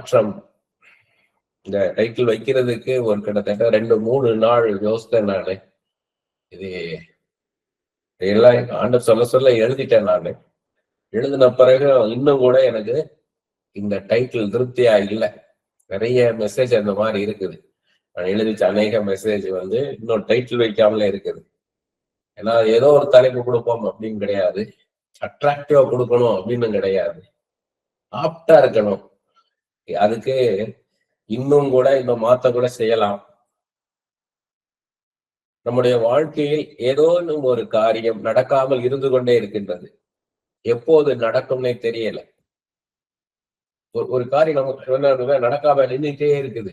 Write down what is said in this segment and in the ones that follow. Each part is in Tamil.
மாற்றம். இந்த டைட்டில் வைக்கிறதுக்கு ஒரு கிட்டத்தட்ட 2-3 நாள் யோசித்தேன் நானு. இது எல்லாம் ஆண்டவர் சொல்ல சொல்ல எழுதிட்டேன் நானு. எழுதின பிறகு இன்னும் கூட எனக்கு இந்த டைட்டில் திருப்தியா இல்லை. நிறைய மெசேஜ் அந்த மாதிரி இருக்குது. நான் எழுதிச்ச அநேக மெசேஜ் இன்னும் டைட்டில் வைக்காமலே இருக்குது. ஏன்னா ஏதோ ஒரு தலைப்பு கொடுப்போம் அப்படின்னு கிடையாது, அட்ராக்டிவா கொடுக்கணும் அப்படின்னு கிடையாது, ஆப்டா இருக்கணும். அதுக்கு இன்னும் கூட இன்னும் மாத்த கூட செய்யலாம். நம்முடைய வாழ்க்கையில் ஏதோ ஒரு காரியம் நடக்காமல் இருந்து கொண்டே இருக்கின்றது. எப்போது நடக்கும்னே தெரியல. ஒரு காரியம் நமக்கு நடக்காம நின்றுட்டே இருக்குது.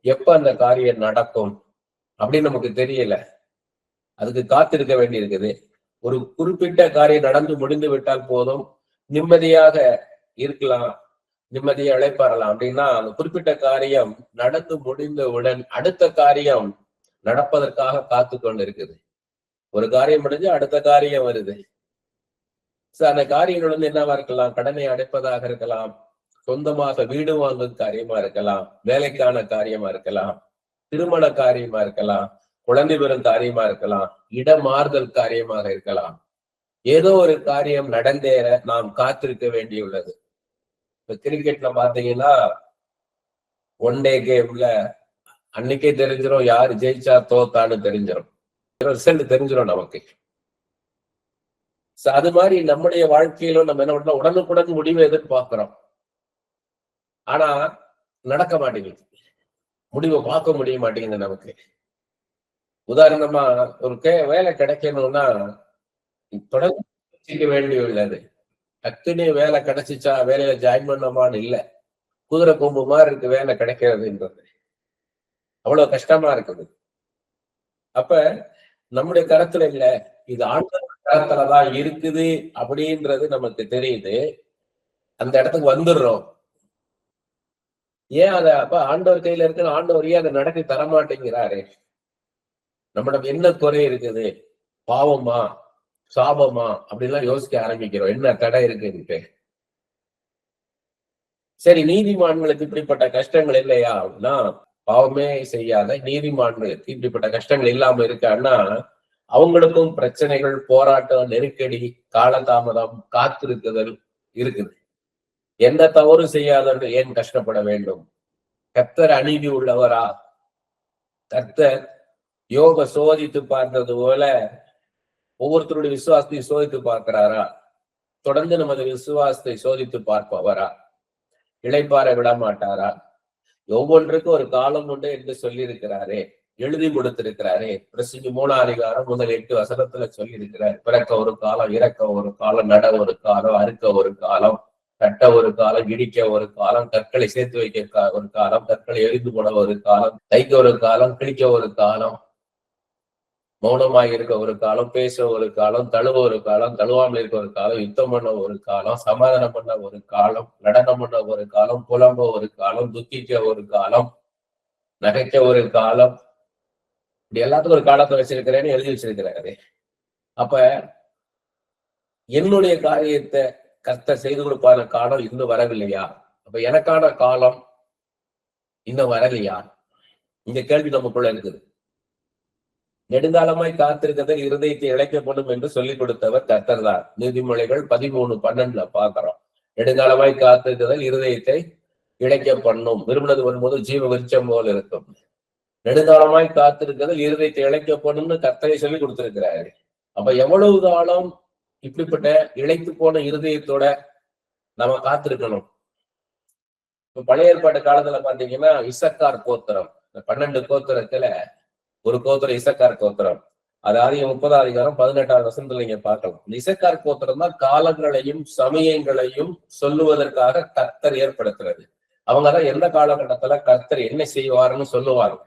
எப்ப அந்த காரியம் நடக்கும் அப்படின்னு நமக்கு தெரியல. அதுக்கு காத்திருக்க வேண்டி இருக்குது. ஒரு குறிப்பிட்ட காரியம் நடந்து முடிந்து விட்டால் போதும், நிம்மதியாக இருக்கலாம், நிம்மதியை இளைப்பாறலாம். அப்படின்னா அந்த குறிப்பிட்ட காரியம் நடந்து முடிந்தவுடன் அடுத்த காரியம் நடப்பதற்காக காத்து கொண்டு இருக்குது. ஒரு காரியம் முடிஞ்சு அடுத்த காரியம் வருது. அந்த காரியங்கள் என்னவா இருக்கலாம்? கடனை அடைப்பதாக இருக்கலாம், சொந்தமாக வீடு வாங்கும் காரியமா இருக்கலாம், வேலைக்கான காரியமா இருக்கலாம், திருமண காரியமா இருக்கலாம், குழந்தை பெறும் காரியமா இருக்கலாம், இடமாறுதல் காரியமாக இருக்கலாம். ஏதோ ஒரு காரியம் நடந்தேற நாம் காத்திருக்க வேண்டியுள்ளது. இப்ப கிரிக்கெட்ல பாத்தீங்கன்னா 1 டே கேம்ல அன்னைக்கே தெரிஞ்சிடும் யாரு ஜெயிச்சா தோத்தான்னு தெரிஞ்சிடும், ரிசல்ட் தெரிஞ்சிடும் நமக்கு. அது மாதிரி நம்முடைய வாழ்க்கையிலும் நம்ம என்ன பண்ணோம், உடனுக்குடன் முடிவை எதிர்பார்க்கிறோம். ஆனா நடக்க மாட்டேங்குது, முடிவை பார்க்க முடிய மாட்டேங்குது நமக்கு. உதாரணமா ஒரு வேலை கிடைக்கணும்னா தொடர்ந்து வேண்டியுள்ளது. டக்குன்னு வேலை கிடைச்சிச்சா வேலையில ஜாயின் பண்ணமான்னு இல்ல, குதிரை கொம்பு மாதிரி இருக்கு வேலை கிடைக்கிறதுன்றது. அவ்வளவு கஷ்டமா இருக்குது. அப்ப நம்முடைய கருத்துல இல்ல, இது ஆண்டவர் கருத்துலதான் இருக்குது அப்படின்றது நமக்கு தெரியுது. அந்த இடத்துக்கு வந்துடுறோம். ஏன் அப்ப ஆண்டவர் கையில இருக்கு, ஆண்டவர் ஏன் அதை நடத்தி தரமாட்டேங்கிறாரு? நம்மிடம் என்ன குறை இருக்குது? பாவமா, சாபமா அப்படின்லாம் யோசிக்க ஆரம்பிக்கிறோம். என்ன தடை இருக்குன்ட்டு. சரி, நீதிமான்களுக்கு இப்படிப்பட்ட கஷ்டங்கள் இல்லையா அப்படின்னா, பாவமே செய்யாத நீதிமான்களுக்கு இப்படிப்பட்ட கஷ்டங்கள் இல்லாம இருக்கான்னா, அவங்களுக்கும் பிரச்சனைகள், போராட்டம், நெருக்கடி, காலதாமதம், காத்திருக்குதல் இருக்குது. எந்த தவறு செய்யாதவர்கள் ஏன் கஷ்டப்பட வேண்டும்? கர்த்தர் அநீதி உள்ளவரா? கர்த்தர் யோபை சோதித்து பார்த்தது போல ஒவ்வொருத்தருடைய விசுவாசத்தையும் சோதித்து பார்க்கிறாரா? தொடர்ந்து நமது விசுவாசத்தை சோதித்து பார்ப்பவரா? இளைப்பாற விட மாட்டாரா? ஒவ்வொன்றுக்கும் ஒரு காலம் உண்டு என்று சொல்லி இருக்கிறாரே, எழுதி கொடுத்திருக்கிறாரே. பிரசங்கி 3ஆம் அதிகாரம் 1-8 வசனத்துல சொல்லி இருக்கிறார். பிறக்க ஒரு காலம், இறக்க ஒரு காலம், நட ஒரு காலம், அறுக்க ஒரு காலம், கட்ட ஒரு காலம், இடிக்க ஒரு காலம், கற்களை சேர்த்து வைக்க ஒரு காலம், கற்களை எரிந்து போட ஒரு காலம், தைக்க ஒரு காலம், கிழிக்க ஒரு காலம், மௌனமாக இருக்க ஒரு காலம், பேச ஒரு காலம், தழுவ ஒரு காலம், தழுவாமல் இருக்க ஒரு காலம், யுத்தம் பண்ண ஒரு காலம், சமாதானம் பண்ண ஒரு காலம், நடனம் பண்ண ஒரு காலம், புலம்ப ஒரு காலம், துக்கிக்க ஒரு காலம், நகைக்க ஒரு காலம். இப்படி எல்லாத்துக்கும் ஒரு காலத்தை வச்சிருக்கிறேன்னு எழுதி வச்சிருக்கிறாரு. அப்ப என்னுடைய காரியத்தை கர்த்தர் செய்து கொடுப்பான காலம் இன்னும் வரவில்லையா? அப்ப எனக்கான காலம் இன்னும் வரலையா? இந்த கேள்வி நமக்குள்ள இருக்குது. நெடுங்காலமாய் காத்திருக்கிறத இருதயத்தை இழைக்கப்படும் என்று சொல்லிக் கொடுத்தவர் கர்த்தர் தான். நீதிமொழிகள் 13:12 பார்க்கிறோம். நெடுங்காலமாய் காத்திருக்கிறதில் இருதயத்தை இழைக்க பண்ணும், விரும்பினது வரும்போது ஜீவ விருட்சம் போல் இருக்கும். நெடுங்காலமாய் காத்திருக்கிறதில் இருதயத்தை இழைக்கப்படும் கர்த்தரை சொல்லி கொடுத்திருக்கிறாரு. அப்ப எவ்வளவு காலம் இப்படிப்பட்ட இழைத்து போன இருதயத்தோட நம்ம காத்திருக்கணும்? இப்ப பழைய ஏற்பாட்டு காலத்துல பாத்தீங்கன்னா இசக்கார் கோத்திரம், 12 கோத்திரத்துல ஒரு கோத்திரம் இசக்கார் கோத்திரம். அதாவது 30ஆம் அதிகாரம் 18ஆம் வசனத்துல நீங்க பார்க்கலாம். இசக்கார் கோத்திரம் தான் காலங்களையும் சமயங்களையும் சொல்லுவதற்காக கர்த்தர் ஏற்படுத்துறது. அவங்கதான் எந்த காலகட்டத்துல கர்த்தர் என்ன செய்வாருன்னு சொல்லுவாங்க.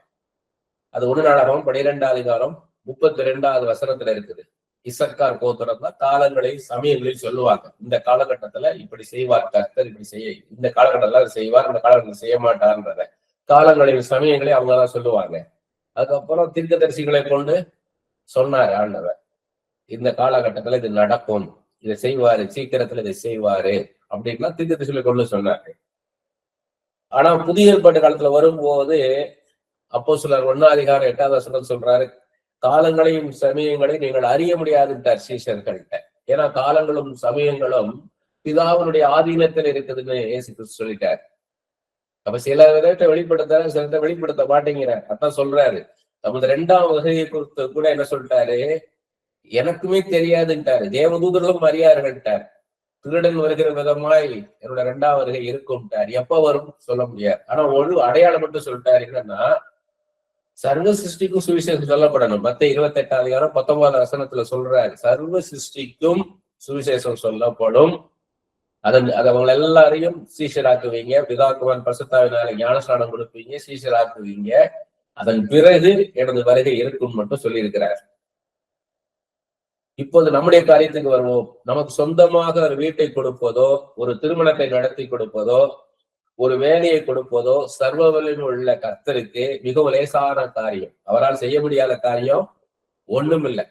அது 1 நாளாகவும் 12ஆம் அதிகாரம் 32ஆவது வசனத்துல இருக்குது. இசக்கார் கோத்திரம் தான் காலங்களையும் சமயங்களையும் சொல்லுவாங்க. இந்த காலகட்டத்துல இப்படி செய்வார் கர்த்தர், இப்படி செய்ய, இந்த காலகட்டத்துல செய்வார், இந்த காலகட்டத்துல செய்ய மாட்டார்ன்றத காலங்களையும் சமயங்களையும் அவங்கதான் சொல்லுவாங்க. அதுக்கப்புறம் தீர்க்கதரிசிகளை கொண்டு சொன்னாரு ஆண்டவர், இந்த காலகட்டத்துல இது நடக்கும், இதை செய்வாரு, சீக்கிரத்துல இதை செய்வாரு அப்படின்னா தீர்க்கதரிசிகளை கொண்டு சொன்னாரு. ஆனா புதிய ஏற்பாட்டு காலத்துல வரும்போது அப்போஸ்தலர் 1:8 சொல்றாரு, காலங்களையும் சமயங்களையும் நீங்கள் அறிய முடியாதுன்றார் சீஷர்கள்ட்ட. ஏன்னா காலங்களும் சமயங்களும் பிதாவினுடைய ஆதீனத்தில் இருக்குதுன்னு இயேசு கிறிஸ்து சொல்லிட்டார். அப்ப சில விதத்தை வெளிப்படுத்த, சில வெளிப்படுத்த மாட்டேங்கிறார். அதான் சொல்றாரு. தமது 2ஆம் வருகையை குறித்து கூட என்ன சொல்லிட்டாரு, எனக்குமே தெரியாதுன்ட்டாரு. தேவதூதர்களும் அறியார்கள்ட்டார். திருடன் வருகிற விதமாய் என்னோட 2ஆம் வருகை இருக்கும்ட்டார். எப்ப வரும் சொல்ல முடியாது. ஆனா ஒரு அடையாளம் மட்டும் சொல்லிட்டாரு, என்னன்னா சர்வ சிருஷ்டிக்கும் சுவிசேஷம் சொல்லப்படணும். மத்தேயு 28:19 சொல்றாரு, சர்வ சிருஷ்டிக்கும் சுவிசேஷம் சொல்லப்படும். அதை அவங்க எல்லாரையும் சீஷராக்குவீங்க, பிதாக்குமாரன் பரிசுத்தாவினால ஞானஸ்நானம் கொடுப்பீங்க, சீஷராக்குவீங்க. அதன் பிறகு எனது வருகை இருக்கும் மட்டும் சொல்லி இருக்கிறார். இப்போது நம்முடைய காரியத்துக்கு வருவோம். நமக்கு சொந்தமாக ஒரு வீட்டை கொடுப்பதோ, ஒரு திருமணத்தை நடத்தி கொடுப்பதோ, ஒரு வேலையை கொடுப்பதோ சர்வ வல்லமை உள்ள கர்த்தருக்கு மிகவும் லேசான காரியம். அவரால் செய்ய முடியாத காரியம் ஒண்ணும் இல்லை.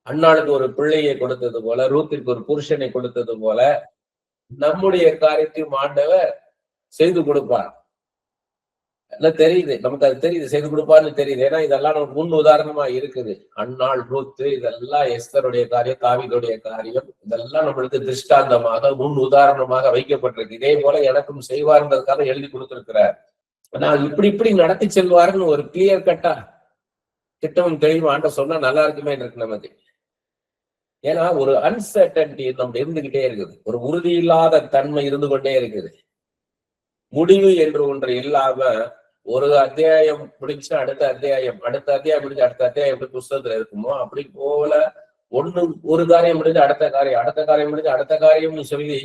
அன்னாளுக்கு ஒரு பிள்ளையை கொடுத்தது போல, ரூத்திற்கு ஒரு புருஷனை கொடுத்தது போல, நம்முடைய காரியத்தையும் ஆண்டவர் செய்து கொடுப்பார். எல்லாம் தெரியுது, நமக்கு அது தெரியுது, செய்து கொடுப்பார்னு தெரியுது. ஏன்னா இதெல்லாம் நமக்கு முன் உதாரணமா இருக்குது. அன்னாள், ரூத்து, இதெல்லாம் எஸ்தருடைய காரியம், தாவீதுடைய காரியம், இதெல்லாம் நம்மளுக்கு திருஷ்டாந்தமாக முன் உதாரணமாக வைக்கப்பட்டிருக்கு. இதே போல எனக்கும் செய்வார்ன்றதுக்காக எழுதி கொடுத்திருக்கிறார். நான் இப்படி நடத்தி செல்வாருன்னு ஒரு கிளியர் கட்டா திட்டமும் தெளிவும் ஆண்ட சொன்னா நல்லா இருக்குமே இருக்கு நமக்கு. ஏன்னா ஒரு அன்சர்டன்டி நம்ம இருந்துகிட்டே இருக்குது, ஒரு உறுதி இல்லாத தன்மை இருந்து கொண்டே இருக்குது. முடிவு என்று ஒன்று இல்லாம ஒரு அத்தியாயம் முடிச்சு அடுத்த அத்தியாயம் முடிஞ்சு அடுத்த அத்தியாயம் எப்படி புஸ்தகத்துல இருக்குமோ அப்படி போல ஒரு காரியம் முடிஞ்சு அடுத்த காரியம் முடிஞ்சு அடுத்த காரியம்னு சொல்லி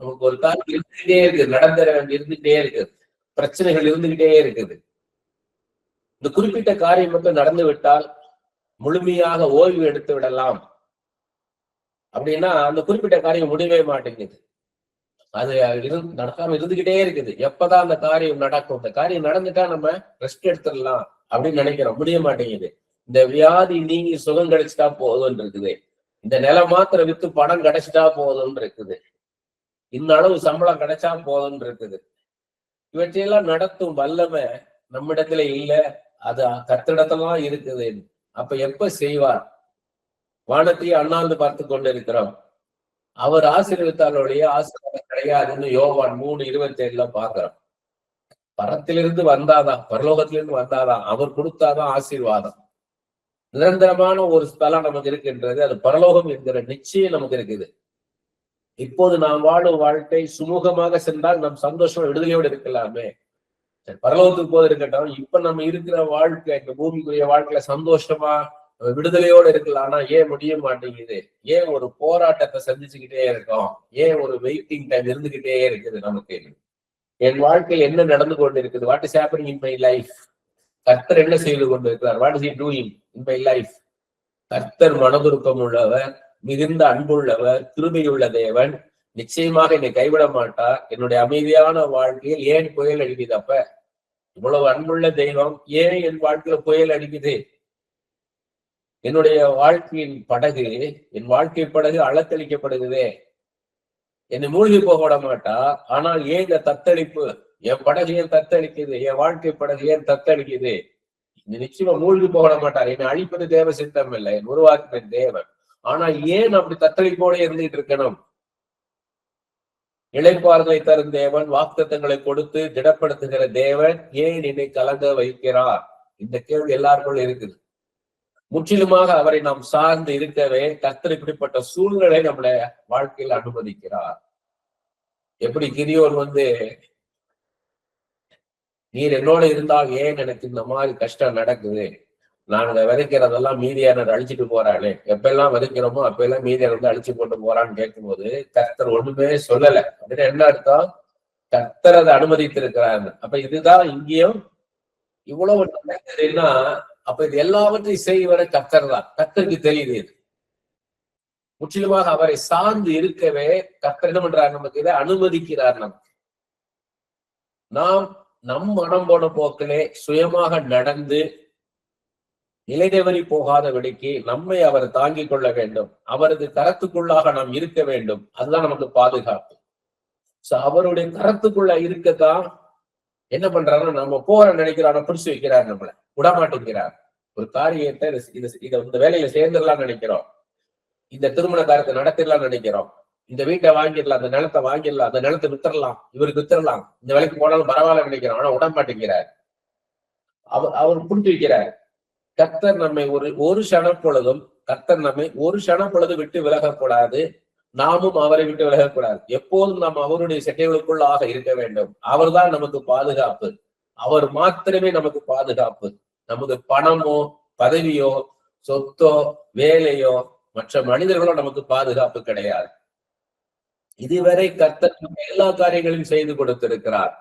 நமக்கு ஒரு காரியம் இருந்துகிட்டே இருக்குது, நடந்துட வேண்டி இருந்துகிட்டே இருக்குது, பிரச்சனைகள் இருந்துகிட்டே இருக்குது. இந்த குறிப்பிட்ட காரியம் மட்டும் நடந்து விட்டால் முழுமையாக ஓய்வு எடுத்து விடலாம் அப்படின்னா அந்த குறிப்பிட்ட காரியம் முடியவே மாட்டேங்குது. அது நடக்காம இருந்துகிட்டே இருக்குது. எப்பதான் அந்த காரியம் நடக்கும், இந்த காரியம் நடந்துட்டா நம்ம ரெஸ்ட் எடுத்துடலாம் அப்படின்னு நினைக்கிறோம், முடிய மாட்டேங்குது. இந்த வியாதி நீங்கி சுகம் கிடைச்சிட்டா போதும்னு இருக்குது, இந்த நிலம் மாத்திரம் வித்து பணம் கிடைச்சிட்டா போதும்னு இருக்குது, இந்த அளவு சம்பளம் கிடைச்சா போதும்னு இருக்குது. இவற்றையெல்லாம் நடத்தும் வல்லமை நம்மிடத்துல இல்ல, அது கர்த்தரிடத்துலதான் இருக்குது. அப்ப எப்ப செய்வார்? வானத்தையே அண்ணாந்து பார்த்து கொண்டு இருக்கிறோம். அவர் ஆசீர்வதித்தாலுடைய ஆசீர்வாதம் கிடையாதுன்னு யோவான் 3:27 பாக்குறோம். பரத்திலிருந்து வந்தாதான், பரலோகத்திலிருந்து வந்தாதான், அவர் கொடுத்தாதான் ஆசீர்வாதம். நிரந்தரமான ஒரு ஸ்தலம் நமக்கு இருக்கின்றது, அது பரலோகம் என்கிற நிச்சயம் நமக்கு இருக்குது. இப்போது நாம் வாழும் வாழ்க்கை சுமூகமாக சென்றால் நம் சந்தோஷம் விடுதலையோடு இருக்கலாமே. பரலோகத்துக்கு போது இருக்கட்டும், இப்ப நம்ம இருக்கிற வாழ்க்கை, இந்த பூமிக்குரிய வாழ்க்கையில சந்தோஷமா விடுதலையோடு இருக்கலாம். ஆனா ஏன் முடிய மாட்டேங்குது? ஏன் ஒரு போராட்டத்தை சந்திச்சுக்கிட்டே இருக்கோம்? ஏன் ஒரு வெயிட்டிங் டைம் இருந்துகிட்டே இருக்குது நமக்கு? என் வாழ்க்கையில் என்ன நடந்து கொண்டு இருக்குது? What is happening in my life? கர்த்தர் என்ன செய்து கொண்டு இருக்கிறார்? What is he doing in my life? கர்த்தர் மனதுருக்கம் உள்ளவர், மிகுந்த அன்புள்ளவர், கிருபையுள்ள தேவன். நிச்சயமாக என்னை கைவிட மாட்டார். என்னுடைய அமைதியான வாழ்க்கையில் ஏன் புயல் அடிக்குது? அப்ப இவ்வளவு அன்புள்ள தெய்வம் ஏன் என் வாழ்க்கையில புயல் அடிக்குது? என்னுடைய வாழ்க்கையின் படகு, என் வாழ்க்கை படகு அலத்தளிக்கப்படுகிறதே, என்னை மூழ்கி போக விட மாட்டா. ஆனால் ஏன் இந்த தத்தளிப்பு? என் படகு ஏன் தத்தளிக்குது? என் வாழ்க்கை படகு ஏன் தத்தளிக்குது? நிச்சயமா மூழ்கி போக விட மாட்டார். என்னை அழிப்பது தேவ சித்தம் இல்லை, என் உருவாக்கின தேவன். ஆனா ஏன் அப்படி தத்தளிப்போட இருந்துட்டு இருக்கணும்? இளைப்பாறுதலை தரும் தேவன், வாக்குத்தத்தங்களை கொடுத்து திடப்படுத்துகிற தேவன் ஏன் என்னை கலங்க வைக்கிறார்? இந்த கேள்வி எல்லாருக்குள்ள இருக்குது. முற்றிலுமாக அவரை நாம் சார்ந்து இருக்கவே கர்த்தர் இப்படிப்பட்ட சூழ்நிலை நம்முடைய வாழ்க்கையில் அனுமதிக்கிறார். எப்படி கிதியோன் நீர் என்னோட இருந்தால் ஏன் எனக்கு இந்த மாதிரி கஷ்டம் நடக்குது? நாங்க விதைக்கிறதெல்லாம் மீதியானர் அழிச்சிட்டு போறானே, எப்பெல்லாம் விதைக்கிறோமோ அப்பெல்லாம் மீதியானர் அழிச்சு போட்டு போறான்னு கேட்கும்போது கர்த்தர் ஒண்ணுமே சொல்லல. அப்படின்னு என்ன அர்த்தம்? கர்த்தர் அதை அனுமதித்திருக்கிறாங்க. அப்ப இதுதான் இங்கேயும் இவ்வளவு நடக்குதுன்னா, அப்ப இது எல்லாவற்றையும் செய்வர கர்த்தர் தான். கர்த்தருக்கு தெரியுது. இது முற்றிலுமாக அவரை சார்ந்து இருக்கவே கர்த்தர் என்ன பண்றாரு? நமக்கு இதை அனுமதிக்கிறார். நாம் நம் மனம் போன போக்கிலே சுயமாக நடந்து நிலைதவறி போகாதபடிக்கு நம்மை அவர் தாங்கிக் கொள்ள வேண்டும். அவரது கரத்துக்குள்ளாக நாம் இருக்க வேண்டும். அதுதான் நமக்கு பாதுகாப்பு. அவருடைய கரத்துக்குள்ள இருக்கத்தான் என்ன பண்றாருன்னா, நம்ம போற நினைக்கிறார பிடிச்சு வைக்கிறார், நம்மள விடமாட்டேங்கிறார். ஒரு காரியத்தை இந்த வேலையில சேர்ந்துடலாம்னு நினைக்கிறோம், இந்த திருமண காரியத்தை நடத்திடலாம்னு நினைக்கிறோம், இந்த வீட்டை வாங்கிடலாம், அந்த நிலத்தை வாங்கிடலாம், அந்த நிலத்தை வித்துடலாம், இவருக்கு வித்துடலாம், இந்த வேலைக்கு போனாலும் பரவாயில்ல நினைக்கிறோம். ஆனா விடமாட்டேங்கிறார். அவர் பிடிச்சு வைக்கிறார். கர்த்தர் நம்மை ஒரு பொழுதும் கர்த்தர் நம்மை ஒரு பொழுது விட்டு விலகக்கூடாது. நாமும் அவரை விட்டு விலகக்கூடாது. எப்போதும் நாம் அவருடைய செட்டைகளுக்குள்ளாக இருக்க வேண்டும். அவர்தான் நமக்கு பாதுகாப்பு. அவர் மாத்திரமே நமக்கு பாதுகாப்பு. நமக்கு பணமோ பதவியோ சொத்தோ வேலையோ மற்ற மனிதர்களோ நமக்கு பாதுகாப்பு கிடையாது. இதுவரை கர்த்தர் எல்லா காரியங்களையும் செய்து கொடுத்திருக்கிறார்.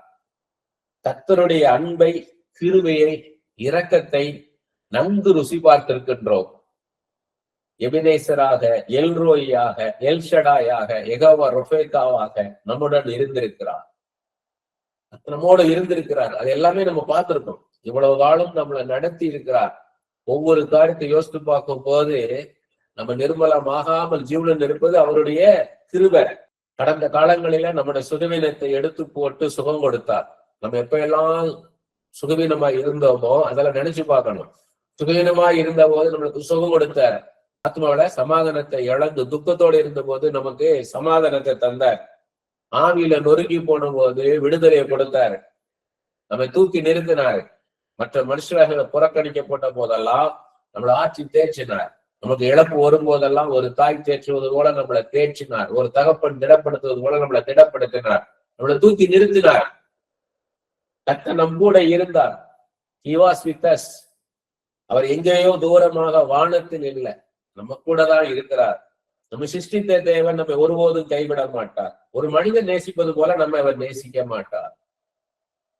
கர்த்தருடைய அன்பை, கிருபையை, இரக்கத்தை நன்கு ருசி பார்த்திருக்கின்றோம். எபினேசராக, எல்ரோயாக, எல்ஷடாயாக, யெகோவா ரொபேக்காவாக நம்முடன் இருந்திருக்கிறார். நம்மோடு இருந்திருக்கிறார். அது எல்லாமே நம்ம பார்த்திருக்கோம். இவ்வளவு காலம் நம்மளை நடத்தி இருக்கிறார். ஒவ்வொரு காரியத்தை யோசித்து பார்க்கும் போது நம்ம நிர்மலமாகாமல் ஜீவனம் இருப்பது அவருடைய கிருபை. கடந்த காலங்களில நம்முடைய சுகவீனத்தை எடுத்து போட்டு சுகம் கொடுத்தார். நம்ம எப்ப எல்லாம் சுகவீனமா இருந்தோமோ அதெல்லாம் நினைச்சு பார்க்கணும். சுகவீனமா இருந்த போது நம்மளுக்கு சுகம் கொடுத்தார். ஆத்மாவில சமாதானத்தை இழந்து துக்கத்தோடு இருந்த போது நமக்கு சமாதானத்தை தந்தார். ஆவியில நொறுங்கி போன போது விடுதலையை கொடுத்தாரு. நம்மை தூக்கி நிறுத்தினார். மற்ற மனுஷர்களை புறக்கணிக்கப்பட்ட போதெல்லாம் நம்மளை ஆட்சி தேய்ச்சினார். நமக்கு இழப்பு வரும்போதெல்லாம் ஒரு தாய் தேற்றுவது போல நம்மளை தேய்ச்சினார். ஒரு தகப்பன் திடப்படுத்துவது போல நம்மளை திடப்படுத்தினார். நம்மளை தூக்கி நிறுத்தினார். கர்த்தர் நம் கூட இருந்தார். He was with us. அவர் எங்கேயோ தூரமாக வானத்தில் இல்லை, நம்ம கூட தான் இருக்கிறார். நம்ம சிருஷ்டித்த தேவன் நம்ம ஒருபோதும் கைவிட மாட்டார். ஒரு மனிதன் நேசிப்பது போல நம்ம அவர் நேசிக்க மாட்டார்.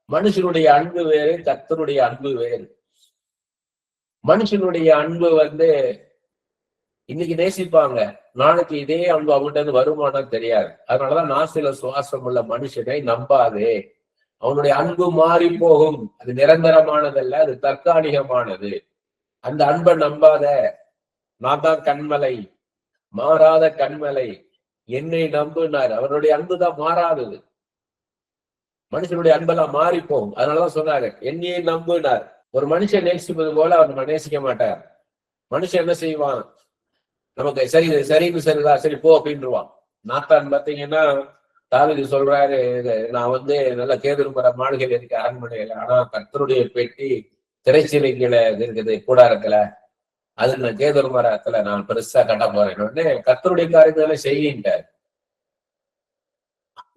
மனுஷனுடைய அன்பு வேறு, கர்த்தருடைய அன்பு வேறு. மனுஷனுடைய அன்பு இன்னைக்கு நேசிப்பாங்க, நாளைக்கு இதே அன்பு அவங்ககிட்ட இருந்து வருமானம் தெரியாது. அதனாலதான் நாசில சுவாசம் உள்ள மனுஷனை நம்பாதே. அவனுடைய அன்பு மாறி போகும். அது நிரந்தரமானதல்ல, அது தற்காலிகமானது. அந்த அன்பை நம்பாத. நான் தான் கண்மலை, மாறாத கண்மலை, என்னை நம்புனார். அவருடைய அன்பு தான் மாறாதது. மனுஷனுடைய அன்பெல்லாம் மாறி போகும். அதனாலதான் சொன்னாரு, என்னையை நம்புனார். ஒரு மனுஷன் நேசிப்பது போல அவர் நம்ம நேசிக்க மாட்டார். மனுஷன் என்ன செய்வான், நமக்கு சரின்னு சரிதா, சரி போ அப்படின்ட்டுருவான். நாத்தான் பாத்தீங்கன்னா தாவீது சொல்றாரு, நான் நல்ல கேதுரும்புற மாளிகையில் இருக்க அரண்மனையில, ஆனா கர்த்தருடைய பெட்டி திரைச்சீலைகளை இருக்குது கூடாரத்துல, அது நான் கேதுருமரத்துல நான் பெருசா கட்ட போறேன். உடனே கர்த்தருடைய காரியத்தால செய்யின்றார்.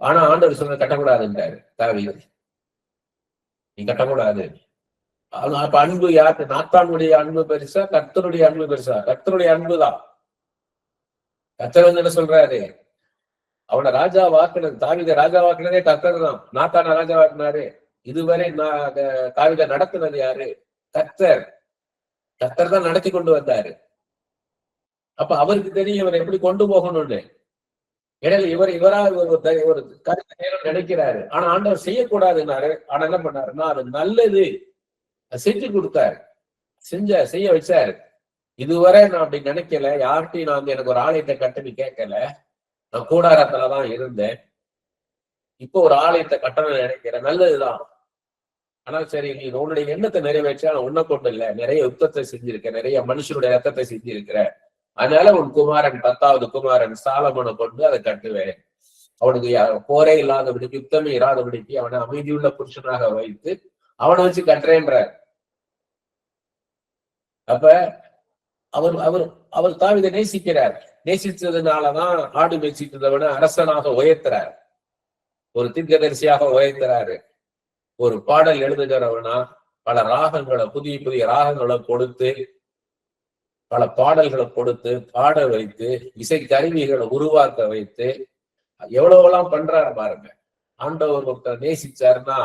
ஆனா ஆண்டவர் சொன்ன கட்டக்கூடாதுன்றாரு தாவீது. நீ கட்டக்கூடாது. அப்ப அன்பு யாருக்கு? நாத்தானுடைய அன்பு பெருசா, கர்த்தருடைய அன்பு பெருசா? கர்த்தருடைய அன்புதான். கர்த்தர் என்ன சொல்றாரு, அவனை ராஜா வாக்குனது, தாவீதை ராஜா வாக்குனதே கர்த்தர் தான். நாத்தான ராஜா வாக்குனாரு. இதுவரை தாவீதை நடத்தினது யாரு? கர்த்தர். கர்த்தர் தான் நடத்தி கொண்டு வந்தாரு. அப்ப அவருக்கு தெரியும் இவர் எப்படி கொண்டு போகணும்னு. இடையில இவரா ஒரு கருத்தை நினைக்கிறாரு. ஆனா ஆண்டவர் செய்யக்கூடாதுன்னாரு. ஆனா என்ன பண்ணாருன்னா, அது நல்லது செஞ்சு கொடுத்தாரு. செய்ய வச்சாரு. இதுவரை நான் அப்படி நினைக்கல, யார்கிட்டையும் நான் எனக்கு ஒரு ஆலயத்தை கட்டணி கேட்கல, நான் கூடாரத்துலதான் இருந்தேன். இப்போ ஒரு ஆலயத்தை கட்டணம் நினைக்கிறேன், நல்லதுதான். ஆனா சரி, நீ உன்னுடைய எண்ணத்தை நிறைவேற்றா, உன்னை கொண்டு இல்ல, நிறைய யுத்தத்தை செஞ்சிருக்க, நிறைய மனுஷனுடைய ரத்தத்தை செஞ்சிருக்கிற, அதனால உன் குமாரன் 10வது குமாரன் சாலமோனை கொண்டு அதை கட்டுவேன். அவனுக்கு போரே இல்லாதபடிக்கு, யுத்தமே இராதபடிக்கு அவனை அமைதியுள்ள புருஷனாக வைத்து அவனை வச்சு கட்டுறேன்றார். அப்ப அவர் தாவீதை நேசிக்கிறார். நேசிச்சதுனாலதான் ஆடு மேய்ச்சிட்டவன அரசனாக உயர்த்துறார், ஒரு தீர்க்கதரிசியாக உயர்த்துறாரு. ஒரு பாடல் எழுதுகிறவனா பல ராகங்களை, புதிய புதிய ராகங்களை கொடுத்து, பல பாடல்களை கொடுத்து பாட வைத்து, இசை கருவிகளை உருவாக்க வைத்து எவ்வளவுலாம் பண்றாரு பாருங்க. ஆண்டவர் ஒருத்தர் நேசிச்சாருன்னா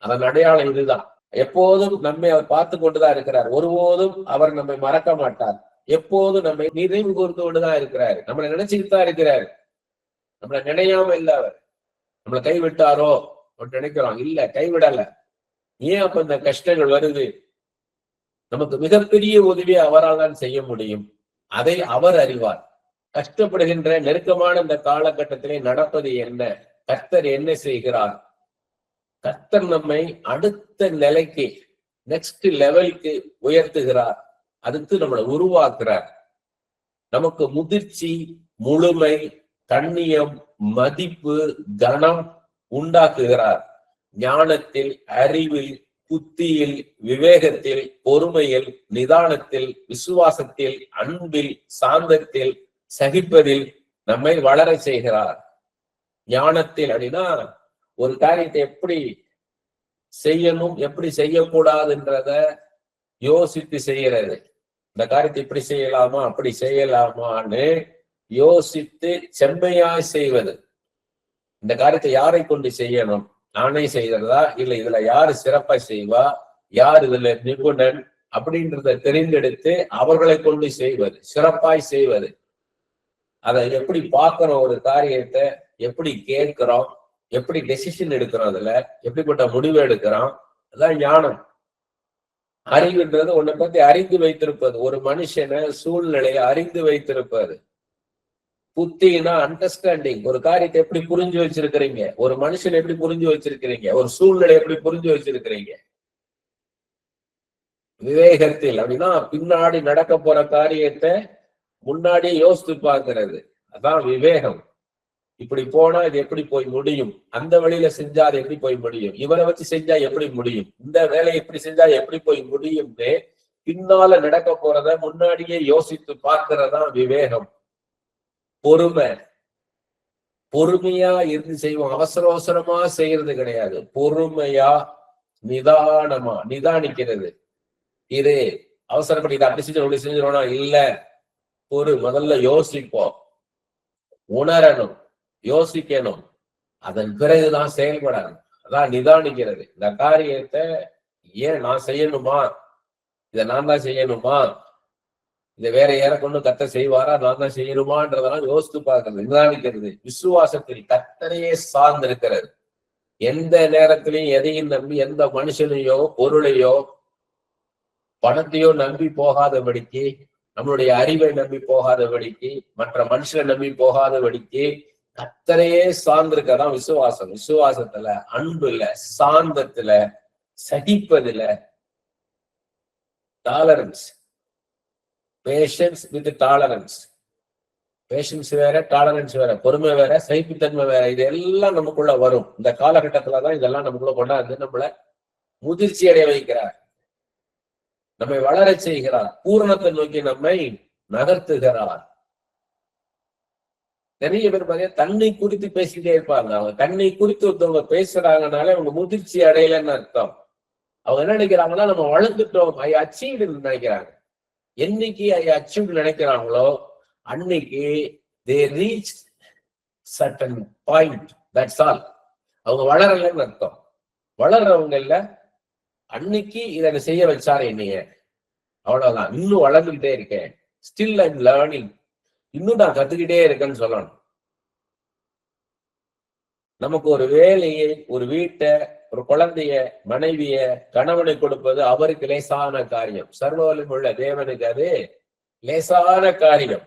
அதன் அடையாளம் இதுதான். எப்போதும் நம்மை அவர் பார்த்து கொண்டுதான் இருக்கிறார். ஒருபோதும் அவர் நம்மை மறக்க மாட்டார். எப்போதும் நம்மை நினைவு கூர்ந்து கொண்டுதான் இருக்கிறாரு. நம்மளை நினைச்சுக்கிட்டு தான் இருக்கிறாரு. நம்மளை நினையாம இல்ல. அவர் நம்மளை கைவிட்டாரோ நினைக்கிறோம், இல்ல, கைவிடல. ஏன் அப்ப இந்த கஷ்டங்கள் வருது? நமக்கு மிகப்பெரிய உதவியை அவரால் தான் செய்ய முடியும். அதை அவர் அறிவார். கஷ்டப்படுகின்ற நெருக்கமான இந்த காலகட்டத்திலே நடப்பது என்ன? கர்த்தர் என்ன செய்கிறார்? கர்த்தர் நம்மை அடுத்த நிலைக்கு, நெக்ஸ்ட் லெவலுக்கு உயர்த்துகிறார். அதுக்கு நம்மளை உருவாக்குறார். நமக்கு முதிர்ச்சி, முழுமை, கண்ணியம், மதிப்பு, கனம் உண்டாக்குகிறார். ஞானத்தில், அறிவில், புத்தியில், விவேகத்தில், பொறுமையில், நிதானத்தில், விசுவாசத்தில், அன்பில், சாந்தத்தில், சகிப்பதில் நம்மை வளர செய்கிறார். ஞானத்தில் அப்படின்னா ஒரு காரியத்தை எப்படி செய்யணும், எப்படி செய்யக்கூடாதுன்றத யோசித்து செய்யறது. இந்த காரியத்தை இப்படி செய்யலாமா, அப்படி செய்யலாமான்னு யோசித்து செம்மையாய் செய்வது. இந்த காரியத்தை யாரை கொண்டு செய்யணும், நானே செய்யறதா, இல்ல இதுல யாரு சிறப்பா செய்வா, யார் இதுல நிபுணன் அப்படின்றத தெரிந்தெடுத்து அவர்களை கொண்டு செய்வது, சிறப்பாய் செய்வது. அதை எப்படி பார்க்கிறோம், ஒரு காரியத்தை எப்படி கேட்கிறோம், எப்படி டெசிஷன் எடுக்கிறோம், அதுல எப்படிப்பட்ட முடிவு எடுக்கிறோம், அதான் ஞானம். அறிவுன்றது உன்னை பத்தி அறிந்து வைத்திருப்பது, ஒரு மனுஷனை சூழ்நிலையை அறிந்து வைத்திருப்பது. புத்தினா அண்டர்ஸ்டாண்டிங், ஒரு காரியத்தை எப்படி புரிஞ்சு வச்சிருக்கிறீங்க, ஒரு மனுஷனை எப்படி புரிஞ்சு வச்சிருக்கிறீங்க, ஒரு சூழ்நிலை எப்படி புரிஞ்சு வச்சிருக்கிறீங்க. விவேகத்தில் அப்படின்னா பின்னாடி நடக்க போற காரியத்தை முன்னாடியே யோசித்து பார்க்கிறது, அதான் விவேகம். இப்படி போனா இது எப்படி போய் முடியும், அந்த வழியில செஞ்சா அது எப்படி போய் முடியும், இவரை வச்சு செஞ்சா எப்படி முடியும், இந்த வேலையை எப்படி செஞ்சா எப்படி போய் முடியும்னு பின்னால நடக்க போறத முன்னாடியே யோசித்து பார்க்கிறதா விவேகம். பொறுமை, பொறுமையா இருந்து செய்வோம், அவசர அவசரமா செய்யறது கிடையாது. பொறுமையா நிதானமா நிதானிக்கிறது. இது அவசரப்பட்டு இதை அப்படி செஞ்சு அப்படி செஞ்சிருவோம்னா இல்ல, ஒரு முதல்ல யோசிப்போம், உணரணும், யோசிக்கணும், அதன் பிறகுதான் செயல்படணும். அதான் நிதானிக்கிறது. இந்த காரியத்தை ஏன் நான் செய்யணுமா, இதை நான் தான் செய்யணுமா, இதை வேற யாரை கொண்டு கர்த்தர் செய்வாரா, நான் தான் செய்யணுமான்றதெல்லாம் யோசித்து பார்க்கறது, நிதானிக்கிறது. விசுவாசத்தில் கர்த்தரையே சார்ந்திருக்கிறது. எந்த நேரத்திலையும் எதையும் நம்பி, எந்த மனுஷனையோ பொருளையோ பணத்தையோ நம்பி போகாதபடிக்கு, நம்மளுடைய அறிவை நம்பி போகாதபடிக்கு, மற்ற மனுஷனை நம்பி போகாதபடிக்கு கர்த்தரையே சார்ந்திருக்கதான் விசுவாசம். விசுவாசத்துல, அன்புல, சாந்தத்துல, சகிப்பதுல, tolerance, patience with tolerance. Patience வேற, டாலரன்ஸ் வேற, பொறுமை வேற, சகிப்புத்தன்மை வேற. இது எல்லாம் நமக்குள்ள வரும். இந்த காலகட்டத்துலதான் இதெல்லாம் நமக்குள்ள கொண்டாந்து நம்மள முதிர்ச்சி அடைய வைக்கிறார், நம்மை வளர செய்கிறார், பூரணத்தை நோக்கி நம்மை நகர்த்துகிறார். நிறைய பேர் பார்த்தீங்கன்னா தன்னை குறித்து பேசிக்கிட்டே இருப்பாங்க. அவங்க தன்னை குறித்து ஒருத்தவங்க பேசுறாங்கனால அவங்க முதிர்ச்சி அடையலன்னு அர்த்தம். அவங்க என்ன நினைக்கிறாங்கன்னா நம்ம வளர்ந்துட்டோம், ஐ அச்சீவ்டு நினைக்கிறாங்க. என்னைக்கு ஐ அச்சீவ்டு நினைக்கிறாங்களோ அன்னைக்கு they reached certain point, that's all. அவங்க வளரலன்னு அர்த்தம். வளர்றவங்க இல்ல, அன்னைக்கு இதை செய்ய வச்சாரு என்னைய, அவ்வளவுதான். இன்னும் வளர்ந்துகிட்டே இருக்கேன், ஸ்டில் ஐம் லேர்னிங், இன்னும் நான் கத்துக்கிட்டே இருக்கேன்னு சொல்லணும். நமக்கு ஒரு வேலையை, ஒரு வீட்டை, ஒரு குழந்தைய, மனைவிய, கணவனை கொடுப்பது அவருக்கு லேசான காரியம். சர்வவல்லமை உள்ள தேவனுக்கு அது லேசான காரியம்.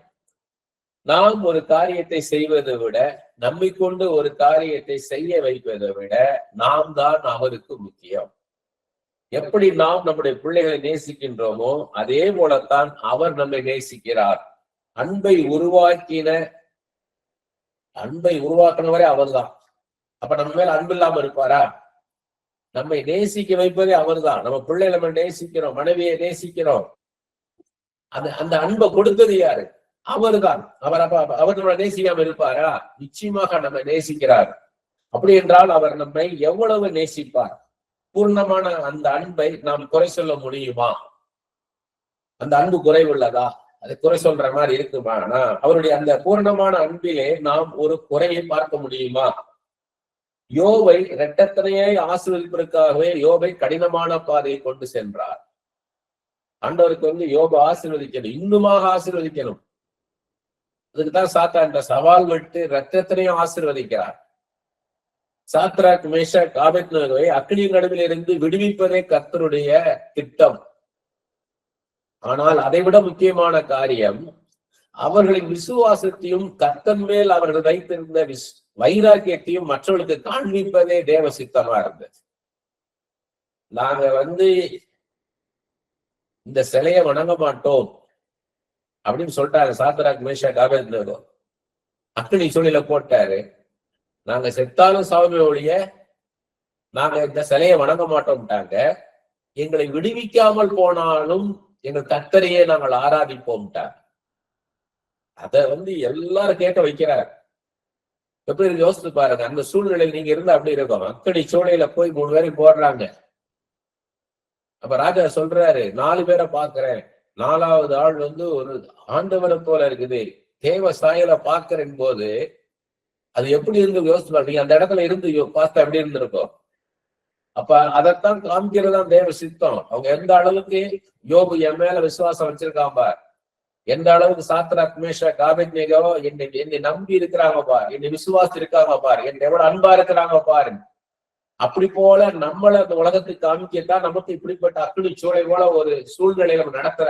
நாம் ஒரு காரியத்தை செய்வதை விட, நம்மை கொண்டு ஒரு காரியத்தை செய்ய வைப்பதை விட நாம் தான் அவருக்கு முக்கியம். எப்படி நாம் நம்முடைய பிள்ளைகளை நேசிக்கின்றோமோ அதே போலத்தான் அவர் நம்மை நேசிக்கிறார். அன்பை உருவாக்கினவரே அவர்தான். அப்ப நம்ம மேல அன்பு இல்லாம இருப்பாரா? நம்மை நேசிக்க வைப்பதே அவர்தான். நம்ம பிள்ளைகளை நம்ம நேசிக்கிறோம், மனைவியை நேசிக்கிறோம், அந்த அன்பை கொடுத்தது யாரு? அவர்தான். அவர் நம்மளை நேசிக்காம இருப்பாரா? நிச்சயமாக நம்ம நேசிக்கிறார். அப்படி என்றால் அவர் நம்மை எவ்வளவு நேசிப்பார்? பூர்ணமான அந்த அன்பை நாம் குறை சொல்ல முடியுமா? அந்த அன்பு குறைவுள்ளதா? அது குறை சொல்ற மாதிரி இருக்குமா? அவருடைய அந்த பூர்ணமான அன்பிலே நாம் ஒரு குறையை பார்க்க முடியுமா? யோபை இரட்டத்தனையை ஆசீர்வதிப்பதற்காகவே யோபை கடினமான பாதையை கொண்டு சென்றார். ஆண்டவருக்கு யோபை ஆசீர்வதிக்கணும், இன்னுமாக ஆசீர்வதிக்கணும். அதுக்குதான் சாத்தான் சவால் விட்டு இரத்தத்தினையும் ஆசீர்வதிக்கிறார். சாத்ராக், மேஷாக், ஆபேத்நேகோவை அக்கினியின் நடுவில் இருந்து விடுவிப்பதே கர்த்தருடைய திட்டம். ஆனால் அதைவிட முக்கியமான காரியம், அவர்களின் விசுவாசத்தையும் கர்த்தர் மேல் அவர்கள் வைத்திருந்த வைராக்கியத்தையும் மற்றவர்களுக்கு காண்பிப்பதே தேவ சித்தமா இருந்தது. நாங்க இந்த சிலையை வணங்க மாட்டோம் அப்படின்னு சொல்லிட்டாரு. சாத்ராக் மேஷாக் ஆபேத்நேகோ அக்னி சூழல போட்டாரு. நாங்க செத்தாலும் சாவுமே ஒழிய நாங்க இந்த சிலையை வணங்க மாட்டோம்ட்டாங்க. எங்களை விடுவிக்காமல் போனாலும் எங்கள் கர்த்தரையே நாங்கள் ஆராதிப்போம்ட்டாங்க. அத எல்லாரும் கேட்க வைக்கிறார். எப்படி யோசித்து பாருங்க, அந்த சூழ்நிலையில் நீங்க இருந்தா அப்படி இருக்கும். அக்கடி சூளையில போய் 3 பேரை போடுறாங்க. அப்ப ராஜா சொல்றாரு, 4 பேரை பாக்குறேன், 4வது ஆள் ஒரு ஆண்டவரை போல இருக்குது, தேவ சாயல பாக்குறேன் போது அது எப்படி இருந்து யோசிச்சு பாருங்க. அந்த இடத்துல இருந்து பார்த்தா எப்படி இருந்திருக்கும். அப்ப அதைத்தான் காமிக்கிறதுதான் தேவ சித்தம். அவங்க எந்த அளவுக்கு யோபு என் மேல விசுவாசம் வச்சிருக்கான் பார், எந்த அளவுக்கு சாத்ராக் மேஷாக் ஆபேத்நேகோ என்னை நம்பி இருக்கிறாங்க பார், என்னை விசுவாசி இருக்காங்க பார், என்னை எவ்வளவு அன்பா இருக்கிறாங்க பாரு. அப்படி போல நம்மள அந்த உலகத்துக்கு காமிக்கத்தான் நமக்கு இப்படிப்பட்ட அக்னி சூளை போல ஒரு சூழ்நிலை நம்ம நடத்துற.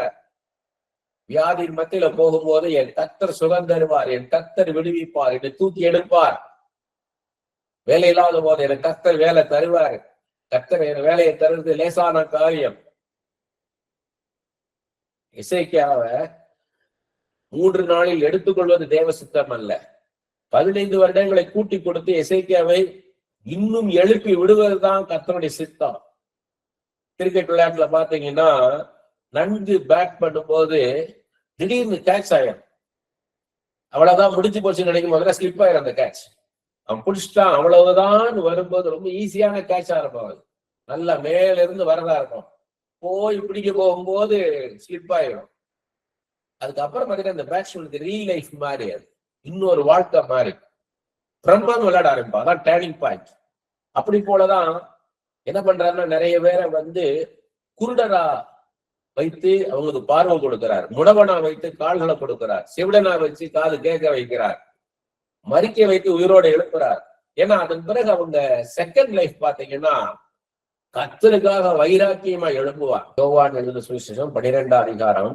வியாதியின் மத்தியில போகும்போது என் கர்த்தர் சுகம் தருவார், என் கர்த்தர் விடுவிப்பார், என்னை தூக்கி எடுப்பார். வேலை இல்லாத போது எனக்கு கர்த்தர் வேலை தருவார். கர்த்தர் என் வேலையை தருவது லேசான காரியம். எசேக்கியாவை 3 நாளில் எடுத்துக்கொள்வது தேவ சித்தம் அல்ல. 15 வருடங்களை கூட்டி கொடுத்து எசேக்கியாவை இன்னும் எழுப்பி விடுவதுதான் கர்த்தருடைய சித்தம். கிரிக்கெட் விளையாட்டுல பாத்தீங்கன்னா நன்கு பேட் பண்ணும்போது திடீர்னு கேட்ச் ஆயிடும். அவ்வளவுதான், முடிச்சு போச்சு நினைக்கும் போது ஸ்லிப் ஆயிரும் அந்த கேட்ச். அவன் பிடிச்சிட்டான் அவ்வளவுதான் வரும்போது ரொம்ப ஈஸியான கேட்சா இருக்கும். அது நல்லா மேல இருந்து வரதா இருக்கும். போய் பிடிக்க போகும்போது ஸ்லிப் ஆயிடும். அதுக்கப்புறம் பாத்தீங்கன்னா இந்த பேட்ஸ்மேனுக்கு ரீல் லைஃப் மாதிரி, அது இன்னொரு வாழ்க்கை மாதிரி பிரம்மான்னு விளையாட ஆரம்பிப்பான். அதான் டேர்னிங் பாயிண்ட். அப்படி போலதான் என்ன பண்றாருன்னா, நிறைய பேரை குருடரா வைத்து அவங்களுக்கு பார்வை கொடுக்கிறார், முடவனா வைத்து கால்களை கொடுக்கிறார், செவிடனா வச்சு காது கேட்க வைக்கிறார், மறிக்க வைத்து உயிரோடு எழுப்புறார். ஏன்னா அதன் பிறகு அவங்க செகண்ட் லைஃப் பாத்தீங்கன்னா கர்த்தருக்காக வைராக்கியமா எழுப்புவார். யோவான் எழுதின சுவிசேஷம் 12ஆம் அதிகாரம்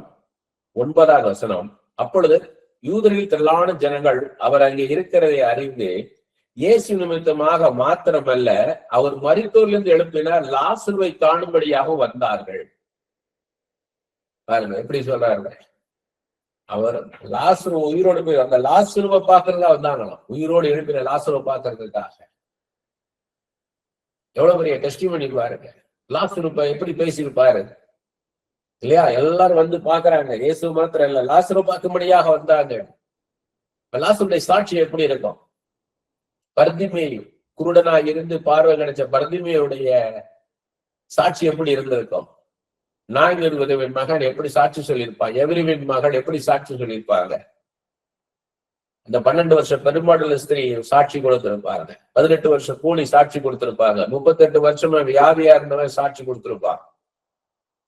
9வது வசனம். அப்பொழுது யூதரில் திரளான ஜனங்கள் அவர் அங்கே இருக்கிறதை அறிந்து இயேசு நிமித்தமாக மாத்திரமல்ல, அவர் மரித்தோரிலிருந்து எழுப்பினார் லாசருவை காணும்படியாக வந்தார்கள். பாருங்க எப்படி சொல்றாரு. அவர் லாசரு உயிரோடு போய் அந்த லாசருவை பாக்குறதா வந்தாங்களாம். உயிரோடு எழுப்பின லாசருவை பாக்குறதுக்காக. எவ்வளவு பெரிய டெஸ்டிமனி பாருங்க. லாசருவை எப்படி பேசியிருப்பாரு இல்லையா? எல்லாரும் பாக்குறாங்க. இயேசு மாத்திரம் இல்ல, லாசரு பார்க்கும்படியாக வந்தாங்க. லாசருடைய சாட்சி எப்படி இருக்கும்? பர்திமேயு குருடனா இருந்து பார்வை கிடைச்ச பர்திமேயுடைய சாட்சி எப்படி இருந்திருக்கும்? நாய்வின் மகன் எப்படி சாட்சி சொல்லியிருப்பான்? எவரிவின் மகன் எப்படி சாட்சி சொல்லியிருப்பாங்க? இந்த 12 வருஷ பெரும்பாடுள்ள ஸ்திரீ சாட்சி கொடுத்திருப்பாங்க. 18 வருஷம் கூலி சாட்சி கொடுத்திருப்பாங்க. 38 வருஷமா வியாதியா இருந்தவன் சாட்சி கொடுத்திருப்பாங்க.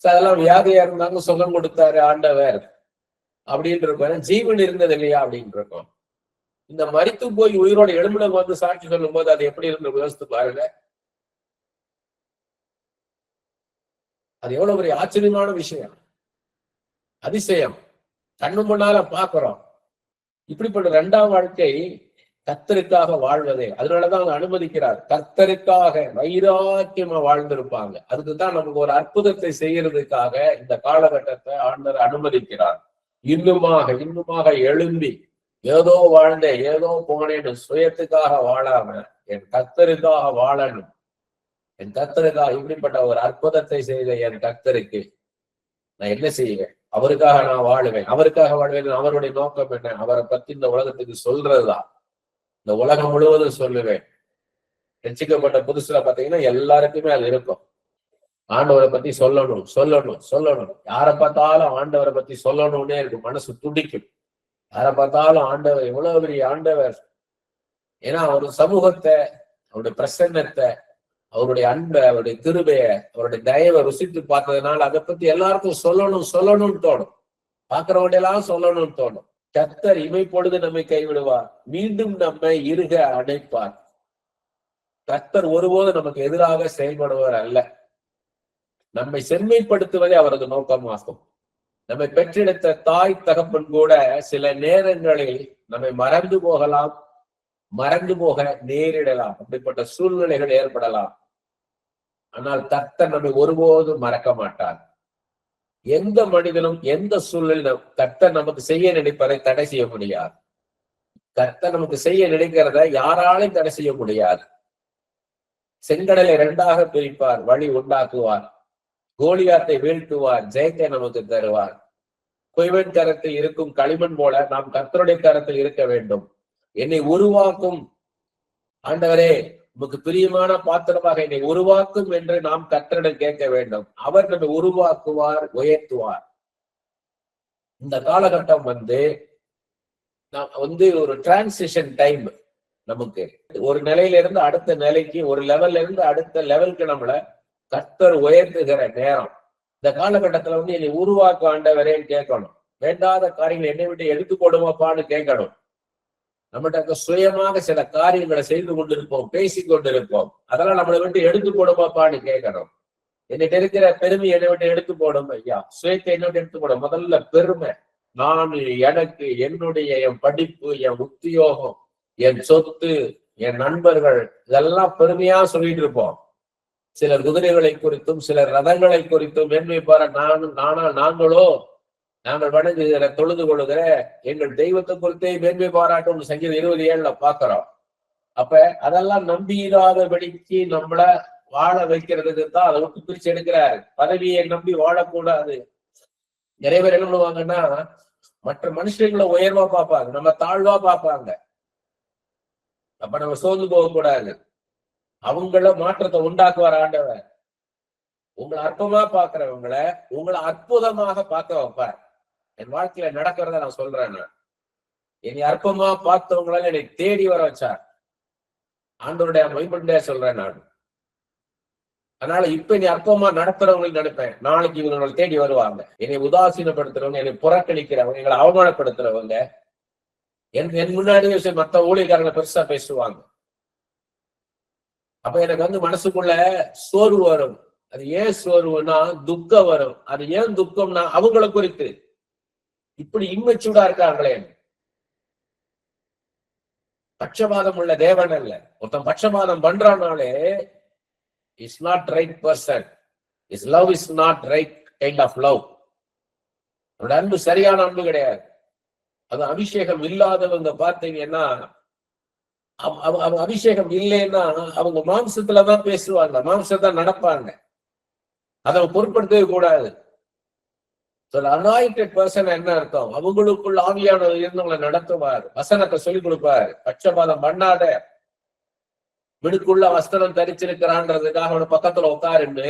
அதெல்லாம் வியாதியா இருந்தாங்க, சுகம் கொடுத்தாரு ஆண்டவர் அப்படின்னு இருப்பாரு. ஜீவன் இருந்தது இல்லையா அப்படின்னு இருக்கும். இந்த மரித்து போய் உயிரோட எழும்பின சாட்சி சொல்லும் போது அது எப்படி இருந்து யோசித்து பாருங்க. அது எவ்வளவு பெரிய ஆச்சரியமான விஷயம், அதிசயம். கண்ணு முன்னால பாக்குறோம். இப்படிப்பட்ட 2ஆம் வாழ்க்கை கர்த்தருக்காக வாழ்வதே. அதனாலதான் அவங்க அனுமதிக்கிறார். கர்த்தருக்காக வைராக்கியமா வாழ்ந்திருப்பாங்க. அதுக்குதான் நமக்கு ஒரு அற்புதத்தை செய்யறதுக்காக இந்த காலகட்டத்தை ஆண்டவர் அனுமதிக்கிறார். இன்னுமாக எழும்பி ஏதோ வாழ்ந்தேன் ஏதோ போனேன்னு சுயத்துக்காக வாழாம என் கர்த்தருக்காக வாழணும். என் கர்த்தருக்காக இப்படிப்பட்ட ஒரு அற்புதத்தை செய்த என் கர்த்தருக்கு நான் என்ன செய்வேன்? அவருக்காக நான் வாழுவேன். அவருக்காக வாழ்வேன். அவருடைய நோக்கம் என்ன? அவரை பத்தி இந்த உலகத்துக்கு சொல்றதுதான். இந்த உலகம் முழுவதும் சொல்லுவேன். ரட்சிக்கப்பட்ட புதுசுல பாத்தீங்கன்னா எல்லாருக்குமே அது இருக்கும். ஆண்டவரை பத்தி சொல்லணும் சொல்லணும் சொல்லணும். யாரை பார்த்தாலும் ஆண்டவரை பத்தி சொல்லணும்னே இருக்கும். மனசு துடிக்கும். யாரை பார்த்தாலும் ஆண்டவர் எவ்வளவு பெரிய ஆண்டவர். ஏன்னா அவரு சமூகத்தை, அவருடைய பிரசன்னத்தை, அவருடைய அன்பை, அவருடைய கிருபைய, அவருடைய தயவை ருசித்து பார்த்ததுனால அதை பத்தி எல்லாருக்கும் சொல்லணும்னு தோணும். பாக்குறவங்க எல்லாம் சொல்லணும்னு தோணும். கர்த்தர் இமைப்பொழுது நம்மை கைவிடுவார், மீண்டும் நம்மை இறுக அணைப்பார். கர்த்தர் ஒருபோது நமக்கு எதிராக செயல்படுவார் அல்ல. நம்மை செம்மைப்படுத்துவதே அவரது நோக்கமாகும். நம்மை பெற்றெடுத்த தாய் தகப்பன் கூட சில நேரங்களில் நம்மை மறந்து போகலாம், மறந்து போக நேரிடலாம். அப்படிப்பட்ட சூழ்நிலைகள் ஏற்படலாம். ஆனால் கர்த்தர் நம்மை ஒருபோதும் மறக்க மாட்டார். எந்த மனிதனும் எந்த சூழ்நிலையிலும் கர்த்தர் நமக்கு செய்ய நினைப்பதை தடை செய்ய முடியாது. கர்த்தர் நமக்கு செய்ய நினைக்கிறத யாராலும் தடை செய்ய முடியாது. செங்கடலை 2ஆக பிரிப்பார், வழி உண்டாக்குவார், கோலியாத்தை வீழ்த்துவார், ஜெயத்தை நமக்கு தருவார். குயவன் கரத்தில் இருக்கும் களிமண் போல நாம் கர்த்தருடைய கரத்தில் இருக்க வேண்டும். என்னை உருவாக்கும் ஆண்டவரே, நமக்கு பிரியமான பாத்திரமாக என்னை உருவாக்கும் என்று நாம் கர்த்தரிடம் கேட்க வேண்டும். அவர் நம்மை உருவாக்குவார், உயர்த்துவார். இந்த காலகட்டம் ஒரு டிரான்சிஷன் டைம். நமக்கு ஒரு நிலையில இருந்து அடுத்த நிலைக்கு, ஒரு லெவல்ல இருந்து அடுத்த லெவலுக்கு நம்மள கர்த்தர் உயர்த்துகிற நேரம். இந்த காலகட்டத்துல என்னை உருவாக்க ஆண்டவரேன்னு கேட்கணும். வேண்டாத காரியங்களை என்னை விட்டு எடுத்து போடுமாப்பான்னு கேட்கணும். நம்மகிட்ட சுயமாக சில காரியங்களை செய்து கொண்டிருப்போம், பேசிக் கொண்டிருப்போம். அதெல்லாம் நம்மளை விட்டு எடுத்து போடுமாப்பான்னு கேட்கணும். என்னிட்ட இருக்கிற பெருமை என்னை விட்டு எடுத்து போடும் ஐயா, சுயத்தை என்னை விட்டு எடுத்து போடும். முதல்ல பெருமை, நான், எனக்கு, என்னுடைய, என் படிப்பு, என் உத்தியோகம், என் சொத்து, என் நண்பர்கள், இதெல்லாம் பெருமையா சொல்லிட்டு இருப்போம். சிலர் குதிரைகளை குறித்தும் சிலர் ரதங்களை குறித்தும் மேன்மை பார நாங்களோ நாங்கள் வணங்குகிற தொழுது கொள்ளுகிற எங்கள் தெய்வத்தை குறித்தே மேன்மை பாராட்டும் சங்கீதம் 27 பாக்குறோம். அப்ப அதெல்லாம் நம்பியிராதபடிக்கு நம்மள வாழ வைக்கிறதுக்கு தான் அதை விட்டு பிரிச்சு எடுக்கிறாரு. பதவியை நம்பி வாழக்கூடாது. நிறைய பேர் என்ன பண்ணுவாங்கன்னா, மற்ற மனுஷங்களை உயர்வா பார்ப்பாங்க, நம்ம தாழ்வா பார்ப்பாங்க. அப்ப நம்ம சோர்ந்து போகக்கூடாது. அவங்கள மாற்றத்தை உண்டாக்குவார் ஆண்டவர். உங்களை அற்பமா பாக்குறவங்களை உங்களை அற்புதமாக பார்க்க வைப்பார். என் வாழ்க்கையில நடக்கிறத நான் சொல்றேன். என்னை அற்பமா பார்த்தவங்களால என்னை தேடி வர வச்சார் ஆண்டவருடைய மைபண்டே சொல்றேன் நான். அதனால இப்ப நீ அற்பமா நடத்துறவங்களுக்கு நினைப்பேன், நாளைக்கு இவங்களை தேடி வருவாங்க. என்னை உதாசீனப்படுத்துறவங்க, என்னை புறக்கணிக்கிறவங்க, எங்களை அவமானப்படுத்துறவங்க என் முன்னாடியே மற்ற ஊழியக்காரங்களை பெருசா பேசுவாங்க. அப்ப எனக்கு மனசுக்குள்ள சோர்வு வரும். அது ஏன் சோர்வுனா துக்கம் வரும். அது ஏன் துக்கம்னா அவங்கள குறித்து இப்படி இம்மெச்சூர்டா இருக்காங்களே. பட்சபாதம் உள்ள தேவன் அல்ல. ஒருத்தன் பட்சபாதம் பண்றானாலே is not right person. Is love is not right kind of love. அவனோட அன்பு சரியான அன்பு கிடையாது. அது அபிஷேகம் இல்லாதவங்க பார்த்தீங்கன்னா, அபிஷேகம் இல்லைன்னா அவங்க மாம்சத்துலதான் பேசுவாங்க, மாம்சத்தான் நடப்பாங்க. அதை பொருட்படுத்தவே கூடாது. அனாயிண்டட் பர்சன் என்ன அர்த்தம்? அவங்களுக்குள்ள ஆவியானவர் இருந்தவங்களை நடத்துவார், வசனத்தை சொல்லிக் கொடுப்பார். பட்சபாதம் பண்ணாத, மிடுக்குள்ள வஸ்திரம் தரிச்சிருக்கிறான்றதுக்காக அவன பக்கத்துல உட்காருன்னு,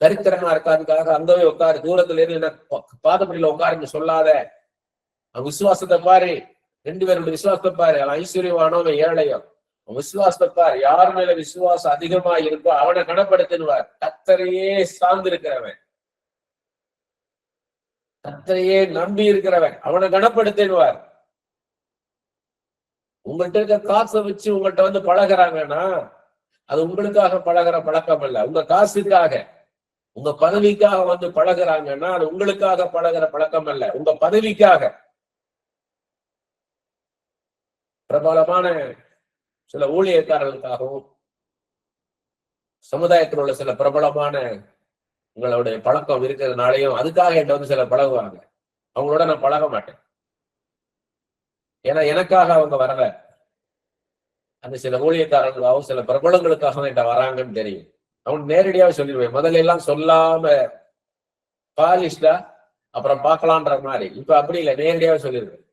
தரித்திரமா இருக்காதுக்காக அங்கவே உட்காரு, தூரத்துல இருந்து பாதப்படியில உட்காருன்னு சொல்லாத. அவன் விசுவாசத்தை பாரு, 2 பேருடைய விசுவாசத்தை பாரு. அவன் ஐஸ்வர்யவானோ, அவன் ஏழையோ, அவன் விசுவாசத்தை பாரு. யார் மேல விசுவாசம் அதிகமா இருக்கோ அவனை கனப்படுத்தினுவார். கர்த்தரையே சார்ந்து இருக்கிறவன், கர்த்தரையே நம்பி இருக்கிறவன் அவனை கனப்படுத்திடுவார். உங்கள்கிட்ட இருக்க காசை வச்சு உங்கள்கிட்ட பழகிறாங்கன்னா அது உங்களுக்காக பழகிற பழக்கம் அல்ல. உங்க காசுக்காக, உங்க பதவிக்காக பழகிறாங்கன்னா அது உங்களுக்காக பழகிற பழக்கம் அல்ல, உங்க பதவிக்காக. பிரபலமான சில ஊழியக்காரர்களுக்காகவும் சமுதாயத்தில் உள்ள சில பிரபலமான உங்களுடைய பழக்கம் இருக்கிறதுனாலையும் அதுக்காக என்கிட்ட சில பழகுவாங்க. அவங்களோட நான் பழக மாட்டேன். ஏன்னா எனக்காக அவங்க வரல. அந்த சில ஊழியக்காரர்களுக்காகவும் சில பிரபலங்களுக்காக என்கிட்ட வராங்கன்னு தெரியும். அவங்க நேரடியாக சொல்லிடுவேன். முதல்ல எல்லாம் சொல்லாம பாலிஷ்டா அப்புறம் பார்க்கலான்ற மாதிரி. இப்ப அப்படி இல்லை, நேரடியாக சொல்லிடுவேன்.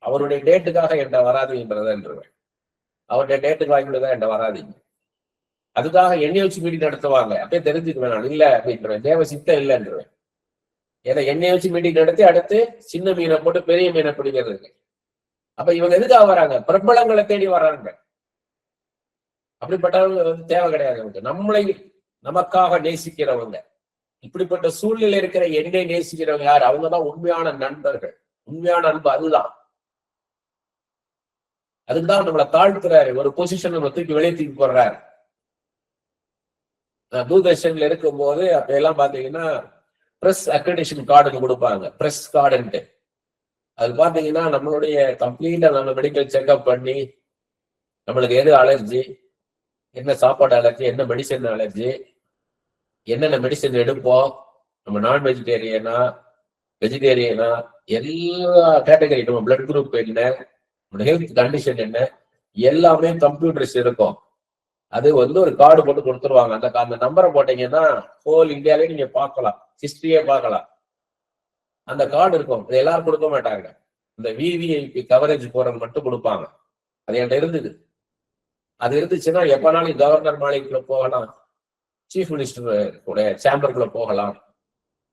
அவருடைய டேட்டுக்காக என்கிட்ட வராதுன்றதுன்றவேன். அவருடைய டேட்டுக்கு வாங்கிட்டுதான் என்கிட்ட வராதிங்க. அதுக்காக எண்ணெய் வச்சு மீட்டிங் நடத்துவாங்க. அப்படியே தெரிஞ்சுக்குவேன் நான். இல்ல அப்படின்றேன், தேவ சித்தம் இல்லைன்றவேன். ஏன்னா எண்ணெய் வச்சு மீட்டிங் நடத்தி அடுத்து சின்ன மீனை போட்டு பெரிய மீனை பிடிக்கிறதுக்கு. அப்ப இவங்க எதுக்காக வராங்க? பிரபலங்களை தேடி வர்றாங்க. அப்படிப்பட்டவங்க தேவை கிடையாது நமக்கு. நம்மளை நமக்காக நேசிக்கிறவங்க, இப்படிப்பட்ட சூழ்நிலை இருக்கிற என்னை நேசிக்கிறவங்க யார்? அவங்கதான் உண்மையான நண்பர்கள். உண்மையான அன்பு அதுதான். அதுக்குதான் நம்மளை தாழ்த்துறாரு, ஒரு பொசிஷன் நம்ம தூக்கி வெளியே தூக்கி போடுறாரு. தூர்தர்ஷன்ல இருக்கும் போது அப்ப எல்லாம் பாத்தீங்கன்னா பிரஸ் அக்ரெடிஷன் கார்டுன்னு கொடுப்பாங்க, பிரஸ் கார்டுன்ட்டு. அது பாத்தீங்கன்னா நம்மளுடைய கம்ப்ளீட்டா நம்ம மெடிக்கல் செக்அப் பண்ணி நம்மளுக்கு எது அலர்ஜி, என்ன சாப்பாடு அலர்ஜி, என்ன மெடிசன் அலர்ஜி, என்னென்ன மெடிசன் எடுப்போம், நம்ம நான் வெஜிடேரியனா வெஜிடேரியனா, எல்லா கேட்டகரி, நம்ம பிளட் குரூப் என்ன, நம்ம ஹெல்த் கண்டிஷன் என்ன, எல்லாமே கம்ப்யூட்டர்ஸ் இருக்கும். அது ஒரு கார்டு போட்டு கொடுத்துருவாங்க. அந்த நம்பரை போட்டீங்கன்னா ஹோல் இந்தியாலே நீங்க பார்க்கலாம், ஹிஸ்டரியே பார்க்கலாம். அந்த கார்டு இருக்கும். அது எல்லாரும் கொடுக்க மாட்டாங்க. இந்த விவிஐபி கவரேஜ் போறது மட்டும் கொடுப்பாங்க. அது என்கிட்ட இருந்தது. அது இருந்துச்சுன்னா எப்பனாலும் கவர்னர் மாளிகைக்குள்ள போகலாம், சீஃப் மினிஸ்டர் கூட சேம்பருக்குள்ள போகலாம்,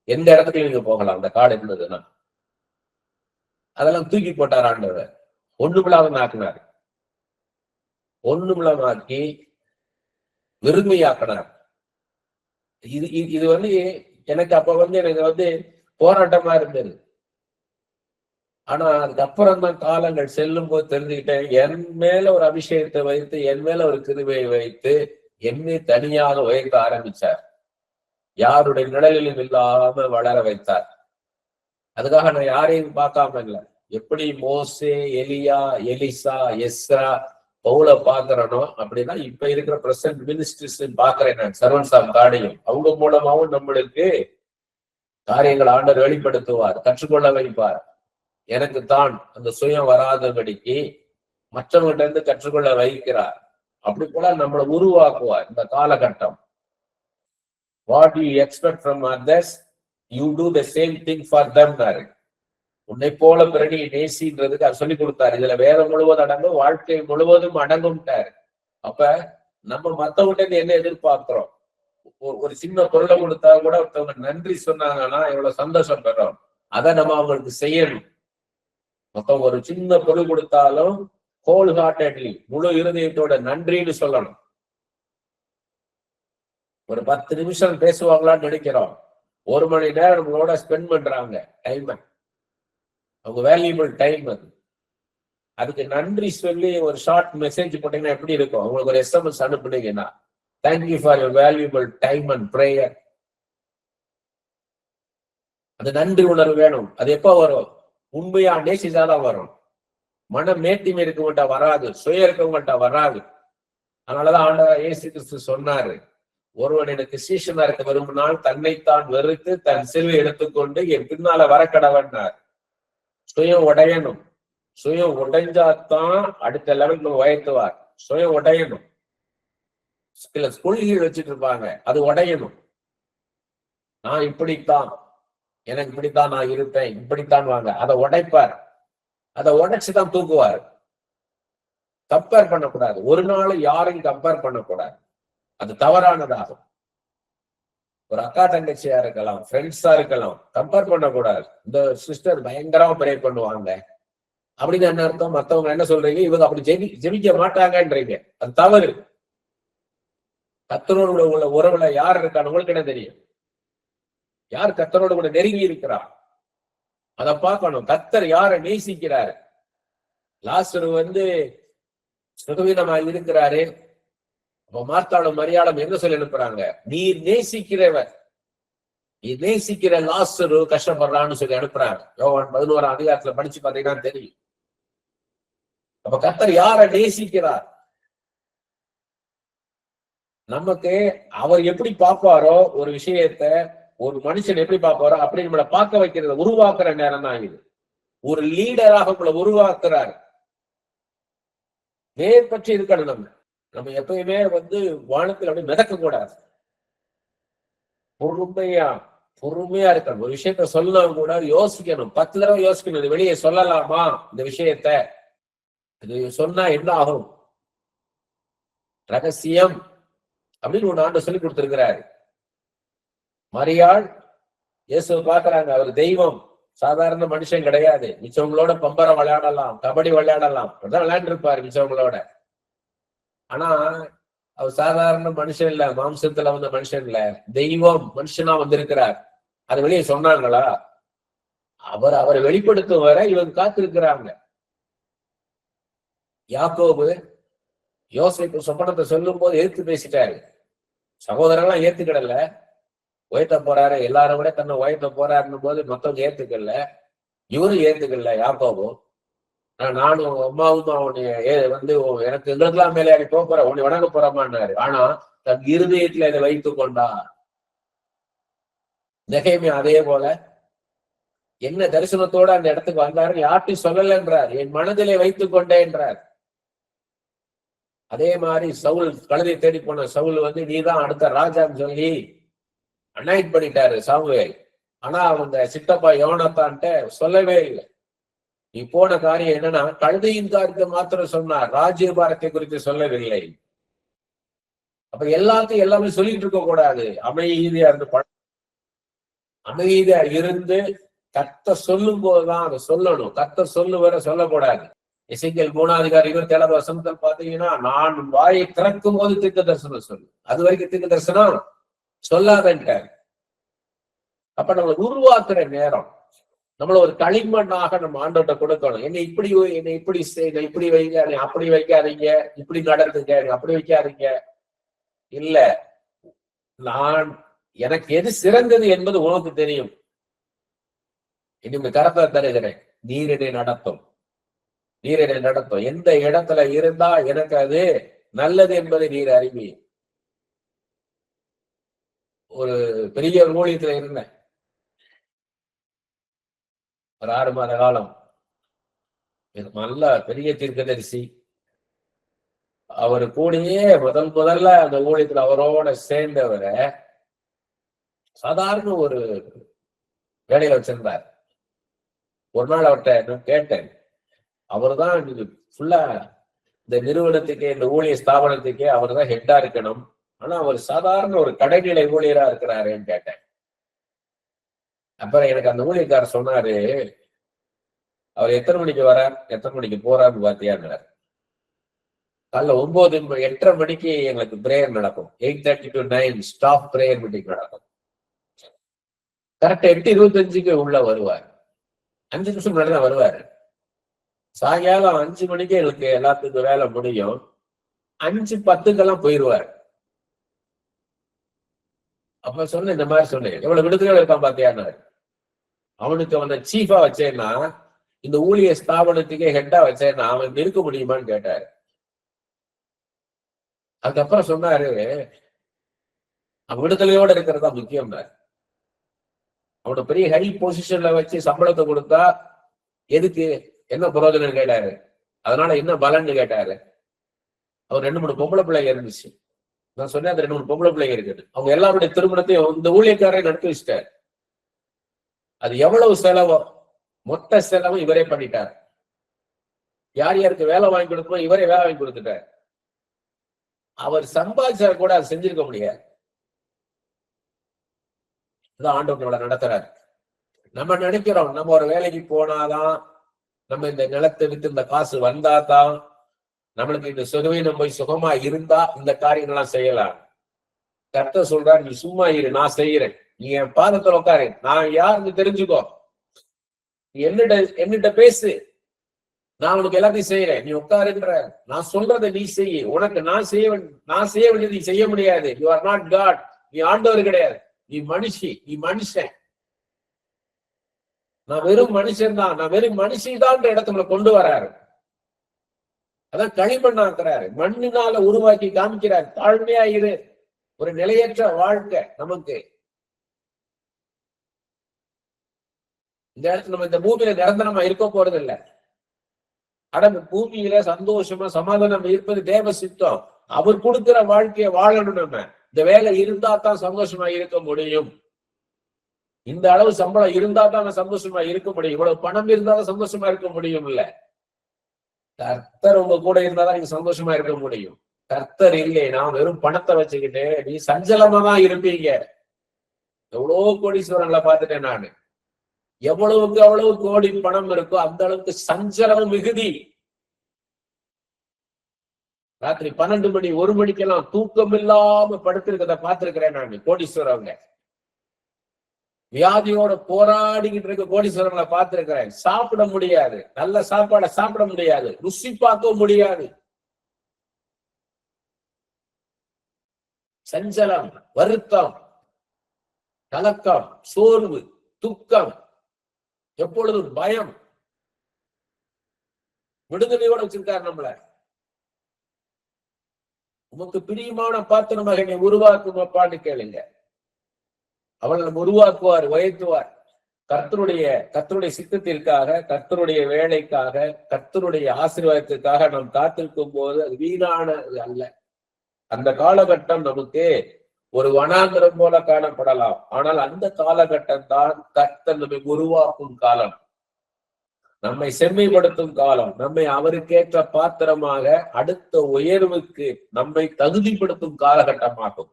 எந்த இடத்துக்கு நீங்க போகலாம் அந்த கார்டு இருந்ததுன்னா. அதெல்லாம் தூக்கி போட்டார் ஆண்டவர். ஒண்ணுமில்லாம ஆக்கினார். ஒண்ணுமில்லாமக்கி வெறுமையாக்கினார். இது எனக்கு அப்ப எனக்கு போராட்டமா இருந்தது. ஆனா அதுக்கப்புறம் தான் காலங்கள் செல்லும் போது தெரிஞ்சுக்கிட்டேன், என் மேல ஒரு அபிஷேகத்தை வைத்து, என் மேல ஒரு கிருபையை வைத்து என்னை தனியாக உயர்த்த ஆரம்பிச்சார். யாருடைய நிழலிலும் இல்லாம வளர வைத்தார். அதுக்காக நான் யாரையும் பார்க்காம இல்லை. எப்படி மோசே, எலியா, எலிசா, எஸ்ரா, பவுல பாக்குறனோ அப்படின்னா இப்ப இருக்கிற பிரசன்ட் மினிஸ்டர்ஸ் பாக்குறேன் நான், சர்வன்ஸ் ஆஃப் காடையும். அவங்க மூலமாவும் நம்மளுக்கு காரியங்கள் ஆண்டவர் வெளிப்படுத்துவார், கற்றுக்கொள்ள வைப்பார். எனக்கு தான் அந்த சுயம் வராதபடிக்கு மற்றவங்கிட்ட இருந்து கற்றுக்கொள்ள வைக்கிறார். அப்படி போல நம்மளை உருவாக்குவார். இந்த காலகட்டம், what you expect from others, you do the same thing for them. உன்னை போல பிறனி நேசின்றதுக்கு அது சொல்லி கொடுத்தாரு. இதுல வேதம் முழுவதும் அடங்கும், வாழ்க்கை முழுவதும் அடங்கும்ட்டாரு. அப்ப நம்ம மத்தவங்கிட்ட என்ன எதிர்பார்க்கிறோம்? ஒரு சின்ன பொருளை கொடுத்தா கூட ஒருத்தவங்க நன்றி சொன்னாங்கன்னா எவ்வளவு சந்தோஷம் பெறோம். அதை நம்ம அவங்களுக்கு செய்யணும். மொத்தம் ஒரு சின்ன பொருள் கொடுத்தாலும் ஹோல் ஹார்ட்டட்லி, முழு இருதயத்தோட நன்றின்னு சொல்லணும். ஒரு 10 நிமிஷம் பேசுவாங்களான்னு நினைக்கிறோம், 1 மணி நேரம் நம்மளோட ஸ்பெண்ட் பண்றாங்க டைம், அவங்க வேல்யூபிள் டைம். அதுக்கு நன்றி சொல்லி ஒரு ஷார்ட் மெசேஜ் போட்டீங்கன்னா எப்படி இருக்கும்? அவங்களுக்கு ஒரு SMS அனுப்புனீங்கன்னா, thank you for your valuable time and prayer. அது நன்றி உணர்வு வேணும். அது எப்ப வரும்? உண்மையா நேசிச்சாதான் வரும். மனம் மேட்டிமை இருக்கவங்கள்ட்ட வராது, சுய இருக்கவங்கள்ட்ட வராது. அதனாலதான் ஆண்டவர் இயேசு கிறிஸ்து சொன்னாரு, ஒருவன் எனக்கு சீஷனா இருக்க விரும்பினால் தன்னைத்தான் வெறுத்து தன் சிலுவை எடுத்துக்கொண்டு என் பின்னால வரக்கடவன்னார். சுயம் உடையணும். சுயம் உடைஞ்சாதான் அடுத்த லெவலுக்கு உயர்த்துவார். சுயம் உடையணும். சில கொள்கைகள் வச்சுட்டு இருப்பாங்க, அது உடையணும். நான் இப்படித்தான், எனக்கு இப்படித்தான் நான் இருப்பேன், இப்படித்தான் வாங்க, அதை உடைப்பார். அதை உடைச்சுதான் தூக்குவார். கம்பேர் பண்ணக்கூடாது. ஒரு நாள் யாரையும் கம்பேர் பண்ணக்கூடாது, அது தவறானதாகும். ஒரு அக்கா தங்கச்சியா இருக்கலாம், ஃப்ரெண்ட்ஸா இருக்கலாம், கம்பேர் பண்ணக்கூடாது. இந்த சிஸ்டர் பயங்கரமா ப்ரே பண்ணுவாங்க அப்படின்னு என்ன அர்த்தம்? மத்தவங்க என்ன சொல்றீங்க, இவங்க அப்படி ஜெபிக்க மாட்டாங்கன்றீங்க, அது தவறு. கர்த்தரோடு உள்ள உறவுல யார் இருக்கான்னு உங்களுக்கு என்ன தெரியும்? யார் கர்த்தரோடு கூட நெருங்கி இருக்கிறார், அதை பார்க்கணும். கர்த்தர் யாரை நேசிக்கிறாரு? லாசரு சுகவீனமா இருக்கிறாரு. அப்ப மார்த்தாளும் மரியாளும் என்ன சொல்லி அனுப்புறாங்க? நீர் நேசிக்கிறவர், நீ நேசிக்கிற லாசரு கஷ்டப்படுறான்னு சொல்லி அனுப்புறாங்க. யோவான் 11ஆம் அதிகாரத்துல படிச்சு பாத்தீங்கன்னா தெரியும். அப்ப கர்த்தர் யாரை நேசிக்கிறார்? நமக்கு அவர் எப்படி பார்ப்பாரோ ஒரு விஷயத்த, ஒரு மனுஷன் எப்படி பார்ப்பாரோ அப்படி நம்மளை பார்க்க வைக்கிறத உருவாக்குற நேரம் தான் இது. ஒரு லீடராக உங்களை உருவாக்குறாரு. நேர் பற்றி இருக்கணும். நம்ம எப்பயுமே வானத்தில் அப்படி மிதக்க கூடாது. பொறுமையா இருக்கணும். ஒரு விஷயத்த சொல்லலாம் கூட யோசிக்கணும், 10 தடவை யோசிக்கணும். இது வெளியே சொல்லலாமா இந்த விஷயத்த? இது சொன்னா என்ன ஆகும்? ரகசியம் அப்படின்னு ஒண்ணு ஆண்டு சொல்லி கொடுத்திருக்கிறாரு. மரியாள் இயேசுவை பாக்குறாங்க, அவர் தெய்வம், சாதாரண மனுஷன் கிடையாது. மிச்சவங்களோட பம்பரம் விளையாடலாம், கபடி விளையாடலாம், அப்படிதான் விளையாண்டு இருப்பாரு மிச்சவங்களோட. ஆனா அவர் சாதாரண மனுஷன் இல்ல, மாம்சத்துல வந்த மனுஷன் இல்ல, தெய்வம் மனுஷனா வந்திருக்கிறார். அது வெளியே சொன்னாங்களா? அவரை வெளிப்படுத்தும் வரை இவங்க காத்திருக்கிறாங்க. யாக்கோபு யோசேப்பு சொப்பனத்தை சொல்லும் போது எதிர்த்து பேசிட்டாரு. சகோதரர்கள்லாம் ஏத்துக்கிடல. உயர்த்த போறாரு, எல்லாரும் விட தன்னை உயர்த்த போறாருன்னும் போது மத்தவங்க ஏத்துக்கல, இவரும் ஏத்துக்கல யாக்கோபும். நானும் அம்மாவும் அவனுடைய எனக்கு எங்களுக்கெல்லாம் மேலே போற உன்னை வணங்க போறமான்னாரு. ஆனா தன் இருதயத்துல இதை வைத்துக் கொண்டார். நெகேமியா அதே போல என்ன தரிசனத்தோட அந்த இடத்துக்கு வந்தாரு, யார்ட்டும் சொல்லல என்றார், என் மனதிலே வைத்துக் கொண்டே என்றார். அதே மாதிரி சவுல், கழுதை தேடி போன சவுல் நீதான் அடுத்த ராஜான்னு சொல்லி அனாயிட் பண்ணிட்டாரு சாமுவேல். ஆனா அவங்க சித்தப்பா யோனத்தான்ட்ட சொல்லவே இல்லை. நீ போன காரியம் என்னன்னா, கழுதையின் காரியத்தை மாத்திரம் சொன்னார், ராஜ்யபாரத்தை குறித்து சொல்லவில்லை. அப்ப எல்லாத்தையும் எல்லாமே சொல்லிட்டு இருக்க கூடாது. அமைதியா இருந்து கத்த சொல்லும் போதுதான் அதை சொல்லணும். கத்த சொல்லுவரை சொல்லக்கூடாது. எசேக்கியேல் 3:27 பாத்தீங்கன்னா, நான் வாயை திறக்கும் போது தீர்க்க தரிசனம் சொல்லு, அது வரைக்கும் தீர்க்க தரிசனம் சொல்லாதன்ட்டார். அப்ப நம்ம உருவாக்குற நேரம் நம்மள ஒரு களிமண்ணாக நம்ம ஆண்டவர்கிட்ட கொடுக்கணும். என்னை இப்படி செய்ய, இப்படி வைங்க, அப்படி வைக்காதீங்க, இப்படி நடந்துங்க, அப்படி வைக்காதீங்க. இல்ல, எனக்கு எது சிறந்தது என்பது உனக்கு தெரியும். இன்னும் கரத்தை தருகிறேன், நீரினை நடத்தும். எந்த இடத்துல இருந்தா எனக்கு அது நல்லது என்பதை நீர் அறிவி. ஒரு பெரிய ஊழியத்துல இருந்தேன் ஒரு 6 மாத காலம். நல்ல பெரிய தீர்க்கதரிசி. அவரு கூடயே முதல்ல அந்த ஊழியத்துல அவரோட சேர்ந்தவரை சாதாரண ஒரு வேலையில வச்சிருந்தார். ஒரு நாள் அவர்கிட்ட கேட்டேன், அவர்தான் ஃபுல்லா இந்த நிறுவனத்துக்கே, இந்த ஊழிய ஸ்தாபனத்துக்கே அவர் தான் ஹெட்டா இருக்கணும், ஆனா அவர் சாதாரண ஒரு கடைநிலை ஊழியரா இருக்கிறாருன்னு கேட்டேன். அப்புறம் எனக்கு அந்த ஊழியக்காரர் சொன்னாரு, அவர் எத்தனை மணிக்கு வரார், எத்தனை மணிக்கு போறாருன்னு பாத்தியான்னாரு. காலைல 8:30 மணிக்கு எங்களுக்கு பிரேயர் நடக்கும். 8:30 to 9 ஸ்டாஃப் பிரேயர் மீட்டிங் நடக்கும். கரெக்டா 8:25 உள்ள வருவார். 5 நிமிஷம் முன்னாடி தான் வருவாரு. சாயங்காலம் 5 மணிக்கு எங்களுக்கு எல்லாத்துக்கும் வேலை முடியும். 5:10 போயிருவாரு. அப்ப சொன்ன, இந்த மாதிரி சொன்னேன், எவ்வளவு விடுதலை இருக்கான் பாத்தியான்னாரு. அவனுக்கு அவனை சீஃபா வச்சேன்னா, இந்த ஊழிய ஸ்தாபனத்துக்கே ஹெட்டா வச்சேன்னா அவன் இருக்க முடியுமான்னு கேட்டாரு. அதுக்கப்புறம் சொன்னாரு, அவன் விடுதலையோட இருக்கிறதா முக்கியம். அவனோட பெரிய ஹை பொசிஷன்ல வச்சு சம்பளத்தை கொடுத்தா எதுக்கு, என்ன பிரயோஜனம் கேட்டாரு. அதனால என்ன பலன்னு கேட்டாரு. அவர் 2-3 பொம்பளை பிள்ளைங்க இருந்துச்சு. நான் சொன்னேன், அந்த 2-3 பொம்பளை பிள்ளைங்க இருக்குது. அவங்க எல்லாருடைய திருமணத்தையும் இந்த ஊழியக்காரரை நடத்தி வச்சுட்டார். அது எவ்வளவு செலவோ மொத்த செலவும் இவரே பண்ணிட்டார். யார் யாருக்கு வேலை வாங்கி கொடுக்கணும் இவரே வேலை வாங்கி கொடுத்துட்டார். அவர் சம்பாதிச்சா கூட அதை செஞ்சிருக்க முடியாது. ஆண்டவர் நம்மளை நடத்துறாரு. நம்ம நினைக்கிறோம், நம்ம ஒரு வேலைக்கு போனாதான், நம்ம இந்த நிலத்தை விட்டு இந்த காசு வந்தாதான், நம்மளுக்கு இந்த சுகவீனம் போய் சுகமா இருந்தா இந்த காரியங்கள்லாம் செய்யலாம். கர்த்தர் சொல்றாரு, நீ சும்மா இரு, நான் செய்யறேன், நீ என் பாதத்துல உட்காரு, நான் யாருன்னு தெரிஞ்சுக்கோ, நீ என்னிட்ட பேசு, நான் உனக்கு எல்லாத்தையும் செய்யறேன், நீ உட்காருன்ற, நான் சொல்றதை நீ செய்ய. உனக்கு நான் செய்ய வேண்டியது நீ செய்ய முடியாது. You are not God. நீ ஆண்டவர் கிடையாது, நீ மனுஷன். நான் வெறும் மனுஷன் தான், நான் வெறும் மனுஷிதான் இடத்துல கொண்டு வராரு. அதான் களிமண்ணாக்குறாரு, மண்ணினால உருவாக்கி காமிக்கிறார். தாழ்மையா இரு. ஒரு நிலையற்ற வாழ்க்கை நமக்கு. இந்த இடத்துல நம்ம இந்த பூமியில நிரந்தரமா இருக்க போறது இல்லை. ஆனா பூமியில சந்தோஷமா சமாதானம் இருப்பது தேவ சித்தம். அவர் கொடுக்கிற வாழ்க்கையை வாழணும். நம்ம இந்த வேலை இருந்தா தான் சந்தோஷமா இருக்க முடியும். இந்த அளவு சம்பளம் இருந்தா தான் சந்தோஷமா இருக்க முடியும். இவ்வளவு பணம் இருந்தாதான் சந்தோஷமா இருக்க முடியும். இல்ல, கர்த்தர் உங்க கூட இருந்தாதான் நீங்க சந்தோஷமா இருக்க முடியும். கர்த்தர் இல்லை, நான் வெறும் பணத்தை வச்சுக்கிட்டு நீ சஞ்சலமா தான் இருப்பீங்க. எவ்வளவு கோடீஸ்வரங்களை பார்த்துட்டேன் நானு. எவ்வளவுக்கு அவ்வளவு கோடி பணம் இருக்கோ அந்த அளவுக்கு சஞ்சலம் மிகுதி. ராத்திரி 12 மணி 1 மணிக்கெல்லாம் தூக்கம் இல்லாம படுத்திருக்கிறத பார்த்திருக்கிறேன் நான். கோடீஸ்வரவங்க வியாதியோட போராடிக்கிட்டு இருக்க கோடீஸ்வரங்களை பார்த்திருக்கிறேன். சாப்பிட முடியாது, நல்ல சாப்பாடை சாப்பிட முடியாது, ருசி பார்க்க முடியாது. சஞ்சலம், வருத்தம். கலக்கம், சோர்வு, துக்கம், எப்பொழுதும் பயம். விடுதலையோட வச்சிருக்காரு நம்மள. உமக்கு பிரியமான பாத்திரமாக என்னை உருவாக்கும் அப்பான்னு கேளுங்க. அவள் நம்ம உருவாக்குவார், உயர்த்துவார். கர்த்தருடைய சித்தத்திற்காக, கர்த்தருடைய வேலைக்காக, கர்த்தருடைய ஆசீர்வாதத்திற்காக நாம் காத்திருக்கும் போது அது வீணானது அல்ல. அந்த காலகட்டம் நமக்கு ஒரு வனாந்திரம் போல காணப்படலாம். ஆனால் அந்த காலகட்டம் தான் கர்த்தர் நம்மை உருவாக்கும் காலம், நம்மை செம்மைப்படுத்தும் காலம், நம்மை அவருக்கேற்ற பாத்திரமாக அடுத்த உயர்வுக்கு நம்மை தகுதிப்படுத்தும் காலகட்டமாகும்.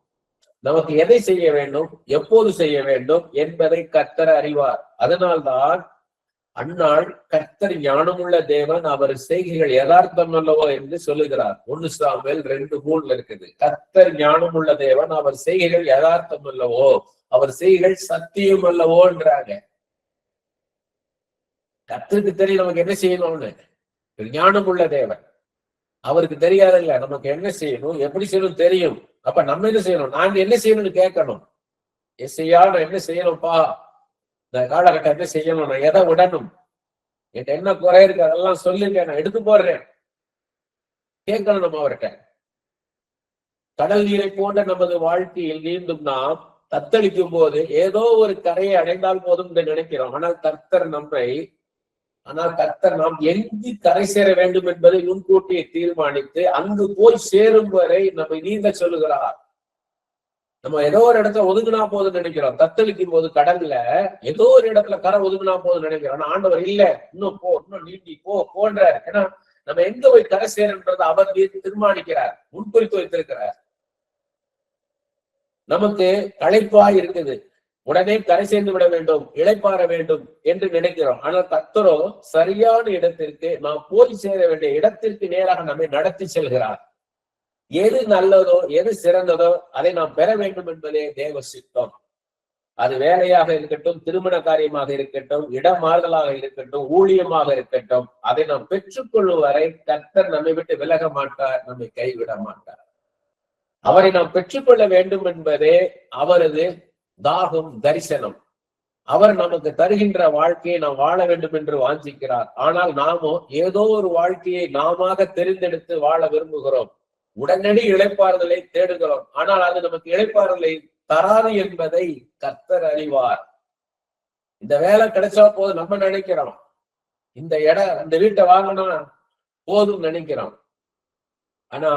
நமக்கு எதை செய்ய வேண்டும், எப்போது செய்ய வேண்டும் என்பதை கர்த்தர் அறிவார். அதனால்தான் அந்நாள் கர்த்தர் ஞானமுள்ள தேவன், அவர் செய்கைகள் யதார்த்தம் அல்லவோ என்று சொல்லுகிறார். 1 சாமுவேல் 2:3 இருக்குது. கர்த்தர் ஞானமுள்ள தேவன், அவர் செய்கைகள் யதார்த்தம் அல்லவோ, அவர் செய்கைகள் சத்தியம் அல்லவோன்றாங்க. கர்த்தருக்கு தெரியும் நமக்கு என்ன செய்யணும்னு. ஞானமுள்ள தேவன், அவருக்கு தெரியாதுல்ல நமக்கு என்ன செய்யணும், எப்படி செய்யணும் தெரியும். அப்ப நம்ம என்ன செய்யணும், நான் என்ன செய்யணும்னு கேட்கணும். எஸ்ஐயா நான் என்ன செய்யணும்ப்பா, இந்த காலகட்டம் என்ன செய்யணும், நான் எதை விடணும், என்கிட்ட என்ன குறை இருக்கு அதெல்லாம் சொல்லுங்க, நான் எடுத்து போடுறேன். கேட்கணும் நம்ம அவர்கிட்ட. கடல் நீரை போன்ற நமது வாழ்க்கையில் நீந்தும் நாம் தத்தளிக்கும் போது ஏதோ ஒரு கரையை அடைந்தால் போதும் என்று நினைக்கிறோம். ஆனால் கர்த்தர் நாம் எங்கு கரை சேர வேண்டும் என்பதை முன்கூட்டியே தீர்மானித்து அங்கு போய் சேரும் வரை நம்மை நீந்த சொல்லுகிறார். நம்ம ஏதோ ஒரு இடத்துல ஒதுங்கினா போதுன்னு நினைக்கிறோம். தத்தளிக்கும் போது கடல்ல ஏதோ ஒரு இடத்துல கரை ஒதுங்கினா போதுன்னு நினைக்கிறோம். ஆனா ஆண்டவர் இல்ல, இன்னும் போ, இன்னும் நீந்தி போன்றார். ஏன்னா நம்ம எங்க போய் கரை சேருன்றதை அவர் தீர்மானிக்கிறார், முன்குறித்து வைத்திருக்கிறார். நமக்கு களைப்பாய் இருக்குது, உடனே கரை சேர்ந்து விட வேண்டும், இளைப்பாற வேண்டும் என்று நினைக்கிறோம். ஆனால் கர்த்தரோ சரியான இடத்திற்கு, நாம் போய் சேர வேண்டிய இடத்திற்கு நேராக நம்மை நடத்தி செல்கிறார். எது நல்லதோ, எது சிறந்ததோ அதை நாம் பெற வேண்டும் என்பதே தேவ சித்தம். அது வேலையாக இருக்கட்டும், திருமண காரியமாக இருக்கட்டும், இடமாறுதலாக இருக்கட்டும், ஊழியமாக இருக்கட்டும், அதை நாம் பெற்றுக்கொள்ளும் வரை கர்த்தர் நம்மை விட்டு விலக மாட்டார், நம்மை கைவிட மாட்டார். அவரை நாம் பெற்றுக்கொள்ள வேண்டும் என்பதே அவரது தாகம், தரிசனம். அவர் நமக்கு தருகின்ற வாழ்க்கையை நாம் வாழ வேண்டும் என்று வாஞ்சிக்கிறார். ஆனால் நாமோ ஏதோ ஒரு வாழ்க்கையை நாம தெரிந்தெடுத்து வாழ விரும்புகிறோம். உடனடி இளைப்பாறுதலை தேடுகிறோம். ஆனால் அது நமக்கு இளைப்பாறுதலை தராது என்பதை கர்த்தர் அறிவார். இந்த வேலை கிடைச்சா போதும் நம்ம நினைக்கிறோம், இந்த வீட்டை வாங்கினா போதும் நினைக்கிறோம். ஆனா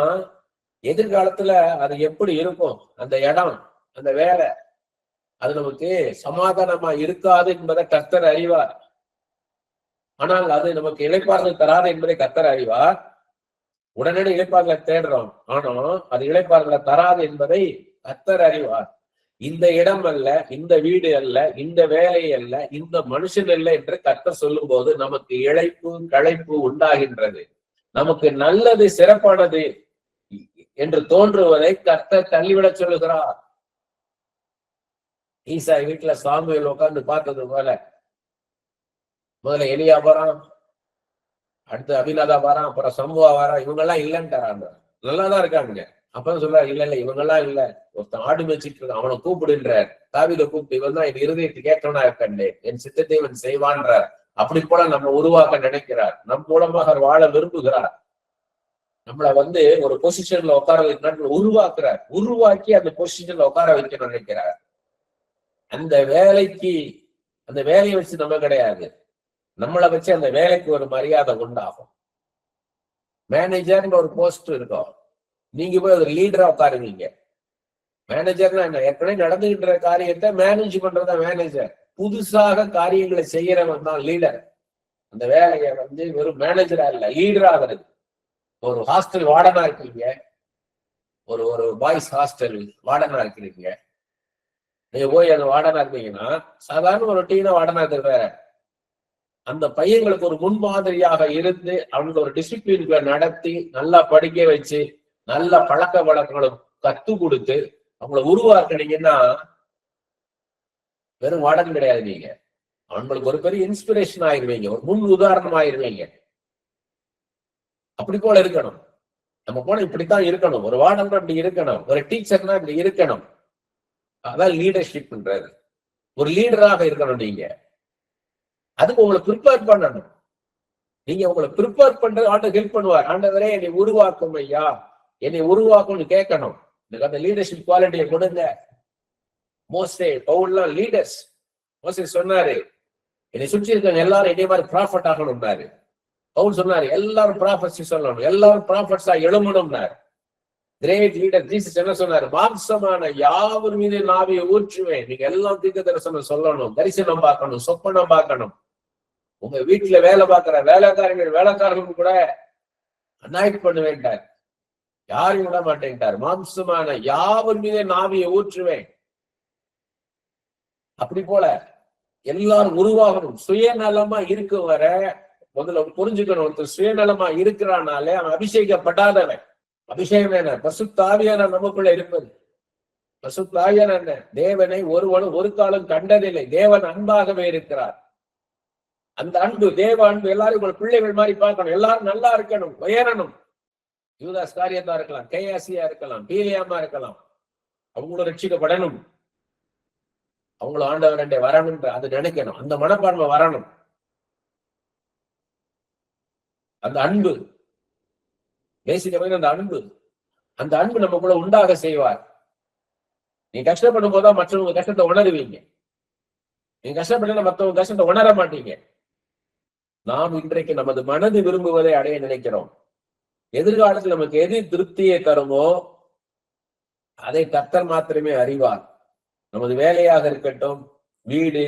எதிர்காலத்துல அது எப்படி இருக்கும், அந்த இடம், அந்த வேலை, அது நமக்கு சமாதானமா இருக்காது என்பதை கர்த்தர் அறிவார். ஆனால் அது நமக்கு இளைப்பாறுதல் தராது என்பதை கர்த்தர் அறிவார். உடனடி இளைப்பாறுதலை தேடுறோம், ஆனா அது இளைப்பாறுதலை தராது என்பதை கர்த்தர் அறிவார். இந்த இடம் அல்ல, இந்த வீடு அல்ல, இந்த வேலை அல்ல, இந்த மனுஷன் அல்ல என்று கர்த்தர் சொல்லும் போது நமக்கு இளைப்பு, களைப்பு உண்டாகின்றது. நமக்கு நல்லது, சிறப்பானது என்று தோன்றுவதை கர்த்தர் தள்ளிவிட சொல்லுகிறார். ஈசா வீட்டுல சாமுவேல் உட்கார்ந்து பார்த்தது போல, முதல்ல எலியா வரான், அடுத்து அபிநாதா வரான், அப்புறம் சம்புவா வரான். இவங்க எல்லாம் இல்லைன்ட்டாராங்க, நல்லாதான் இருக்காங்க. அப்பதான் சொல்றாரு, இல்ல இவங்கெல்லாம் இல்ல, ஒருத்தன் ஆடு மேய்ச்சிட்டு இருக்கான், அவனை கூப்பிடுன்றார். தாவீதை கூப்பிட்டு, இவன் தான் என் இருதயத்துக்கு ஏற்றவனா இருக்கண்டே, என் சித்தத்தை இவன் செய்வான்றார். அப்படி போல நம்ம உருவாக்க நினைக்கிறார், நம் மூலமாக அவர் வாழ விரும்புகிறார். நம்மள ஒரு பொசிஷன்ல உட்கார வைக்கணும் உருவாக்குறார், உருவாக்கி அந்த பொசிஷன்ல உட்கார வைக்கணும்னு நினைக்கிறார். அந்த வேலையை வச்சு நம்ம கிடையாது, நம்மளை வச்சு அந்த வேலைக்கு ஒரு மரியாதை உண்டாகும். மேனேஜர்ன்ற ஒரு போஸ்ட் இருக்கும், நீங்க போய் ஒரு லீடரா உட்காருவீங்க. மேனேஜர்னா என்ன, ஏற்கனவே நடந்துகின்ற காரியத்தை மேனேஜ் பண்றதா மேனேஜர். புதுசாக காரியங்களை செய்யறவன் தான் லீடர். அந்த வேலையை வெறும் மேனேஜரா இல்ல, லீடரா வருது. ஒரு ஹாஸ்டல் வார்டனா இருக்கீங்க, ஒரு பாய்ஸ் ஹாஸ்டல் வார்டனா இருக்கிறீங்க. நீங்க போய் அந்த வார்டனா இருந்தீங்கன்னா சாதாரண ஒரு டீனா வார்டனா இருக்கிற அந்த பையங்களுக்கு ஒரு முன்மாதிரியாக இருந்து அவங்க ஒரு டிசிப்ளின்களை நடத்தி நல்லா படிக்க வச்சு நல்ல பழக்க வழக்கங்களும் கத்து கொடுத்து அவங்கள உருவாக்குனீங்கன்னா வெறும் வார்டன் கிடையாது, நீங்க அவங்களுக்கு ஒரு பெரிய இன்ஸ்பிரேஷன் ஆயிருவீங்க, ஒரு முன் உதாரணம் ஆயிருவீங்க. அப்படி போல இருக்கணும். நம்ம போன இப்படித்தான் இருக்கணும். ஒரு வார்டன் அப்படி இருக்கணும், ஒரு டீச்சர்னா இப்படி இருக்கணும். அதான் லீடர்ஷிப்ன்றது. ஒரு லீடராக இருக்கணும். நீங்க அதுக்கு உங்களை ப்ரிப்பேர் பண்ணணும். நீங்க உங்களை ப்ரிப்பேர் பண்றது ஆண்டவர் ஹெல்ப் பண்ணுவார். ஆண்டவரே என்னை உருவாக்கும் ஐயா, என்னை உருவாக்கும்னு கேட்கணும். எனக்கு அந்த லீடர்ஷிப் குவாலிட்டியை கொடுங்க. மோசே பவுல்லாம் லீடர்ஸ். மோசே சொன்னாரு, என்னை சுற்றி இருக்க எல்லாரும் இதே மாதிரி ப்ராஃபட் ஆகணும்னாரு. பவுல் சொன்னாரு, எல்லாரும் ப்ராஃபட்ஸ் சொல்லணும், எல்லாரும் ப்ராஃபட்ஸா எழுமணும்னாரு. கிரேட் லீடர் ஜீசஸ் என்ன சொன்னாரு, மாம்சமான யாவர் மீது நாவியை ஊற்றுவேன். நீங்க எல்லாம் தீர்க்க தரிசனம் சொல்லணும், தரிசனம் பார்க்கணும், சொப்பனம் பார்க்கணும். உங்க வீட்டுல வேலை பார்க்கிற வேலைக்காரர்கள் கூட அனாய்ட் பண்ண வேண்டார், யாரையும் விட மாட்டேன்ட்டார். மாம்சமான யாவர் மீது நாவியை ஊற்றுவேன். அப்படி போல எல்லாரும் உருவாகணும். சுயநலமா இருக்க வர முதல்ல புரிஞ்சுக்கணும். ஒருத்தர் சுயநலமா இருக்கிறானாலே அவன் அபிஷேகப்படாதவன். அபிஷேகம் என்ன? பரிசுத்த ஆவியானவர் நமக்குள்ள இருப்பது. பரிசுத்த ஆவியானவர் என்ன? தேவனை ஒருவனும் ஒரு காலம் கண்டதில்லை. தேவன் அன்பாகவே இருக்கிறார். அந்த அன்பு, தேவ அன்பு எல்லாரும் உங்கள் பிள்ளைகள் மாதிரி பார்க்கணும். எல்லாரும் நல்லா இருக்கணும், உயரணும். யூதாஸ் காரியத்தா இருக்கலாம், கேயாசியா இருக்கலாம், பீலியாமா இருக்கலாம். அவங்களும் ரட்சிக்கப்படணும், அவங்களும் ஆண்டவர் வரணும். அது நினைக்கணும், அந்த மனப்பான்மை வரணும். அந்த அன்பு பேசிக்க, அந்த அன்பு நம்ம கூட உண்டாக செய்வார். நீ கஷ்டப்படும் போதுதான் மற்றவங்க கஷ்டத்தை உணருவீங்க. நீங்க கஷ்டப்பட்ட மற்றவங்க கஷ்டத்தை உணர மாட்டீங்க. நாம் இன்றைக்கு நமது மனது விரும்புவதை அடைய நினைக்கிறோம். எதிர்காலத்தில் நமக்கு எது திருப்தியை தருமோ அதை கர்த்தர் மாத்திரமே அறிவார். நமது வேலையாக இருக்கட்டும், வீடு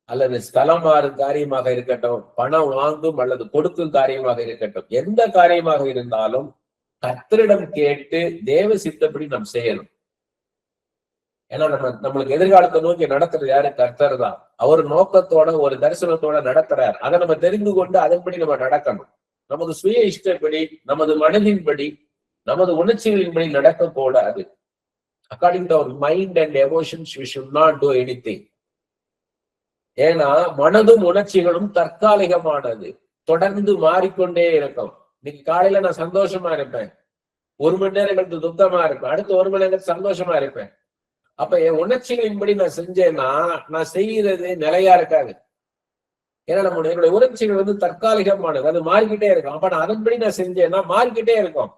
அல்லது ஸ்தலம் மாறும் காரியமாக இருக்கட்டும், பணம் வாங்கும் அல்லது கொடுக்கும் காரியமாக இருக்கட்டும், எந்த காரியமாக இருந்தாலும் கர்த்தரிடம் கேட்டு தேவ சித்தப்படி நாம் செய்யணும். ஏன்னா நம்மளுக்கு எதிர்காலத்தை நோக்கி நடத்துறது யாரு? கர்த்தர் தான். அவர் நோக்கத்தோட ஒரு தரிசனத்தோட நடத்துறார். அதை நம்ம தெரிந்து கொண்டு அதன்படி நம்ம நடக்கணும். நமது சுய இஷ்டப்படி, நமது மனதின்படி, நமது உணர்ச்சிகளின்படி நடக்க கூடாது. According to our mind and emotions we should not do anything. ஏன்னா மனதும் உணர்ச்சிகளும் தற்காலிகமானது, தொடர்ந்து மாறிக்கொண்டே இருக்கும். இன்னைக்கு காலையில நான் சந்தோஷமா இருப்பேன், 1 மணி நேரம் கழித்து துக்கமா இருப்பேன், அடுத்து 1 மணி நேரம் சந்தோஷமா இருப்பேன். அப்ப என் உணர்ச்சிகளின்படி நான் செஞ்சேன்னா நான் செய்யறது நிலையா இருக்காது. ஏன்னா என்னுடைய உணர்ச்சிகள் தற்காலிகமானது, அது மாறிக்கிட்டே இருக்கும். அப்ப நான் அதன்படி நான் செஞ்சேன்னா மாறிக்கிட்டே இருக்கும்.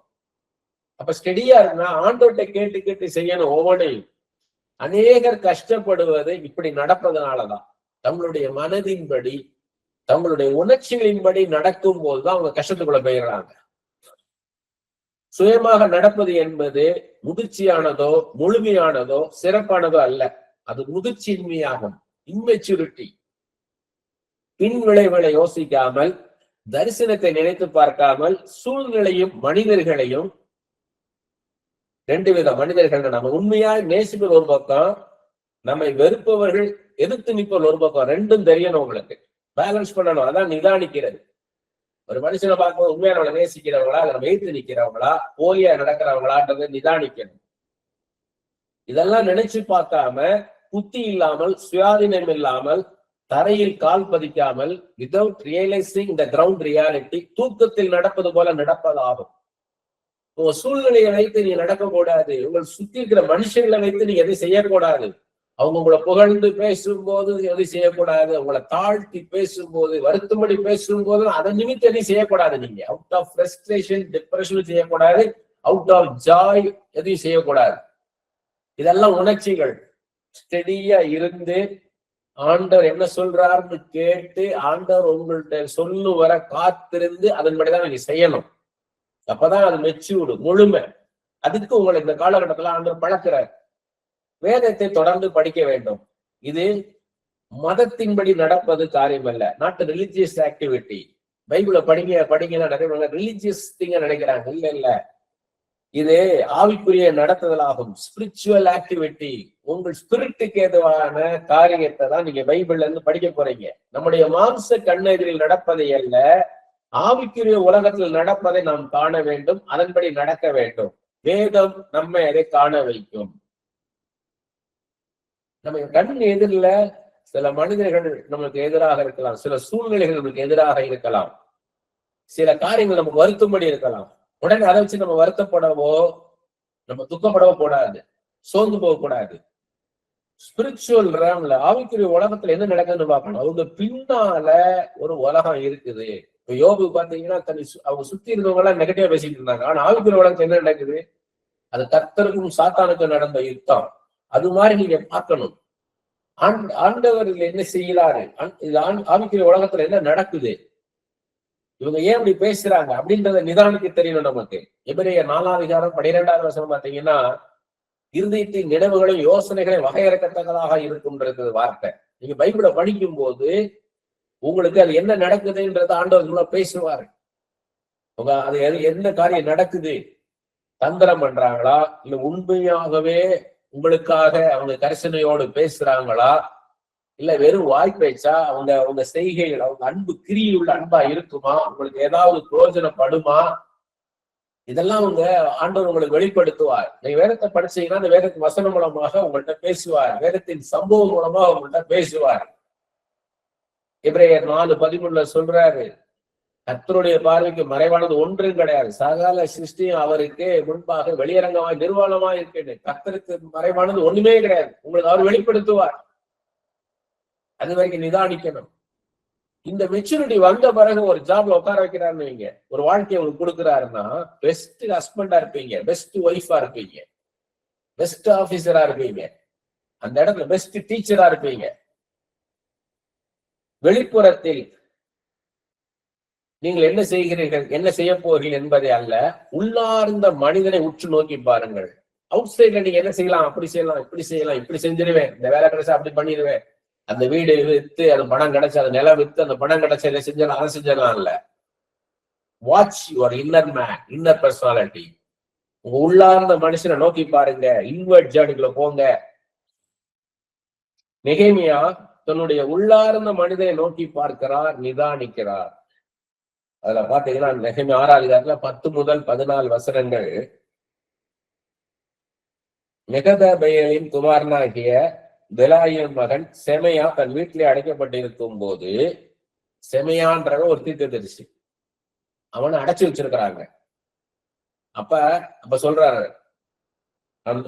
அப்ப ஸ்டெடியா இருக்குன்னா ஆண்டோட்ட கேட்டு கேட்டு செய்யணும். ஒவ்வொன்றையும் அநேகர் கஷ்டப்படுவது இப்படி நடப்பதனாலதான். தங்களுடைய மனதின்படி, தங்களுடைய உணர்ச்சிகளின்படி நடக்கும் போதுதான் அவங்க கஷ்டத்துக்குள்ள போயிடுறாங்க. சுயமாக நடப்பது என்பது முதிர்ச்சியானதோ முழுமையானதோ சிறப்பானதோ அல்ல. அது முதிர்ச்சியின்மையாகும், இம்மெச்சூரிட்டி. பின் விளைவுகளை யோசிக்காமல், தரிசனத்தை நினைத்து பார்க்காமல், சூழ்நிலையும் மனிதர்களையும், 2 வித மனிதர்கள், நம்ம உண்மையாய் நேசிப்பது ஒரு பக்கம், நம்மை வெறுப்பவர்கள் எதிர்த்து நிற்பது ஒரு பக்கம். 2ம் தெரியணும் உங்களுக்கு, பேலன்ஸ் பண்ணணும். அதான் நிதானிக்கிறது. ஒரு மனுஷனை பார்க்கும்போது உண்மையா நம்மளை நேசிக்கிறவங்களா, அதை நம்ம எதிர்த்து நிற்கிறவங்களா, போலியா நடக்கிறவங்களான்றதை நிதானிக்கணும். இதெல்லாம் நினைச்சு பார்க்காம, புத்தி இல்லாமல், சுயாதீனம் இல்லாமல், தரையில் கால் பதிக்காமல், without realising the ground reality, தூக்கத்தில் நடப்பது போல நடப்பதாகும். உங்க சூழ்நிலையை வைத்து நீ நடக்கக்கூடாது. உங்கள் சுத்தி இருக்கிற மனுஷங்களை வைத்து நீங்க எதை செய்யக்கூடாது. அவங்க உங்களை புகழ்ந்து பேசும்போது எதை செய்யக்கூடாது. உங்களை தாழ்த்தி பேசும்போது, வருத்தப்படி பேசும்போது அதன் நிமித்தம் எதையும் செய்யக்கூடாது. நீங்க அவுட் ஆஃப் ஃப்ரஸ்ட்ரேஷன், டிப்ரெஷன் செய்யக்கூடாது. அவுட் ஆஃப் ஜாய் எதையும் செய்யக்கூடாது. இதெல்லாம் உணர்ச்சிகள். ஸ்டெடியா இருந்து ஆண்டவர் என்ன சொல்றாருன்னு கேட்டு, ஆண்டவர் உங்கள்கிட்ட சொல்லு வர காத்திருந்து அதன்படிதான் நீங்க செய்யணும். அப்பதான் அது மெச்சூர்டு, முழுமை. அதுக்கு உங்களை இந்த காலகட்டத்துல ஆண்டவர் பழக்கிறார். வேதத்தை தொடர்ந்து படிக்க வேண்டும். இது மதத்தின்படி நடப்பது காரியம் அல்ல. Not religious activity. பைபிளை படிங்கன்னா நிறைய ரிலிஜியஸ் திங்க நினைக்கிறாங்க. இல்ல, இது ஆவிக்குரிய நடத்துதலாகும். Spiritual activity. உங்கள் ஸ்பிரிட்டுக்கு ஏதுவான காரியத்தை தான் நீங்க பைபிள்ல இருந்து படிக்க போறீங்க. நம்முடைய மாம்ச கண்ணெதிரில் நடப்பதை அல்ல, ஆவிக்குரிய உலகத்தில் நடப்பதை நாம் காண வேண்டும். அதன்படி நடக்க வேண்டும். வேதம் நம்மை அதை காண வைக்கும். நம்ம கண் எதிரில சில மனிதர்கள் நமக்கு எதிராக இருக்கலாம், சில சூழ்நிலைகள் நமக்கு எதிராக இருக்கலாம், சில காரியங்கள் நமக்கு வருத்தும்படி இருக்கலாம். உடனே அதை வச்சு நம்ம வருத்தப்படவோ, நம்ம துக்கப்படவோ கூடாது, சோர்ந்து போகக்கூடாது. ஸ்பிரிச்சுவல் ரேம்ல ஆவிக்குரிய உலகத்துல என்ன நடக்குதுன்னு பார்க்கணும். அவங்க பின்னால ஒரு உலகம் இருக்குது. இப்ப யோபு பாத்தீங்கன்னா அவங்க சுத்தி இருந்தவங்க எல்லாம் நெகட்டிவா பேசிட்டு இருந்தாங்க. ஆனா ஆவிக்குரிய உலகத்துல என்ன நடக்குது? அது கர்த்தருக்கும் சாத்தானுக்கும் நடந்த யுத்தம். அது மாதிரி நீங்க பார்க்கணும். ஆண்டவர் என்ன செய்யலாரு, ஆவிக்குரிய உலகத்துல என்ன நடக்குது, இவங்க ஏன் இப்படி பேசுறாங்க அப்படின்றத நிதானிக்க தெரியணும் நமக்கு. எபிரேயர் 4ஆம் அதிகாரம் 12வது வசனம் பாத்தீங்கன்னா, இருதயத்தின் நினைவுகளையும் யோசனைகளையும் வகையறுக்கத்தக்கதாக இருக்கும்ன்றது வார்த்தை. நீங்க பைபிளை படிக்கும் போது உங்களுக்கு அது என்ன நடக்குதுன்றது ஆண்டவர் பேசுவாரு. அது என்ன காரியம் நடக்குது, தந்திரம் பண்றாங்களா இல்ல உண்மையாகவே உங்களுக்காக அவங்க கரிசனையோடு பேசுறாங்களா, இல்ல வெறும் வாய்ப்பேச்சா, அவங்க செய்கைகள் அவங்க அன்பு கிரியுள்ள அன்பா இருக்குமா, உங்களுக்கு ஏதாவது பிரயோஜனப்படுமா, இதெல்லாம் ஆண்டவர் உங்களுக்கு வெளிப்படுத்துவார். நீங்க வேதத்தை படிச்சீங்கன்னா அந்த வேதத்தின் வசனம் மூலமாக உங்கள்கிட்ட பேசுவார், வேதத்தின் சம்பவம் மூலமா உங்கள்கிட்ட பேசுவார். எபிரேயர் 4:13 சொல்றாரு, கர்த்தருடைய பார்வைக்கு மறைவானது ஒன்றும் கிடையாது, சகல சிருஷ்டியும் அவருக்கு முன்பாக வெளியரங்கமாய் நிர்வாணமாய் இருக்கு. கர்த்தருக்கு மறைவானது ஒண்ணுமே கிடையாது, உங்களுக்கு அவர் வெளிப்படுத்துவார். அது வரைக்கும் நிதானிக்கணும். இந்த மெச்சூரிட்டி வந்த பிறகு ஒரு ஜாப்ல உட்கார வைக்கிறாருன்னு வைங்க, ஒரு வாழ்க்கையை உங்களுக்கு கொடுக்குறாருன்னா பெஸ்ட் ஹஸ்பண்டா இருப்பீங்க, பெஸ்ட் ஒய்ஃபா இருப்பீங்க, பெஸ்ட் ஆபீசரா இருப்பீங்க, அந்த இடத்துல பெஸ்ட் டீச்சரா இருப்பீங்க. வெளிப்புறத்தில் நீங்கள் என்ன செய்கிறீர்கள், என்ன செய்ய போகிறீர்கள் என்பதை அல்ல, உள்ளார்ந்த மனிதனை உற்று நோக்கி பாருங்கள். அவுட் சைட்ல நீங்க என்ன செய்யலாம், அப்படி செய்யலாம், இப்படி செய்யலாம், இப்படி செஞ்சிருவேன், இந்த வேலை கிடைச்சா அப்படி பண்ணிடுவேன், அந்த வீடு வித்து அது பணம் கிடைச்சா, அந்த நிலம் வித்து அந்த பணம் கிடைச்சா இதை செஞ்சிடலாம், அதை செஞ்சிடலாம் இல்ல. Watch your inner man, inner personality. உங்க உள்ளார்ந்த மனுஷனை நோக்கி பாருங்க, இன்வர்ட் ஜேர்னிக்குள்ள போங்க. நெகேமியா தன்னுடைய உள்ளார்ந்த மனிதனை நோக்கி பார்க்கிறார், நிதானிக்கிறார். அதுல பாத்தீங்கன்னா நெகேமியா 6ஆம் அதிகாரத்துல 10 முதல் 14 வசனங்கள், மெகதபெயலின் குமாரனாகிய பெலாயின் மகன் செமையா தன் வீட்டிலே அடைக்கப்பட்டிருக்கும் போது, செமையான்றவன் ஒரு தீர்க்கதரிசி, அவனை அடைச்சு வச்சிருக்கிறாங்க. அப்ப சொல்றாரு,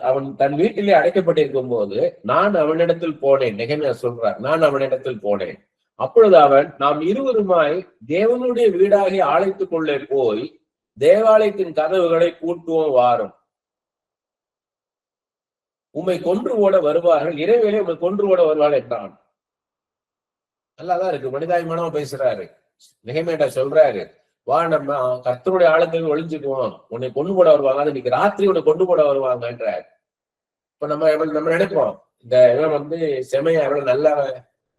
அவன் தன் வீட்டிலே அடைக்கப்பட்டிருக்கும் போது நான் அவனிடத்தில் போனேன். நெகேமியா சொல்றார், நான் அவனிடத்தில் போனேன். அப்பொழுது அவன், நாம் இருவருமாய் தேவனுடைய வீடாகி ஆலயத்துக்குள்ளே போய் தேவாலயத்தின் கதவுகளை பூட்டுவோம் வாரும், உம்மை கொன்று ஓட வருவார்கள், இறைவேளை உண்மை கொன்று ஓட வருவார்கள் என்றான். நல்லாதான் இருக்கு, மனிதாபிமானமா பேசுறாரு. நெகேமியா சொல்றாரு, வா நம்ம கர்த்தருடைய ஆலயத்துக்கு ஒளிஞ்சுக்குவோம், உன்னை கொண்டு போட வருவாங்க, அது இன்னைக்கு ராத்திரி உன்னை கொண்டு போட வருவாங்கன்றார். இப்ப நம்ம நினைப்போம், இந்த இவன் செமையா எவ்வளவு நல்ல,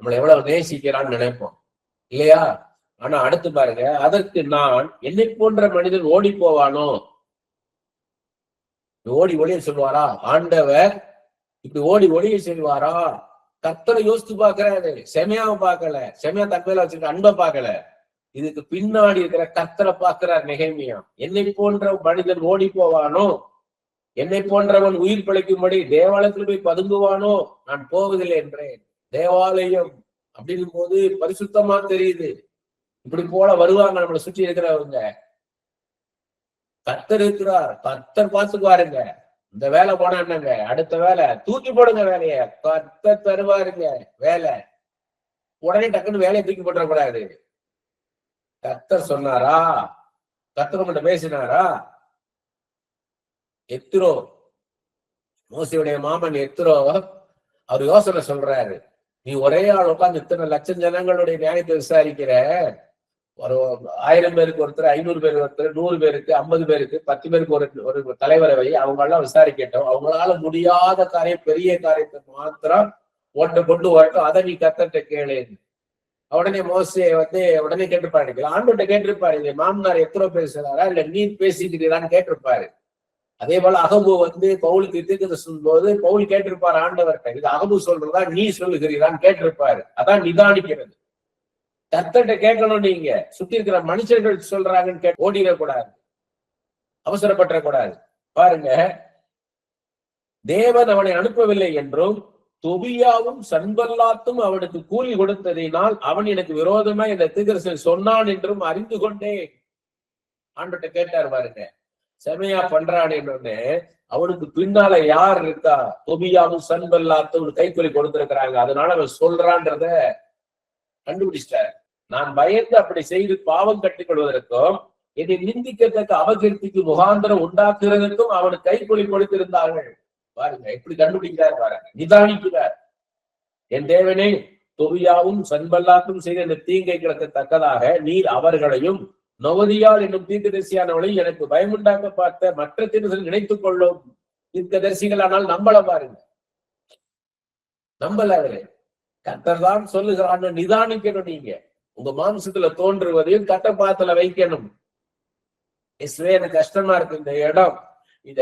நம்மளை எவ்வளவு நேசிக்கிறான்னு நினைப்போம் இல்லையா? ஆனா அடுத்து பாருங்க, அதற்கு நான், என்னை போன்ற மனிதன் ஓடி போவானோ, ஓடி ஒளிய சொல்வாரா ஆண்டவர், இப்படி ஓடி ஒளிய செய்வாரா? கர்த்தரை யோசித்து பாக்குறாரு, செமையாவை பார்க்கல, செமையா தன்மையில வச்சிருக்க அன்பை பார்க்கல, இதுக்கு பின்னாடி இருக்கிற கர்த்தரை பார்க்கிறார் நெகேமியா. என்னை போன்ற மனிதன் ஓடி போவானோ, என்னை போன்றவன் உயிர் பிழைக்கும்படி தேவாலயத்தில் போய் பதுங்குவானோ, நான் போவதில்லை என்றேன். தேவாலயம் அப்படின்னும் போது பரிசுத்தமா தெரியுது, இப்படி போல வருவாங்க நம்மளை சுற்றி இருக்கிறவங்க. கர்த்தர் இருக்கிறார், கர்த்தர் பார்த்துக்குவாருங்க. இந்த வேலை போனா என்னங்க, அடுத்த வேலை தூக்கி போடுங்க, வேலைய கர்த்தர் தருவாருங்க. வேலை உடனே டக்குன்னு வேலையை தூக்கி போட்டுறக்கூடாது. கர்த்தர் சொன்னாரா, கர்த்தர் உங்கள்கிட்ட பேசினாரா? எத்திரோ, மோசையுடைய மாமன் எத்திரோ, அவர் யோசனை சொல்றாரு, நீ ஒரே ஆள் உட்காந்து இத்தனை லட்சம் ஜனங்களுடைய நியாயத்தை விசாரிக்கிற, ஒரு 1000 பேருக்கு ஒருத்தர், 500 பேருக்கு ஒருத்தர், 100 பேருக்கு, 50 பேருக்கு, 10 பேருக்கு ஒரு தலைவரை வை, அவங்க எல்லாம் விசாரிக்கட்டும், அவங்களால முடியாத காரியம், பெரிய காரியத்தை மாத்திரம் கொண்டு வரட்டும், அதை நீ கர்த்தர்கிட்ட கேளு. உடனே மோசே உடனே கேட்டிருப்பாரு, ஆண்டவர்கிட்ட கேட்டிருப்பாரு, மாமனார் எத்தனை பேசுறாரா இல்ல நீ பேசிக்கிறீரான்னு கேட்டிருப்பாரு. அதே போல அகபு பவுலுக்கு தீர்க்கதரிசனம் போது பவுல் கேட்டிருப்பாரு ஆண்டவர்கிட்ட, இது அகபு சொல்றதா நீ சொல்லுகிறீரான்னு கேட்டிருப்பாரு. அதான் நிதானிக்கிறது. கர்த்தர்கிட்ட கேட்கணும். நீங்க சுத்தி இருக்கிற மனுஷர்கள் சொல்றாங்கன்னு ஓடிடக்கூடாது, அவசரப்பட்டக்கூடாது. பாருங்க, தேவன் அவனை அனுப்பவில்லை என்றும் தொபியாவும் சன்பல்லாத்தும் அவனுக்கு கூலி கொடுத்ததினால் அவன் எனக்கு விரோதமா இந்த தீர்க்கதரிசனம் சொன்னான் என்றும் அறிந்து கொண்டேன். ஆண்டவர்கிட்ட கேட்டார் பாருங்க. செமையா பண்றானே அவனுக்கு பின்னால யார் இருக்கா? தொபியாவும் சன்பல்லாத்தும் கைக்குறி கொடுத்திருக்கிறாங்க. அதனால அவன் சொல்றான்றத கண்டுபிடிச்சிட்டார். நான் பயந்து அப்படி செய்து பாவம் கட்டிக் கொள்வதற்கும் என்னை நிந்திக்கத்தக்க அபகீர்த்திக்கு முகாந்திரம் உண்டாக்குறதுக்கும் அவனுக்கு கைக்குறி கொடுத்திருந்தார்கள். பாருங்க எப்படி கண்டுபிடிக்கிறார் பாருங்க, நிதானிக்கிறார். என் தேவனே, தொபியாவும் சன்பல்லாத்தும் செய்த இந்த தீங்கைகளுக்கு தக்கதாக நீர் அவர்களையும் நொவதியால் என்னும் தீர்க்கதரிசியானவளையும் எனக்கு பயமுண்டாக்க பார்த்த மற்ற தீர்க்கதரிசிகள் நினைத்துக் கொள்ளும் தீர்க்கதரிசிகள். ஆனால் நம்பல பாருங்க, நம்பல. அவரே கர்த்தர் தான் சொல்லுகிறான்னு நிதானிக்கணும். நீங்க உங்க மாம்சத்துல தோன்றுவதையும் கட்டப்பாத்துல வைக்கணும். எனக்கு கஷ்டமா இருக்கு இந்த இடம், இந்த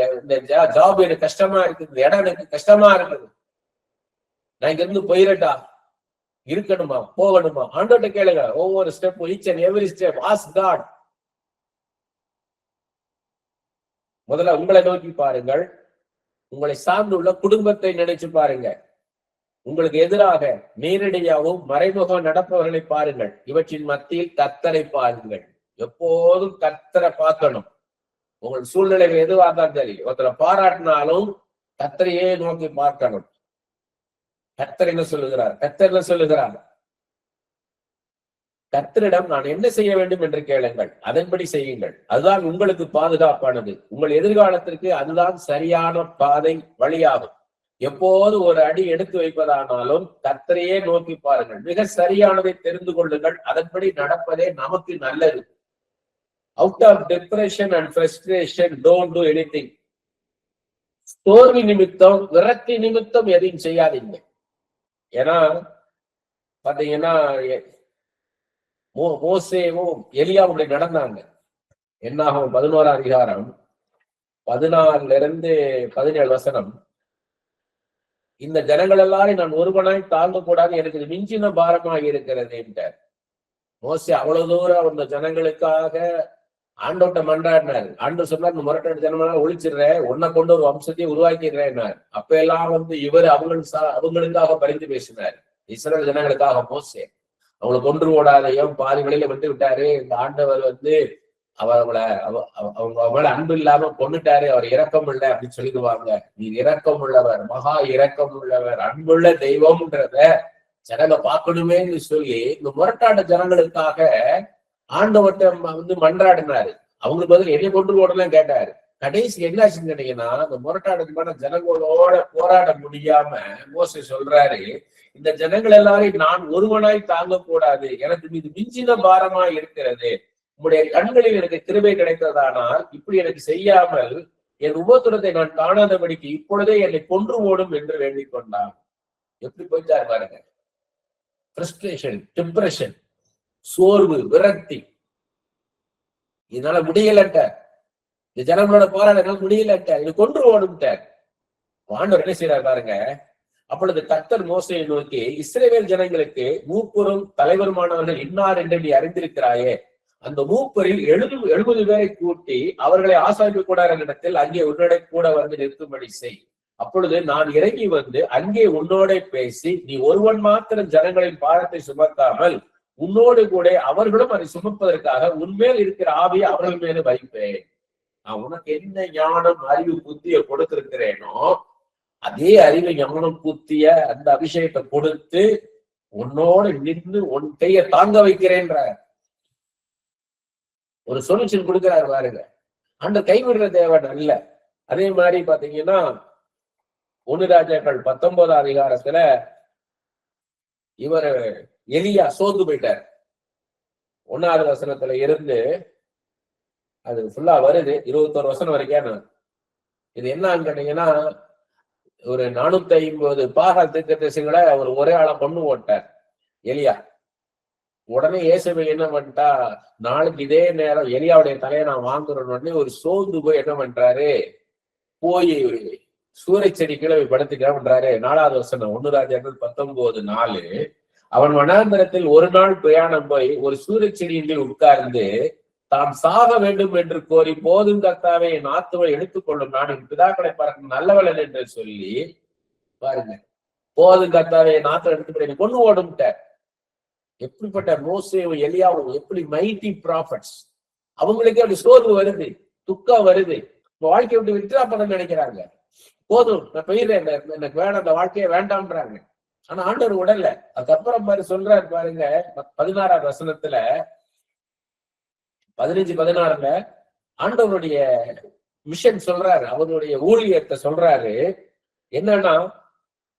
ஜாப் எனக்கு கஷ்டமா இருக்கு, இந்த இடம் எனக்கு கஷ்டமா இருக்குது, நான் இங்க இருந்து போயிரட்டா, இருக்கணுமா போகணுமா? ஆண்டவர்ட்ட கேளுங்க. ஒவ்வொரு step, each and every step ask God. முதல்ல உங்களை நோக்கி பாருங்கள். உங்களை சார்ந்துள்ள குடும்பத்தை நினைச்சு பாருங்க. உங்களுக்கு எதிராக நேரடியாகவும் மறைமுகம் நடப்பவர்களை பாருங்கள். இவற்றின் மத்தியில் கர்த்தரை பாருங்கள். எப்போதும் கர்த்தரை பார்க்கணும். உங்கள் சூழ்நிலைகள் எதுவாக தான் சரி, ஒருத்தரை பாராட்டினாலும் கர்த்தரையே நோக்கி பார்க்கணும். கர்த்தர் என்ன சொல்லுகிறார்? கர்த்தர் என்ன சொல்லுகிறார்? கர்த்தரிடம் நான் என்ன செய்ய வேண்டும் என்று கேளுங்கள், அதன்படி செய்யுங்கள். அதுதான் உங்களுக்கு பாதுகாப்பானது. உங்கள் எதிர்காலத்திற்கு அதுதான் சரியான பாதை, வழியாகும். எப்போது ஒரு அடி எடுத்து வைப்பதானாலும் கர்த்தரையே நோக்கி பாருங்கள். மிக சரியானதை தெரிந்து கொள்ளுங்கள். அதன்படி நடப்பதே நமக்கு நல்லது. Out of depression and frustration don't do anything. சோர்வு நிமித்தம், விரக்தி நிமித்தம் எதையும் செய்யாதீங்க. ஏன்னா பாத்தீங்கன்னா மோசேவும் எலியாவும் நடந்தாங்க. என்னாகும் 11ஆம் அதிகாரம் 14-17 இந்த ஜனங்கள் எல்லாரும் நான் ஒருவனாய் தாங்க கூடாது, எனக்கு இது மிஞ்சின பாரமாக இருக்கிறது என்றார். மோசே அவ்வளவு தூரம் அந்த ஜனங்களுக்காக ஆண்டோட்ட மன்றாடினார். ஆண்டு சொன்னார், இந்த முரட்டாடு ஜனமெல்லாம் ஒழிச்சிடுறேன், உன்னை கொண்டு ஒரு வம்சத்தையே உருவாக்கிடுறேன். அப்ப எல்லாம் இவர் அவங்களுக்காக பரிந்து பேசினார். இஸ்ரவேல் ஜனங்களுக்காக மோசே அவங்களை கொன்று ஓடாதையும் பாதி வழியில விட்டு விட்டாரு. இந்த ஆண்டவர் அவங்க மேல அன்பு இல்லாம கொண்டுட்டாரு, அவர் இரக்கம் இல்லை அப்படின்னு சொல்லிடுவாங்க. நீ இரக்கம் உள்ளவர், மகா இரக்கம் உள்ளவர், அன்புள்ள தெய்வம்ன்றத ஜனங்க பார்க்கணுமேன்னு சொல்லி இந்த முரட்டாட்ட ஜனங்களுக்காக ஆண்டவர்கிட்ட மன்றாடினாரு. அவங்களுக்கு பதில் என்னை கொண்டு ஓடலாம் கேட்டாரு. கடைசி என்ன ஆச்சுன்னு கேட்டீங்கன்னா, இந்த முரட்டாட்டமான ஜனங்களோட போராட முடியாம மோசே சொல்றாரு, இந்த ஜனங்கள் எல்லாரையும் நான் ஒருவனாய் தாங்க கூடாது, எனக்கு மீது மிஞ்சின பாரமா இருக்கிறது. உங்களுடைய கண்களில் எனக்கு கிருபை கிடைத்ததானால் இப்படி எனக்கு செய்யாமல் என் உபத்திரத்தை நான் காணாதபடிக்கு இப்பொழுதே என்னை கொன்று ஓடும் என்று வேண்டிக் கொண்டான். எப்படி போயிட்டாரு பாருங்க. ஃப்ரஸ்ட்ரேஷன், டிப்ரெஷன், சோர்வு, விரக்தி. இதனால முடியலட்ட, இந்த ஜனங்களோட போராட முடியலட்ட, இது கொன்று ஓடும்ட்டார். ஆண்டவர் என்ன செய்யறாரு பாருங்க. அப்பொழுது கர்த்தர் மோசேயை நோக்கி, இஸ்ரவேல் ஜனங்களுக்கு மூப்பரும் தலைவருமானவர்கள் இன்னார் என்று நீ அறிந்திருக்கிறாயே, அந்த மூப்பரில் 70 பேரை கூட்டி அவர்களை ஆசாரிப்பு கூடார இடத்தில் அங்கே உன்னோட கூட வந்து நிறுத்தும்படி செய். அப்பொழுது நான் இறங்கி வந்து அங்கே உன்னோட பேசி, நீ ஒருவன் மாத்திரம் ஜனங்களின் பாரத்தை சுமத்தாமல் உன்னோடு கூட அவர்களும் அதை சுமப்பதற்காக உன்மேல் இருக்கிற ஆவியை அவர்கள் மேல வைப்பேன். நான் உனக்கு என்ன ஞானம், அறிவு, புத்திய கொடுத்திருக்கிறேனோ அதே அறிவு, ஞானம், புத்திய அந்த அபிஷேகத்தை கொடுத்து உன்னோடு நின்று உன் கையை தாங்க வைக்கிறேன்ற ஒரு சொல்யூஷன் கொடுக்கிறாரு பாருங்க. அந்த கைவிடுற தேவன் அல்ல. அதே மாதிரி பாத்தீங்கன்னா 1 ராஜாக்கள் 19ஆம் அதிகாரத்துல இவர் எலியா சோர்ந்து போயிட்டார். 1வது வசனத்துல இருந்து அது ஃபுல்லா வருது 21 வசனம் வரைக்கும். இது என்னன்னு கேட்டீங்கன்னா, ஒரு 450 பாகால் தீர்க்கதரிசிகளை அவர் ஒரே ஆளா கொண்டு ஓட்டார் எலியா. உடனே இயேசுவை என்ன பண்ணிட்டா, நாளைக்கு இதே நேரம் எலியாவுடைய தலையை நான் வாங்குறேன்னு உடனே ஒரு சோர்ந்து போய் என்ன பண்றாரு, போய் சூரிய செடி கீழே படுத்துக்க பண்றாரு. 4வது வசனம் 1 ராஜாக்கள் 19:4. அவன் வனாந்தரத்தில் ஒரு நாள் பிரயாணம் போய் ஒரு சூரிய செடியில் உட்கார்ந்து தாம் சாக வேண்டும் என்று கோரி, போதும் கர்த்தாவே என் ஆத்துவை எடுத்துக்கொள்ளும், நான் என் பிதாக்களை பார்க்க நல்லவளன் என்று சொல்லி பாருங்க, போதும் கர்த்தாவே என் ஆத்துவை எடுத்துக்கொள்ள கொண்டு ஓடும்ட்டார். எப்படிப்பட்ட மோசேவும் எலியாவும் எப்படி மைட்டி ப்ராஃபட்ஸ். அவங்களுக்கே அப்படி சோர்வு வருது. துக்கம் வருது, வாழ்க்கையை விட்டு வித்ரா பண்ண நினைக்கிறாங்க. போதும், நான் போயிடுறேன், எனக்கு வேண்டாம், அந்த வாழ்க்கையை வேண்டாம்ன்றாங்க. ஆனா ஆண்டவர் உடல்ல. அதுக்கப்புறம் மாதிரி சொல்றாரு பாருங்க, 16ஆம் வசனத்துல 15-16 ஆண்டவருடைய மிஷன் சொல்றாரு, அவருடைய ஊழியத்தை சொல்றாரு. என்னன்னா,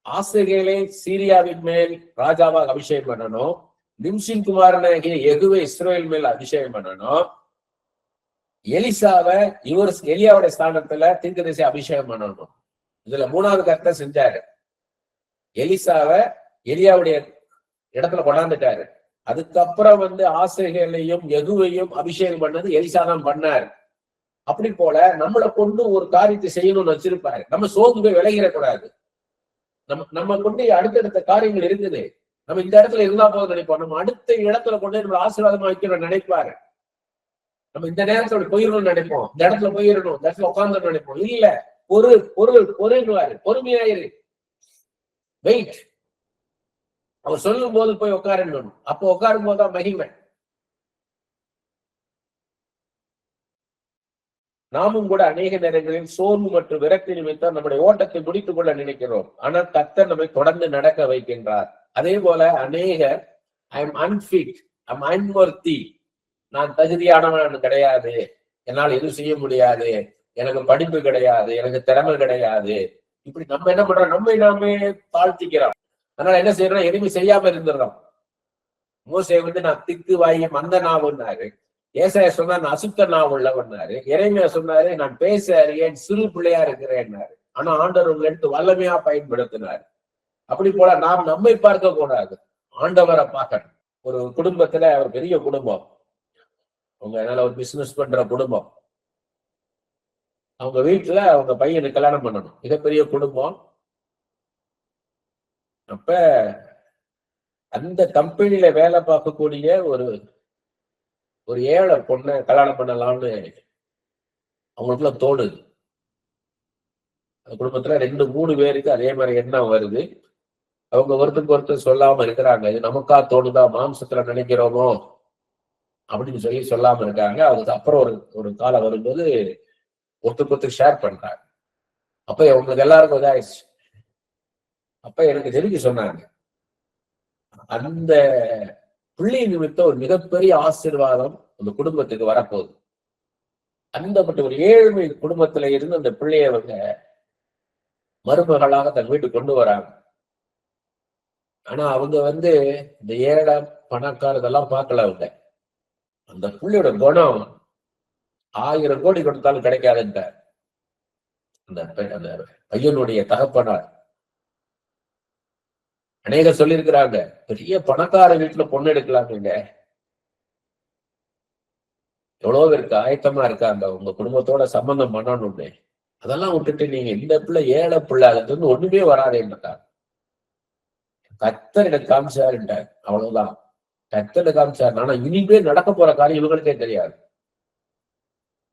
ஆசைகளே சீரியாவின் மேல் ராஜாவாக அபிஷேகம் பண்ணணும், நிம்சின் குமாரனாகிய யெகூவை இஸ்ரவேல் மேல் அபிஷேகம் பண்ணணும், எலிசாவை எலியாவுடைய ஸ்தானத்துல தீர்க்கதரிசி அபிஷேகம் பண்ணணும். இதுல 3வது கருத்தை செஞ்சாரு. எலிசாவை எலியாவுடைய இடத்துல கொண்டாந்துட்டாரு. அதுக்கப்புறம் ஆசைகளையும் யெகூவையும் அபிஷேகம் பண்ணது எலிசா தான் பண்ணாரு. அப்படி போல நம்மளை கொண்டு ஒரு காரியத்தை செய்யணும்னு வச்சிருப்பாரு. நம்ம சோர்ந்து போய் விலகிடக்கூடாது. நம்ம கொண்டு அடுத்தடுத்த காரியங்கள் இருக்குது. நம்ம இந்த இடத்துல இருந்தா போதும் நினைப்போம். நம்ம அடுத்த இடத்துல கொண்டு நம்ம ஆசீர்வாதமா வைக்கணும்னு நினைப்பாரு. நம்ம இந்த நேரத்தோட போயிடணும்னு நினைப்போம், இந்த இடத்துல போயிடணும், இந்த இடத்துல உட்கார்ந்து நினைப்போம். இல்ல, பொருள்வாரு, பொறுமையாயிரு, வெயிட். அவர் சொல்லும் போது போய் உட்காரணும். அப்போ உட்காரும் போதுதான் மகிமை. நாமும் கூட அநேக நேரங்களில் சோர்வு மற்றும் விரக்தி நிமித்தம் நம்முடைய ஓட்டத்தை முடித்துக் கொள்ள நினைக்கிறோம். ஆனால் கர்த்தர் நம்மை தொடர்ந்து நடக்க வைக்கின்றார். அதே போல அநேகர் I am unfit, I am unworthy, நான் தகுதியானவன் கிடையாது, என்னால் எதுவும் செய்ய முடியாது, எனக்கு படிப்பு கிடையாது, எனக்கு திறமை கிடையாது, இப்படி நம்ம என்ன பண்றோம், நம்மை நாமே தாழ்த்திக்கிறோம். அதனால என்ன செய்யறோம், எதுவுமே செய்யாம இருந்துடுறோம். மோசே நான் திக்கு வாயி மந்த நாவுன்னாரு, ஏசாயா சொன்னா நான் அசுத்த நாவு உள்ளவன்னாரு, எரேமியா சொன்னாரு நான் பேச அறியேன் சிறு பிள்ளையா இருக்கிறேன்னாரு. ஆனா ஆண்டவர் உங்களை எடுத்து வல்லமையா பயன்படுத்தினார். அப்படி போல நாம் நம்மை பார்க்க கூடாது, ஆண்டவரை பார்க்கணும். ஒரு குடும்பத்துல, ஒரு பெரிய குடும்பம், அவங்க என்னால ஒரு பிசினஸ் பண்ற குடும்பம், அவங்க வீட்டுல அவங்க பையனுக்கு கல்யாணம் பண்ணணும், மிகப்பெரிய குடும்பம். அப்ப அந்த கம்பெனில வேலை பார்க்கக்கூடிய ஒரு ஏழை பொண்ணை கல்யாணம் பண்ணலாம்னு அவங்களுக்குள்ள தோணுது. அந்த குடும்பத்துல 2-3 பேருக்கு அதே மாதிரி எண்ணம் வருது. அவங்க ஒருத்தருக்கு சொல்லாம இருக்கிறாங்க. இது நமக்கா தோணுதா, மாம்சத்துல நினைக்கிறோமோ அப்படின்னு சொல்லாம இருக்காங்க. அதுக்கு அப்புறம் ஒரு காலம் வரும்போது ஒருத்தருக்கு ஷேர் பண்றாங்க. அப்ப உங்களுக்கு எல்லாருக்கும் இதாயிடுச்சு. அப்ப எனக்கு தெரிஞ்சு சொன்னாங்க, அந்த பிள்ளை நிமித்தம் ஒரு மிகப்பெரிய ஆசீர்வாதம் அந்த குடும்பத்துக்கு வரப்போகுது. அந்த ஒரு ஏழ்மை குடும்பத்துல இருந்து அந்த பிள்ளைய மருமகளாக தன் வீட்டுக்கு கொண்டு வராங்க. ஆனா அவங்க இந்த ஏழை பணக்கார இதெல்லாம் பார்க்கல. அவங்க அந்த பிள்ளையோட குணம் 1000 கோடி கொடுத்தாலும் கிடைக்காதுன்ற அந்த பையனுடைய தகப்பனார் அநேக சொல்லியிருக்கிறாங்க, பெரிய பணக்கார வீட்டுல பொண்ணு எடுக்கலாங்க, எவ்வளவு பேருக்கு ஆயத்தமா இருக்காங்க உங்க குடும்பத்தோட சம்பந்தம் பண்ணணும்னு. அதெல்லாம் விட்டுட்டு நீங்க இந்த பிள்ளை ஏழை பிள்ளை, அதுக்கு ஒண்ணுமே வராதேன்னுட்டாங்க. கர்த்தர் எனக்கு காமிச்சாருன்ட்டார், அவ்வளவுதான். கர்த்தர் காமிச்சாரு. ஆனா இனிமே நடக்க போற காரியம் இவங்களுக்கே தெரியாது.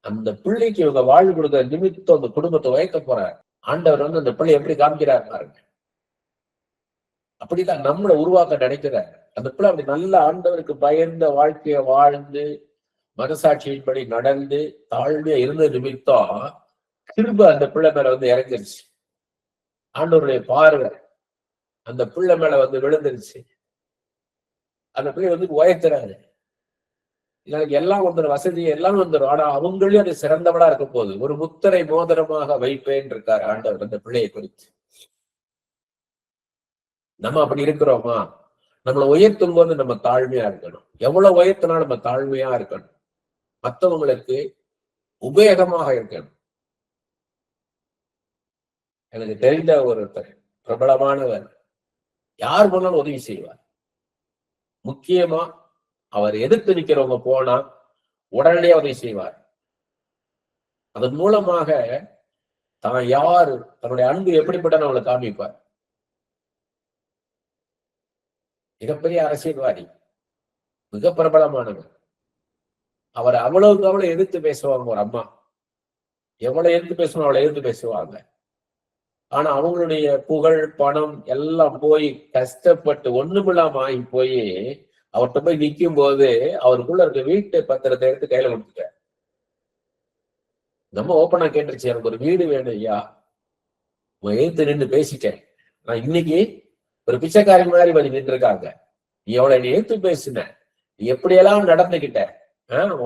அந்த பிள்ளைக்கு இவங்க வாழ்வு கொடுக்குற நிமித்தம் அந்த குடும்பத்தை உயர்த்த போறார் ஆண்டவர். அந்த பிள்ளை எப்படி காமிக்கிறாரு பாருங்க. அப்படிதான் நம்மளை உருவாக்க நினைக்கிறார். அந்த பிள்ளை அப்படி நல்ல ஆண்டவருக்கு பயந்த வாழ்க்கைய வாழ்ந்து மனசாட்சியின்படி நடந்து தாழ்மையா இருந்த நிமித்தம் திரும்ப அந்த பிள்ளை மேல இறங்கிருச்சு. ஆண்டவருடைய பார்வை அந்த பிள்ளை மேல விழுந்துருச்சு. அந்த பிள்ளை உயர்த்துறாரு. எனக்கு எல்லாம் வசதி எல்லாம் வந்துடும். ஆனா அவங்களே அது சிறந்தவளா இருக்க போகுது. ஒரு முத்திரை மோதிரமாக வைப்பேன் இருக்காரு ஆண்டவர் அந்த பிள்ளையை குறித்து. நம்ம அப்படி இருக்கிறோமா? நம்மளை உயர்த்தும் போது நம்ம தாழ்மையா இருக்கணும். எவ்வளவு உயர்த்தினா நம்ம தாழ்மையா இருக்கணும். மற்றவங்களுக்கு உபயோகமாக இருக்கணும். எனக்கு தெரிந்த ஒருத்தர் பிரபலமானவர், யார் போனாலும் உதவி செய்வார். முக்கியமா அவர் எதிர்த்து நிக்கிறவங்க போனா உடனடியாக உதவி செய்வார். அதன் மூலமாக தான் யாரு, தன்னுடைய அன்பு எப்படிப்பட்ட அவங்களை காமிப்பார். மிகப்பெரிய அரசியல்வாதி, மிக பிரபலமானவர். அவர் அவ்வளவுக்கு அவ்வளவு எதிர்த்து பேசுவாங்க. ஒரு அம்மா எவ்வளவு எதிர்த்து பேசணும் அவளை எதிர்த்து பேசுவாங்க. ஆனா அவங்களுடைய புகழ் பணம் எல்லாம் போய் கஷ்டப்பட்டு ஒண்ணுமில்லாம ஆகி போய் அவர்கிட்ட போய் நிற்கும் போது அவருக்குள்ள இருக்க வீட்டு பத்திரத்தை எடுத்து கையில கொடுத்துட்டார். நம்ம ஓப்பனா கேட்டுருச்சு, எனக்கு ஒரு வீடு வேணும் ஐயா, எழுத்து நின்று பேசிட்டேன். நான் இன்னைக்கு ஒரு பிச்சைக்காரி மாதிரி வந்து நின்று இருக்காங்க. நீ எவ்வளவு நீ எழுத்து பேசுன, நீ எப்படியெல்லாம் நடந்துகிட்ட,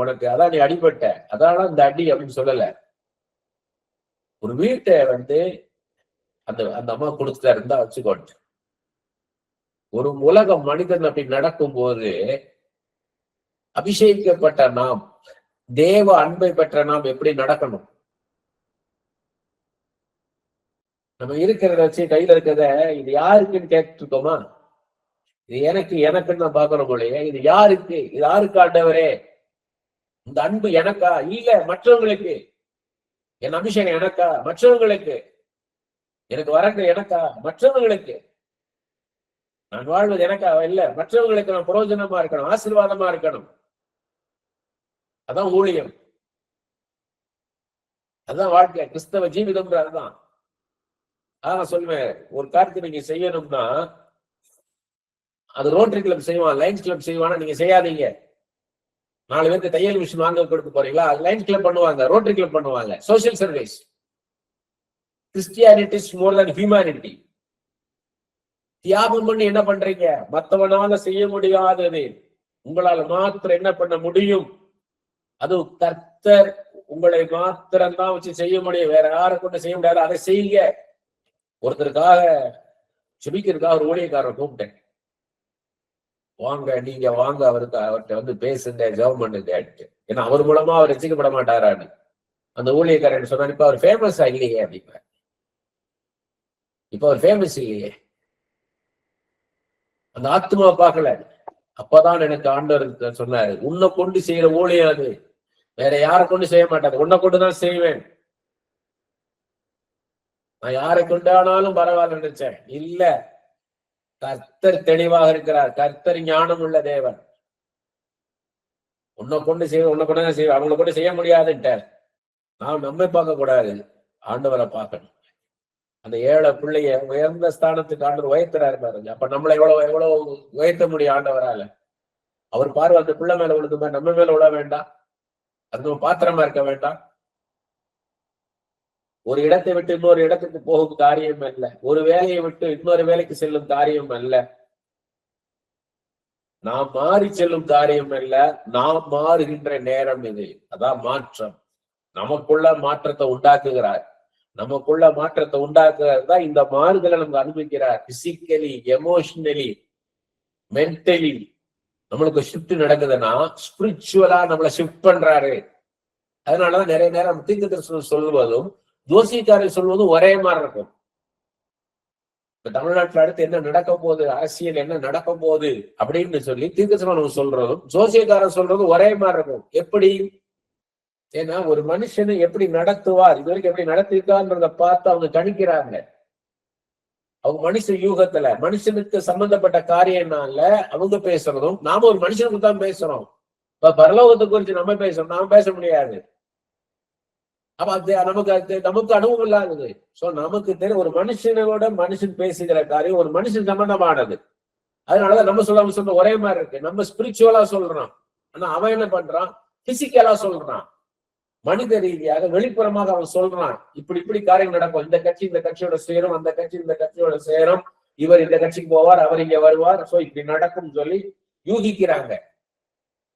உனக்கு அதான் நீ அடிபட்ட, அதான் இந்த அடி அப்படின்னு சொல்லல. ஒரு வீட்டை வந்து அந்த அந்த அம்மா கொடுத்துட்டா இருந்தா வச்சுக்கோட்டு. ஒரு உலக மனிதன் அப்படி நடக்கும் போது அபிஷேகிக்கப்பட்ட நாம், தேவ அன்பை பெற்ற நாம் எப்படி நடக்கணும்? நம்ம இருக்கிறத வச்சு கையில இருக்கிறத இது யாருக்குன்னு கேட்டு இருக்கோமா? இது எனக்கு எனக்குன்னு நான் பாக்குறோம் போலயே. இது யாருக்கு? இது யாருக்கு ஆண்டவரே? இந்த அன்பு எனக்கா? இல்ல மற்றவங்களுக்கு. என் அபிஷேகம் எனக்கா? மற்றவங்களுக்கு. எனக்கு வரங்க எனக்கா? மற்றவங்களுக்கு. நான் வாழ்வது எனக்கா? இல்ல மற்றவங்களுக்கு நான் பிரயோஜனமா இருக்கணும், ஆசீர்வாதமா இருக்கணும். அதான் ஊழியம், அதான் வாழ்க்கை, கிறிஸ்தவ ஜீவிதம். அதுதான் நான் சொல்லுவேன். ஒரு காரியத்தை நீங்க செய்யணும்னா அது ரோட்டரி கிளப் செய்வான், லைன்ஸ் கிளப் செய்வானா, நீங்க செய்யாதீங்க. 4 பேருக்கு தையல் மிஷின் வாங்க கொடுக்க போறீங்களா, லைன்ஸ் கிளப் பண்ணுவாங்க, ரோட்டரி கிளப் பண்ணுவாங்க. Social service. Christianity is more then humanity. தியாகம் பண்ணி என்ன பண்றீங்க? மற்றவனால செய்ய முடியாதது உங்களால மாத்திரம் என்ன பண்ண முடியும்? அது கர்த்தர் உங்களை மாத்திரம்தான் வச்சு செய்ய முடியும், வேற யாரை கொண்டு செய்ய முடியாது. அதை செய்யுங்க. ஒருத்தருக்காக செபிக்கிறதுக்காக ஒரு ஊழியக்காரரை கூப்பிட்டேன். வாங்க, நீங்க வாங்க, அவர்கிட்ட வந்து பேசுங்க, கவர்மெண்ட் கேட்டு. ஏன்னா அவர் மூலமா அவர் ரசிக்கப்பட மாட்டாரான்னு அந்த ஊழியக்காரன் சொன்னார். இப்ப அவர் ஃபேமஸ் இல்லையே அப்படிங்கிற. இப்ப அவர் ஃபேமஸ் இல்லையே, அந்த ஆத்மா பார்க்கல. அப்பதான் எனக்கு ஆண்டவர் சொன்னாரு, உன்னை கொண்டு செய்யற ஊழியம் அது, வேற யாரை கொண்டு செய்ய மாட்டாரு, உன்னை கொண்டுதான் செய்வேன். நான் யாரை கொண்டானாலும் பரவாயில்ல நினைச்சேன். இல்ல, கர்த்தர் தெளிவாக இருக்கிறார். கர்த்தர் ஞானம் உள்ள தேவன். உன்னை கொண்டு செய்வேன், உன்னை கொண்டு செய்வேன். அவங்களை கொண்டு செய்ய முடியாதுன்ட்டார். நாம் நம்மை பார்க்க கூடாது, ஆண்டவரை பார்க்கணும். அந்த ஏழை பிள்ளைய உயர்ந்த ஸ்தானத்துக்கு ஆண்டவர் உயர்த்துறாரு பாருங்க. அப்ப நம்மளை எவ்வளவு உயர்த்த முடியும் ஆண்டவரால? அவர் பார்வை அந்த பிள்ளை மேல விழுதுமா, நம்ம மேல விழ வேண்டாம்? அது நம்ம பாத்திரமா இருக்க வேண்டாம்? ஒரு இடத்தை விட்டு இன்னொரு இடத்துக்கு போகும் காரியம் அல்ல, ஒரு வேலையை விட்டு இன்னொரு வேலைக்கு செல்லும் காரியம் அல்ல, நாம் மாறி செல்லும் காரியம் அல்ல, நாம் மாறுகின்ற நேரம் இது. அதான் மாற்றம். நமக்குள்ள மாற்றத்தை உண்டாக்குகிறார். நமக்குள்ள மாற்றத்தை உண்டாக்குறது தான் இந்த மாறுதலை நமக்கு அனுபவிக்கிறார். பிசிக்கலி, எமோஷனலி, மென்டலி நம்மளுக்கு ஷிஃப்ட் நடக்குதுன்னா ஸ்பிரிச்சுவலா நம்மளை ஷிஃப்ட் பண்றாரு. அதனாலதான் நிறைய நேரம் தீர்க்கதரிசனம் சொல்வதும் ஜோசியக்காரர் சொல்வதும் ஒரே மாதிரி இருக்கும். இப்ப தமிழ்நாட்டுல அடுத்து என்ன நடக்க போகுது, அரசியல் என்ன நடக்க போகுது அப்படின்னு சொல்லி தீர்க்கதரிசனம் சொல்றதும் ஜோசியக்காரர் சொல்றதும் ஒரே மாதிரி இருக்கும். எப்படி? ஏன்னா ஒரு மனுஷனை எப்படி நடத்துவார், இது வரைக்கும் எப்படி நடத்திருக்கான்றத பார்த்து அவங்க கணிக்கிறாங்க. அவங்க மனுஷ யூகத்துல மனுஷனுக்கு சம்பந்தப்பட்ட காரியம்னால அவங்க பேசுறதும், நாம ஒரு மனுஷனுக்கு தான் பேசுறோம். இப்ப பரலோகத்தை குறிச்சு நம்ம பேசுறோம், நாம பேச முடியாது. அப்ப நமக்கு அனுபவம் இல்லாதது. சோ நமக்கு தெரியும் ஒரு மனுஷனோட மனுஷன் பேசுகிற காரியம் ஒரு மனுஷன் சம்பந்தமானது. அதனாலதான் நம்ம சொல்ல ஒரே மாதிரி இருக்கு. நம்ம ஸ்பிரிச்சுவலா சொல்றோம், ஆனா அவன் என்ன பண்றான்? பிசிக்கலா சொல்றான். மனித ரீதியாக வெளிப்புறமாக அவன் சொல்றான், இப்படி காரியம் நடக்கும், இந்த கட்சி இந்த கட்சியோட சேரும், அந்த கட்சி இந்த கட்சியோட சேரும், இவர் இந்த கட்சிக்கு போவார், அவர் இங்க வருவார், சோ இப்படி நடக்கும் சொல்லி யூகிக்கிறாங்க.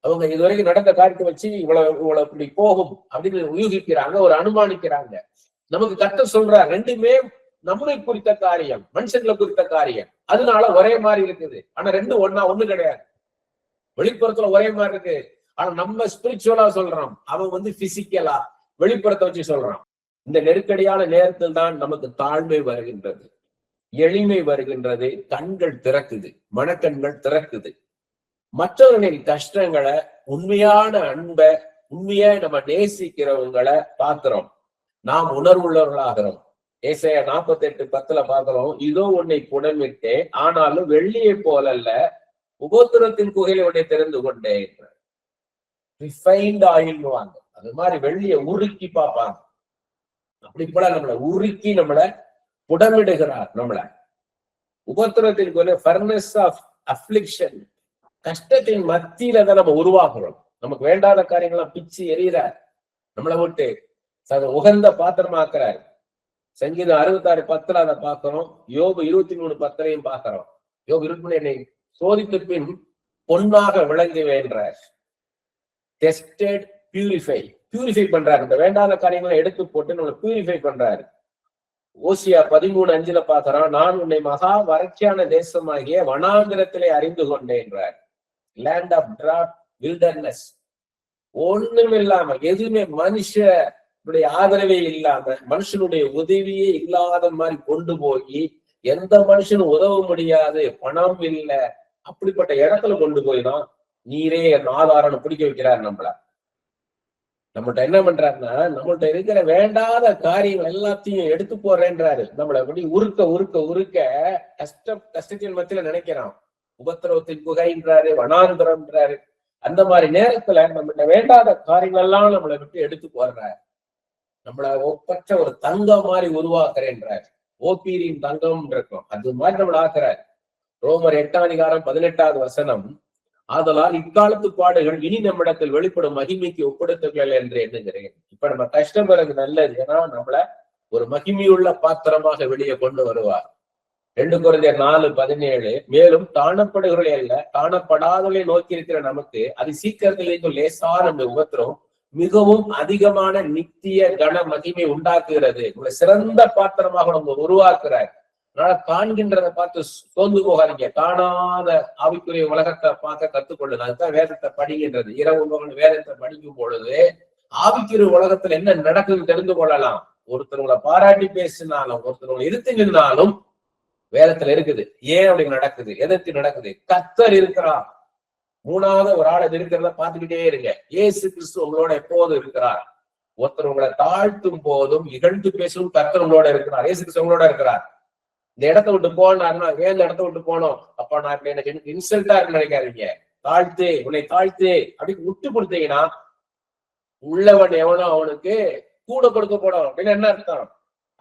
அவங்க இதுவரைக்கும் நடந்த காரியத்தை வச்சு இவ்வளவு இப்படி போகும் அப்படின்னு யூகிக்கிறாங்க, ஒரு அனுமானிக்கிறாங்க. நமக்கு கர்த்தர் சொல்றார், ரெண்டுமே நம்மளை குறித்த காரியம், மனுஷங்களை குறித்த காரியம். அதனால ஒரே மாதிரி இருக்குது. ஆனா ரெண்டும் ஒண்ணு கிடையாது. வெளிப்புறத்துல ஒரே மாதிரி இருக்கு, ஆனா நம்ம ஸ்பிரிச்சுவலா சொல்றோம், அவன் வந்து பிசிக்கலா வெளிப்புறத்தை வச்சு சொல்றான். இந்த நெருக்கடியான நேரத்தில் தான் நமக்கு தாழ்மை வருகின்றது, எளிமை வருகின்றது, கண்கள் திறக்குது, மனக்கண்கள் திறக்குது. மற்றவர்களின் கஷ்டங்களை, உண்மையான அன்பை, உண்மையா நம்ம நேசிக்கிறவங்களை பாக்குறோம், நாம் உணர்வுள்ளவர்களாகிறோம். ஏசாயா 48:10 பாக்குறோம், இதோ உன்னை புடமிட்டேன், ஆனாலும் வெள்ளியை போலல்ல, உபோத்திரத்தின் குகையில உன்னை தெரிந்து கொண்டேன். ரிஃபைன்ட் ஆயில்வாங்க, அது மாதிரி வெள்ளியை உருக்கி பார்ப்பாங்க. அப்படி போல நம்மளை உருக்கி நம்மளை புடமிடுகிறார். நம்மள உபத்திரத்தின் ஃபர்னஸ் ஆஃப் அஃப்ளிக்ஷன், கஷ்டத்தின் மத்தியில தான் நம்ம உருவாகிறோம். நமக்கு வேண்டாத காரியங்கள்லாம் பிச்சு எறிகிறார் நம்மளை விட்டு. அதை உகந்த பாத்திரமாக்குறாரு. சங்கீதம் 66:10 அதை பார்க்கிறோம். யோபு 23:10 பார்க்கிறோம். யோபு 23 என்னை சோதித்த பின் பொன்னாக விளங்குவேன்றார். டெஸ்டட், பியூரிஃபை பண்றாரு. இந்த வேண்டாத காரியங்களை எடுத்து போட்டு நம்மளை பியூரிஃபை பண்றாரு. ஓசியா 13:5 பார்க்கிறோம். நான் உன்னை மகா வறட்சியான தேசமாகிய வனாந்திரத்திலே அறிந்து கொண்டேன்றார். Land of drought, wilderness. ஒண்ணும் இல்லாம, எதுவுமே மனுஷனுடைய ஆதரவே இல்லாம, மனுஷனுடைய உதவியே இல்லாத மாதிரி கொண்டு போய் எந்த மனுஷனும் உதவ முடியாது, பணம் இல்லை, அப்படிப்பட்ட இடத்துல கொண்டு போய்தான் நீரே என் ஆதாரம் பிடிக்க வைக்கிறார். நம்மள்ட்ட என்ன பண்றாருன்னா, நம்மள்ட்ட இருக்கிற வேண்டாத காரியங்கள் எல்லாத்தையும் எடுத்து போறேன்றாரு. நம்மளை அப்படி உருக்க உருக்க உருக்க கஷ்டத்தின் மத்தியில நினைக்கிறான். உபத்திரவத்தின் புகைன்றாரு, வனாந்திரம்ன்றாரு. அந்த மாதிரி நேரத்துல நம்மகிட்ட வேண்டாத காரியங்கள் எல்லாம் நம்மளை விட்டு எடுத்து போடுறாரு. நம்மள ஒப்பற்ற ஒரு தங்கம் மாதிரி உருவாக்குறேன்றாரு. ஓப்பீரின் தங்கம் இருக்கும், அது மாதிரி நம்மள ஆக்குறாரு. ரோமர் 8:18 ஆதலால் இக்காலத்து பாடுகள் இனி நம்மிடத்தில் வெளிப்படும் மகிமைக்கு ஒப்படுத்துகள் என்று எண்ணுகிறேன். இப்ப நம்ம கஷ்டப்படுறது நல்லது, ஏன்னா நம்மள ஒரு மகிமையுள்ள பாத்திரமாக வெளியே கொண்டு வருவார். 2 கொரிந்தியர் 4:17 மேலும் காணப்படுகிறே அல்ல, காணப்படாதவர்களை நோக்கி இருக்கிற நமக்கு அது சீக்கிரத்திலேயே லேசான உபத்திரம் மிகவும் அதிகமான நித்திய கன மகிமை உண்டாக்குகிறது. உங்களை சிறந்த பாத்திரமாக நம்ம உருவாக்குறார். அதனால காண்கின்றதை பார்த்து சோர்ந்து போகாதீங்க. காணாத ஆவிக்குரிய உலகத்தை பார்க்க கத்துக்கொள்ளுங்க. அதுதான் வேதத்தை படிக்கின்றது. இரவு வேதத்தை படிக்கும் பொழுது ஆவிக்குரிய உலகத்துல என்ன நடக்குதுன்னு தெரிந்து கொள்ளலாம். ஒருத்தவங்களை பாராட்டி பேசினாலும், ஒருத்தவங்களை எதிர்த்து நின்னாலும் வேதத்துல இருக்குது. ஏன் அப்படி நடக்குது, எதற்கு நடக்குது? கர்த்தர் இருக்கிறார். 3வது ஒரு ஆள் இருக்கிறத பார்த்துக்கிட்டே இருங்க. இயேசு கிறிஸ்து உங்களோட எப்போதும் இருக்கிறார். ஒருத்தர் உங்களை தாழ்த்தும் போதும் இகழ்ந்து பேசும் கர்த்தர் உங்களோட இருக்கிறார். இயேசு கிறிஸ்து உங்களோட இருக்கிறார். இந்த இடத்த விட்டு போனாருன்னா, ஏன் இந்த இடத்த விட்டு போனோம், அப்ப நான் இப்ப எனக்கு இன்சல்ட்டா இருக்கு நினைக்காதீங்க. தாழ்த்து, உன்னை தாழ்த்து அப்படி விட்டு கொடுத்தீங்கன்னா உள்ளவன் எவனோ அவனுக்கு கூட கொடுக்க போடும் அப்படின்னு என்ன அர்த்தம்?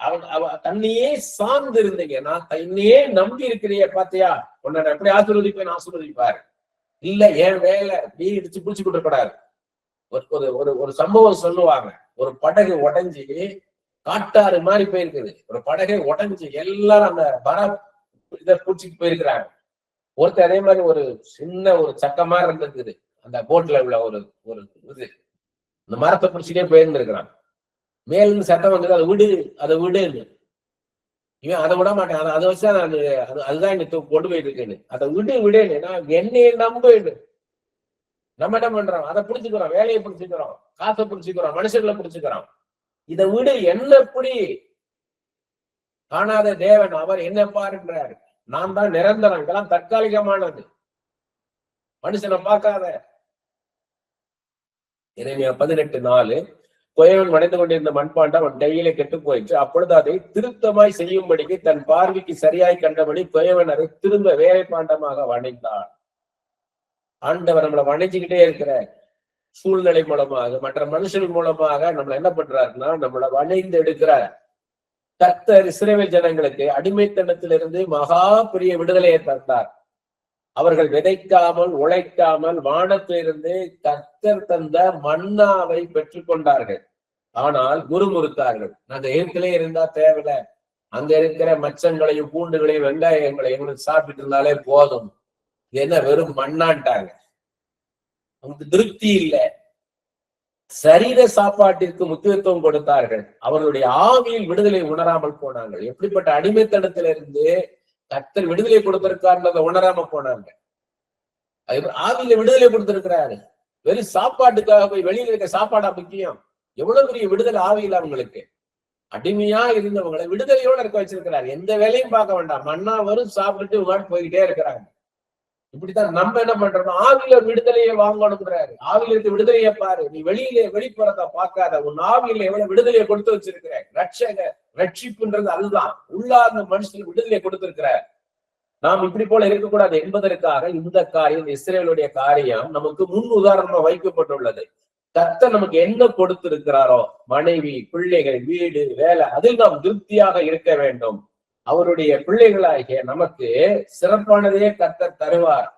அவன் தன்னையே சார்ந்து இருந்தீங்கன்னா, தன்னையே நம்பி இருக்கிறீங்க, பாத்தியா உன்னை எப்படி ஆசீர்வதிப்பேன், ஆசீர்வதிப்பாரு. இல்ல என் வேலை நீ இடிச்சு பிடிச்சு கொடுக்கூடாது. ஒரு சம்பவம் சொல்லுவாங்க. ஒரு படகு உடைஞ்சி காட்டாறு மாதிரி போயிருக்குது. ஒரு படகை உடைஞ்சு எல்லாரும் அந்த இதை பிடிச்சிட்டு போயிருக்கிறாங்க. ஒருத்தர் அதே மாதிரி ஒரு சின்ன ஒரு சக்க மாதிரி இருந்திருக்குது. அந்த போட்ல உள்ள ஒரு இது இந்த மரத்தை பிடிச்சிட்டே போயிருந்துருக்கிறான். மேல இருந்து சத்தம் வந்தது, அதை விடுன்னு. இவன் அதை விட மாட்டேன், அதை வச்சுதான் நான் அதுதான் என்ன கொண்டு போயிட்டு இருக்கேன்னு. அதை விடுன்னு. நான் என்னைய நம்புன்னு. நம்ம என்ன பண்றோம், அதை பிடிச்சுக்கிறோம், வேலையை பிடிச்சுக்கிறோம், காசை பிடிச்சுக்கிறோம், மனுஷர்களை பிடிச்சுக்கிறோம். இதை விடு, என்ன எப்படி காணாத தேவன் அவர் என்ன பாருன்றாரு. நான் தான் நிரந்தரம், இதெல்லாம் தற்காலிகமானது, மனுஷனை பார்க்காத. எரேமியா 18:4 குயவன் மடைந்து கொண்டிருந்த மண்பாண்டம் அவன் கையிலே கெட்டு போயிடுச்சு. அப்பொழுது அதை திருத்தமாய் செய்யும்படிக்கு தன் பார்வைக்கு சரியாய் கண்டபடி குயவன் அதை திரும்ப வேலை பாண்டமாக வணைந்தான். ஆண்டவர் நம்மளை வணைஞ்சுக்கிட்டே இருக்கிற சூழ்நிலை மூலமாக, மற்ற மனுஷர்கள் மூலமாக நம்மளை என்ன பண்றாருன்னா, நம்மளை வணைந்து எடுக்கிறார். கர்த்தர் இஸ்ரவேல் ஜனங்களுக்கு அடிமைத்தனத்திலிருந்து மகா பெரிய விடுதலையை தந்தார். அவர்கள் விதைக்காமல் உழைக்காமல் வானத்திலிருந்து கர்த்தர் தந்த மன்னாவை பெற்றுக்கொண்டார்கள். ஆனால் முறுமுறுத்தார்கள். நாங்க ஏற்கனவே இருந்தா தேவையில்ல, அங்க இருக்கிற மச்சங்களையும் பூண்டுகளையும் வெங்காயங்களையும் எங்களுக்கு சாப்பிட்டு இருந்தாலே போதும், என்ன வெறும் மண்ணான்ட்டாங்க. அவங்களுக்கு திருப்தி இல்லை. சரீர சாப்பாட்டிற்கு முக்கியத்துவம் கொடுத்தார்கள். அவர்களுடைய ஆவியில் விடுதலை உணராமல் போனாங்க. எப்படிப்பட்ட அடிமைத்தனத்திலிருந்து கர்த்தர் விடுதலை கொடுத்திருக்காருன்றதை உணராம போனாங்க. ஆவியில விடுதலை கொடுத்திருக்கிறாரு. வெறும் சாப்பாட்டுக்காக போய் வெளியில இருக்க சாப்பாடா முக்கியம்? எவ்வளவு பெரிய விடுதலை ஆவியில அவங்களுக்கு. அடிமையா இருந்தவங்களை விடுதலையோட இருக்க வச்சிருக்கிறாரு. எந்த வேலையும் பார்க்க வேண்டாம், மண்ணா வரும் சாப்பிட்டு போய்கிட்டே இருக்கிறாங்க. இப்படித்தான் நம்ம என்ன பண்றோம், ஆவியில விடுதலையை வாங்கணுங்கிறாரு. ஆவியில இருக்க விடுதலையை பாரு, நீ வெளிப்புறத்தை பார்க்காத, உன் ஆவியில எவ்வளவு விடுதலையை கொடுத்து வச்சிருக்கிற. ரட்சிப்புன்றது அதுதான், உள்ளார்ந்த மனுஷனுக்கு விடுதலையை கொடுத்திருக்கிறார். நாம் இப்படி போல இருக்கக்கூடாது என்பதற்காக இந்த காரியம், இஸ்ரேலுடைய காரியம் நமக்கு முன் உதாரணமா வைக்கப்பட்டுள்ளது. கர்த்தர் நமக்கு என்ன கொடுத்திருக்கிறாரோ, மனைவி, பிள்ளைகள், வீடு, வேலை, அதில் நாம் திருப்தியாக இருக்க வேண்டும். அவருடைய பிள்ளைகளாகிய நமக்கு சிறப்பானதையே கர்த்தர் தருவார்.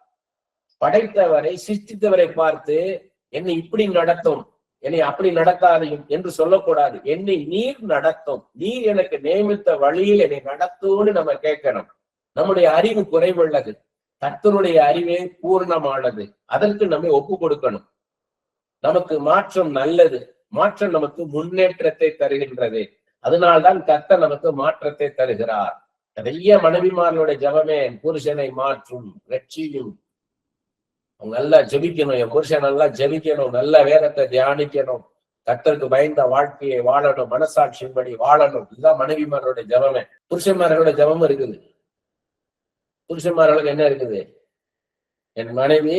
படைத்தவரை, சிருஷ்டித்தவரை பார்த்து என்னை இப்படி நடத்தும், என்னை அப்படி நடத்தாதையும் என்று சொல்லக்கூடாது. என்னை நீர் நடத்தும், நீர் எனக்கு நியமித்த வழியில் என்னை நடத்தும்னு நம்ம கேட்கணும். நம்முடைய அறிவு குறைவுள்ளது, கர்த்தருடைய அறிவே பூர்ணமானது. அதற்கு நம்மை ஒப்பு கொடுக்கணும். நமக்கு மாற்றம் நல்லது, மாற்றம் நமக்கு முன்னேற்றத்தை தருகின்றது. அதனால்தான் கர்த்தர் நமக்கு மாற்றத்தை தருகிறார். நிறைய மனைவிமார்களுடைய ஜபமே புருஷனை மாற்றும், ரட்சியும். அவங்க நல்லா ஜெபிக்கணும், என் புருஷன் நல்லா ஜெபிக்கணும், நல்ல வேதத்தை தியானிக்கணும், கர்த்தருக்கு பயந்த வாழ்க்கையை வாழணும், மனசாட்சியின்படி வாழணும். இதுதான் மனைவிமார்களுடைய ஜபமே. புருஷன்மார்களுடைய ஜபமும் இருக்குது. புருஷன்மார்களுக்கு என்ன இருக்குது? என் மனைவி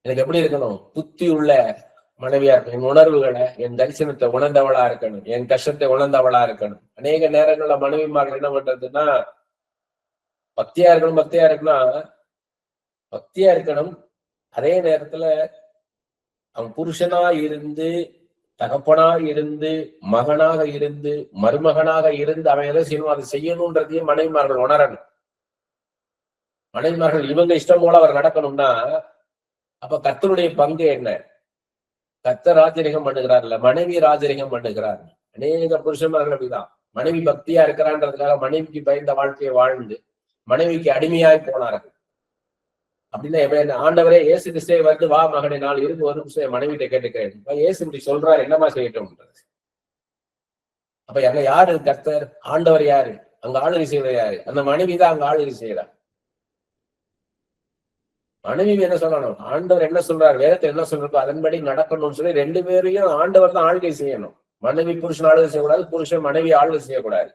எனக்கு எப்படி இருக்கணும்? புத்தி உள்ள மனைவியா இருக்கணும், என் உணர்வுகளை, என் தரிசனத்தை உணர்ந்தவளா இருக்கணும், என் கஷ்டத்தை உணர்ந்தவளா இருக்கணும். அநேக நேரங்கள்ல மனைவிமார்கள் என்ன பண்றதுன்னா, பக்தியா இருக்கணும், பக்தியா இருக்குன்னா பக்தியா இருக்கணும். அதே நேரத்துல அவன் புருஷனா இருந்து, தகப்பனா இருந்து, மகனாக இருந்து, மருமகனாக இருந்து அவன் எதை செய்யணும் அதை செய்யணும்ன்றதையும் மனைவிமார்கள் உணரணும். மனைவிமார்கள் இவங்க இஷ்டம் போல அவர் நடக்கணும்னா அப்ப கர்த்தருடைய பங்கு என்ன? கர்த்தர் ராஜரிகம் பண்ணுகிறார்ல, மனைவி ராஜரிகம் பண்ணுகிறார். அநேக புருஷன்மார்கள் அப்படிதான். மனைவி பக்தியா இருக்கிறான்றதுக்காக மனைவிக்கு பயந்த வாழ்க்கையை வாழ்ந்து மனைவிக்கு அடிமையாய் போனார்கள். அப்படின்னா ஆண்டவரே இயேசு கிறிஸ்துவே வந்து, வா மகனை, நாள் இருந்து ஒரு நிமிஷம் மனைவிட்ட கேட்டுக்கிறேன், இயேசு இப்படி சொல்றாரு, என்னமா செய்யட்டும்? அப்ப அங்க யாரு கர்த்தர்? ஆண்டவர் யாரு? அங்க ஆளுகை செய்யறது யாரு? அந்த மனைவி தான் அங்க ஆளுகை செய்யறார். மனைவி என்ன சொல்லணும்? ஆண்டவர் என்ன சொல்றாரு, வேதத்தை என்ன சொல்றோ அதன்படி நடக்கணும்னு சொல்லி ரெண்டு பேரையும் ஆண்டவர் தான் ஆளுகை செய்யணும். மனைவி புருஷன் ஆளுகை செய்யக்கூடாது, புருஷன் மனைவி ஆளுகை செய்யக்கூடாது.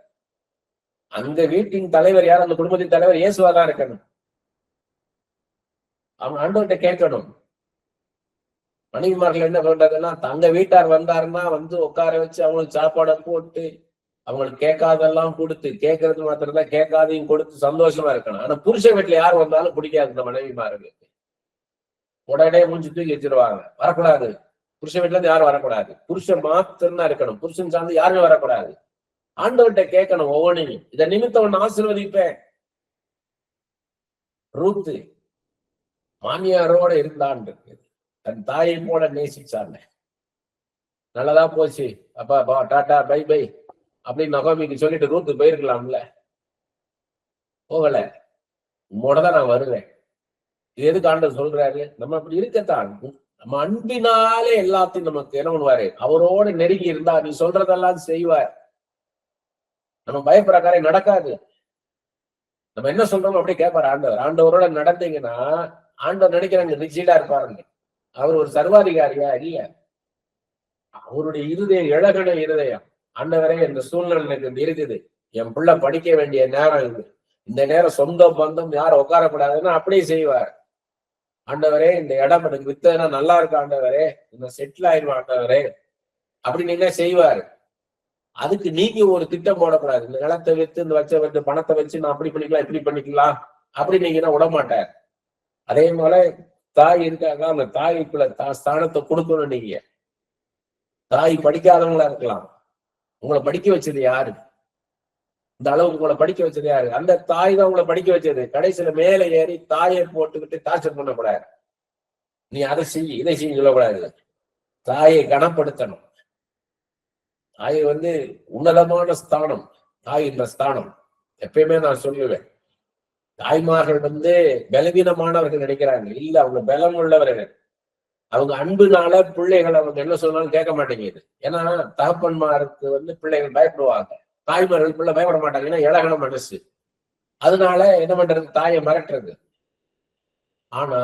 அந்த வீட்டின் தலைவர் யார்? அந்த குடும்பத்தின் தலைவர் இயேசுவா தான் இருக்கணும். அவங்க ஆண்டவர்கிட்ட கேட்கணும். மனைவிமார்கள் என்ன பண்றதுன்னா, தங்க வீட்டார் வந்தாருன்னா வந்து உட்கார வச்சு அவங்களுக்கு சாப்பாடை போட்டு அவங்களுக்கு கேட்காதெல்லாம் கொடுத்து, கேட்கறது மாத்திரம் தான், கேட்காதையும் கொடுத்து சந்தோஷமா இருக்கணும். ஆனா புருஷ வீட்டுல யார் வந்தாலும் பிடிக்காது இந்த மனைவிமார்களுக்கு. உடனே மூஞ்சி தூக்கி வச்சிருவாங்க, வரக்கூடாது. புருஷ வீட்டுல இருந்து யாரும் வரக்கூடாது, புருஷன் மாத்திரம் தான் இருக்கணும், புருஷன் சார்ந்து யாருமே வரக்கூடாது. ஆண்டவர்கிட்ட கேட்கணும் ஒவ்வொன்றையும். இதை நிமித்தம் ஒன்னு ஆசீர்வதிப்பேன். ரூத்து மாமியாரோட இருந்தான், தன் தாயை போல நேசிச்சாங்க. நல்லதா போச்சு, அப்பா டாட்டா பை பை அப்படின்னு நகோமிக்கு சொல்லிட்டு ரூத்து போயிருக்கலாம்ல, போகல. உம்மோடதான் நான் வருவேன். இது எதுக்கு ஆண்டவர் சொல்றாரு? நம்ம அப்படி இருக்கத்தான். நம்ம அன்பினாலே எல்லாத்தையும் நமக்கு என்ன பண்ணுவாரு, அவரோட நெருங்கி இருந்தா நீ சொல்றதெல்லாம் செய்வார். நம்ம பயப்பிரகாரம் நடக்காது. நம்ம என்ன சொல்றோம் அப்படி கேட்பாரு ஆண்டவர். ஆண்டவரோட நடந்தீங்கன்னா ஆண்டவர் நினைக்கிறாங்க ரிச்சீடா இருப்பாருங்க. அவர் ஒரு சர்வாதிகாரியா இல்ல, அவருடைய இருதயம் இழகன இருதயம். ஆண்டவரே இந்த சூழ்நிலை எனக்கு இருக்குது, என் பிள்ளை படிக்க வேண்டிய நேரம் இது, இந்த நேரம் சொந்த பந்தம் யாரும் உட்காரக்கூடாதுன்னா அப்படியே செய்வார். ஆண்டவரே இந்த இடம் எனக்கு வித்ததுன்னா நல்லா இருக்கு ஆண்டவரே, இந்த செட்டில் ஆயிடுவான் ஆண்டவரே அப்படின்னு என்ன செய்வாரு. அதுக்கு நீங்க ஒரு திட்டம் போடக்கூடாது. இந்த நிலத்தை வித்து, இந்த வச்ச பணத்தை வச்சு நான் அப்படி பண்ணிக்கலாம் இப்படி பண்ணிக்கலாம் அப்படி நீங்கன்னா விடமாட்டார். அதே போல தாய் இருக்காங்க, அந்த தாய்க்குள்ள ஸ்தானத்தை கொடுக்கணும். நீங்க தாய் படிக்காதவங்களா இருக்கலாம், உங்களை படிக்க வச்சது யாரு? இந்த அளவுக்கு உங்களை படிக்க வச்சது யாரு? அந்த தாய் தான் உங்களை படிக்க வச்சது. கடைசியில மேல ஏறி தாயை போட்டுக்கிட்டு டார்ச்சர் பண்ணக்கூடாது. நீ அதை செய் இதை செய்ய சொல்லக்கூடாது. தாயை கனப்படுத்தணும். தாய் உன்னதமான ஸ்தானம். தாய் இந்த ஸ்தானம் எப்பயுமே நான் சொல்லுவேன். தாய்மார்கள் பலவீனமானவர்கள் நினைக்கிறாங்க. இல்ல, அவங்க பலம் உள்ளவர்கள். அவங்க அன்புனால பிள்ளைகள் அவங்க என்ன சொன்னாலும் கேட்க மாட்டேங்குது. ஏன்னா தகப்பன்மாருக்கு பிள்ளைகள் பயப்படுவாங்க, தாய்மார்கள் பிள்ளை பயப்பட மாட்டாங்க. ஏன்னா இலகன மனசு. அதனால என்ன பண்றது, தாயை மிரட்டுறது. ஆனா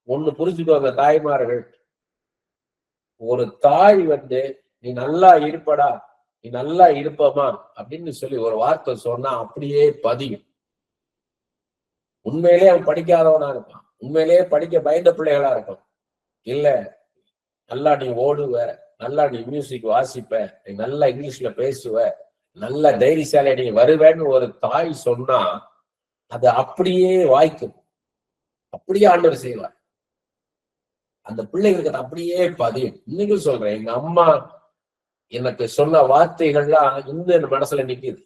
ஒண்ணு புரிஞ்சுக்கோங்க தாய்மார்கள், ஒரு தாய் நீ நல்லா இருப்படா, நீ நல்லா இருப்பமா அப்படின்னு சொல்லி ஒரு வார்த்தை சொன்னா அப்படியே பதியும். உண்மையிலே அவன் படிக்காதவனா இருப்பான், உண்மையிலேயே படிக்க பயந்த பிள்ளைகளா இருக்கும். இல்ல, நல்லா நீ ஓடுவ, நல்லா நீ மியூசிக் வாசிப்ப, நீ நல்லா இங்கிலீஷ்ல பேசுவ, நல்ல தைரியசாலியா நீ வருவேன்னு ஒரு தாய் சொன்னா அது அப்படியே வாய்க்கும், அப்படியே ஆண்டவர் செய்வார். அந்த பிள்ளைகளுக்கு அது அப்படியே பதியும். இன்னைக்கு சொல்றேன், எங்க அம்மா எனக்கு சொன்ன வார்த்தைகள்லாம் இன்னும் என் மனசுல நிக்குது.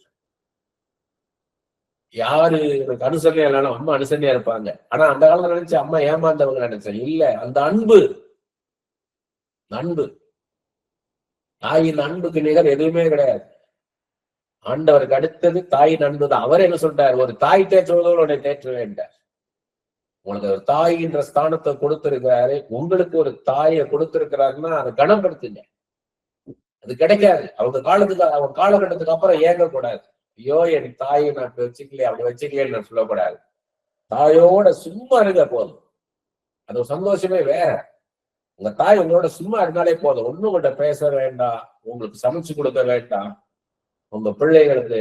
யாரு எனக்கு அனுசரணையா இல்லைன்னா அம்மா அனுசரணையா இருப்பாங்க. ஆனா அந்த காலத்துல நினைச்சு அம்மா ஏமாந்தவங்க நினைச்சேன். இல்ல, அந்த அன்பு அன்பு. தாயின் அன்புக்கு நிகர் எதுவுமே கிடையாது. ஆண்டவருக்கு அடுத்தது தாயின் அன்பு தான். அவர் என்ன சொல்றாரு? ஒரு தாய் தேற்றுவதோடு உன்னை தேற்ற வேண்டார். உங்களுக்கு ஒரு தாயின்ற ஸ்தானத்தை கொடுத்திருக்கிறாரு. உங்களுக்கு ஒரு தாயை கொடுத்திருக்கிறாருன்னா அதை கனப்படுத்துங்க. அது கிடைக்காது. அவங்க காலகட்டத்துக்கு அப்புறம் ஏங்க கூடாது. ஐயோ என் தாயை நான் வச்சுக்கலையே, அப்படி வச்சுக்கலையே நான் சொல்லக்கூடாது. தாயோட சும்மா இருக்க போதும். அது ஒரு சந்தோஷமே வேற. உங்க தாய் உங்களோட சும்மா இருந்தாலே போதும். ஒண்ணும் உங்கள்கிட்ட பேச வேண்டாம், உங்களுக்கு சமைச்சு கொடுக்க வேண்டாம், உங்க பிள்ளைகளுக்கு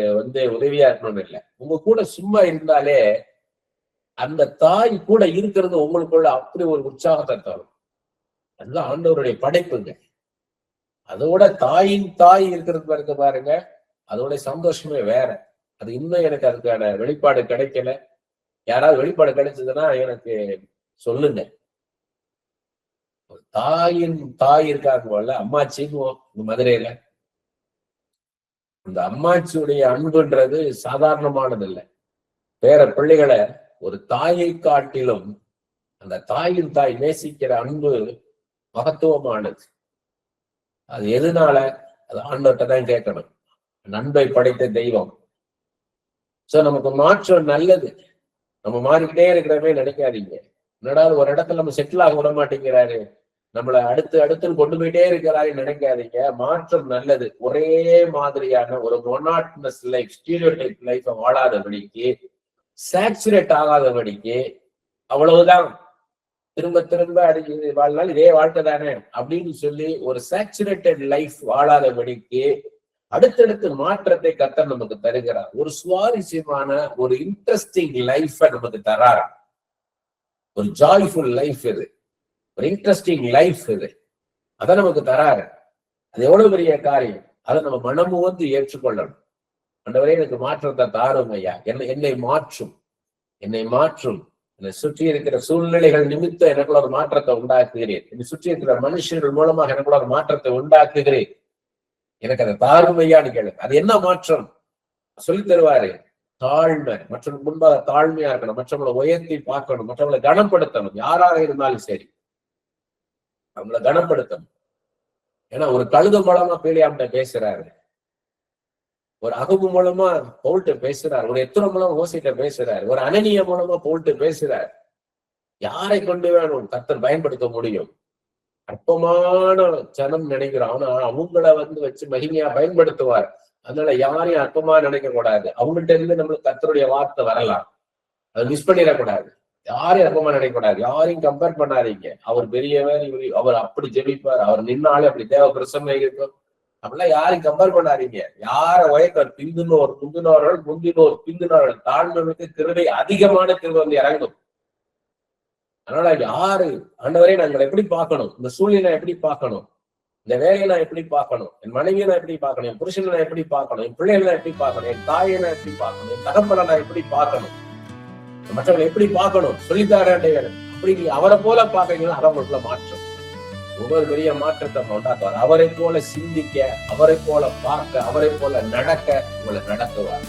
உதவியா இருக்கணும்னு இல்லை. உங்க கூட சும்மா இருந்தாலே அந்த தாய் கூட இருக்கிறது உங்களுக்குள்ள அப்படி ஒரு உற்சாகத்தை தரும். அதுதான் ஆண்டவருடைய படைப்புங்க. அதோட தாயின் தாய் இருக்கிறது பாருங்க, அதோட சந்தோஷமே வேற. அது இன்னும் எனக்கு அதுக்கான வெளிப்பாடு கிடைக்கல. யாராவது வெளிப்பாடு கிடைச்சதுன்னா எனக்கு சொல்லுங்க. தாயின் தாய் இருக்காங்க, அம்மாச்சின்னு மதுரையில. இந்த அம்மாச்சியுடைய அன்புன்றது சாதாரணமானது இல்லை. வேற பிள்ளைகளை ஒரு தாயை காட்டிலும் அந்த தாயின் தாய் நேசிக்கிற அன்பு மகத்துவமானது. அது எதுனால? அது ஆண்டவர்கிட்ட தான் கேட்கணும். அன்பை படைத்த தெய்வம். சோ நமக்கு மாற்றம் நல்லது. நம்ம மாறிக்கிட்டே இருக்கிறவே நினைக்காதீங்க. என்னடா ஒரு இடத்துல நம்ம செட்டில் ஆக விட மாட்டேங்கிறாரு, நம்மளை அடுத்து கொண்டு போயிட்டே இருக்கிறாரு நினைக்காதீங்க. மாற்றம் நல்லது. ஒரே மாதிரியான ஒரு மொனாட்டனஸ் லைஃப், ஸ்டீரியோடைப் லைஃப் வாழாதபடிக்கு, சேச்சுரேட் ஆகாதபடிக்கு, அவ்வளவுதான் திரும்ப திரும்ப அடிக்கிறது வாழ்நாள் இதே வாழ்க்கை தானே அப்படின்னு சொல்லி ஒரு சேச்சுரேட்டட் லைஃப் வாழாதபடிக்கு அடுத்தடுத்து மாற்றத்தை கர்த்தர் நமக்கு தருகிறார். ஒரு சுவாரஸ்யமான ஒரு இன்ட்ரெஸ்டிங் லைஃபை நமக்கு தரார். ஒரு ஜாய்ஃபுல் லைஃப் இது, ஒரு இன்ட்ரெஸ்டிங் லைஃப் இது, அதை நமக்கு தராரு. அது எவ்வளவு பெரிய காரியம். அதை நம்ம மனமும் வந்து ஏற்றுக்கொள்ளணும். ஆண்டவரே எனக்கு மாற்றத்தை தாரும் ஐயா, என்னை மாற்றும், என்னை சுற்றி இருக்கிற சூழ்நிலைகள் நிமித்தம் எனக்குள்ள ஒரு மாற்றத்தை உண்டாக்குகிறேன். என்னை சுற்றி இருக்கிற மனுஷர்கள் மூலமாக எனக்குள்ள ஒரு மாற்றத்தை உண்டாக்குகிறேன். எனக்கு அதை தாரும் ஐயான்னு கேளுங்க. அது என்ன மாற்றம் சொல்லி தருவாரு. தாழ்மை, மற்றவங்களுக்கு முன்பாக தாழ்மையா இருக்கணும், மற்றவங்களை உயர்த்தி பார்க்கணும், மற்றவங்களை கனப்படுத்தணும். யாராக இருந்தாலும் சரி அவங்களை கனப்படுத்தணும். ஏன்னா ஒரு கழுத மூலமா பேலியாம்கிட்ட பேசுறாரு, ஒரு அகபு மூலமா பவுல்ட்ட பேசுறாரு, ஒரு எத்திரம் மூலமா ஓசிட்ட பேசுறாரு, ஒரு அனனிய மூலமா பவுல்ட்ட பேசுறாரு. யாரை கொண்டு வேணும் கர்த்தர் பயன்படுத்த முடியும்? அற்பமான ஜனம் நினைக்கிறோம். ஆனா அவங்கள வச்சு மகிமையா பயன்படுத்துவார். அதனால யாரையும் அற்பமா நினைக்க கூடாது. அவங்கள்ட்ட இருந்து நம்மளுக்கு கர்த்தருடைய வார்த்தை வரலாம், அதை மிஸ் பண்ணிடக்கூடாது. யாரையும் அற்பமா நினைக்க கூடாது. யாரையும் கம்பேர் பண்ணாதீங்க. அவர் பெரியவர், அவர் அப்படி ஜெபிப்பார், அவர் நின்னாலே அப்படி தேவ பிரசன்னம் இருக்கும், அப்படிலாம் யாரையும் கம்பேர் பண்ணாதீங்க. யாரை உயர்த்தார்? முந்தினோர்கள் தாழ்ந்தவனுக்கு கிருபை, அதிகமான கிருபை வந்து இறங்கும். அதனால யாரு ஆண்டவரே நாங்கள் எப்படி பார்க்கணும், இந்த சூழ்நிலை எப்படி பார்க்கணும், இந்த வேலையை நான் எப்படி பார்க்கணும், என் மனைவியை நான் எப்படி பார்க்கணும், என் புருஷனை நான் எப்படி பார்க்கணும், என் பிள்ளைகளை நான் எப்படி பார்க்கணும், என் தாயை நான் எப்படி பார்க்கணும், என் தகப்பனை நான் எப்படி பார்க்கணும், மற்றவங்களை எப்படி பார்க்கணும் சொல்லித்தாரே. அப்படி நீங்க அவரை போல பாக்குறீங்கன்னா அதை உங்களுக்குள்ள மாற்றம், ஒவ்வொரு பெரிய மாற்றத்தை உண்டாக்குவார். அவரை போல சிந்திக்க, அவரை போல பார்க்க, அவரை போல நடக்க உங்களை நடத்துவார்.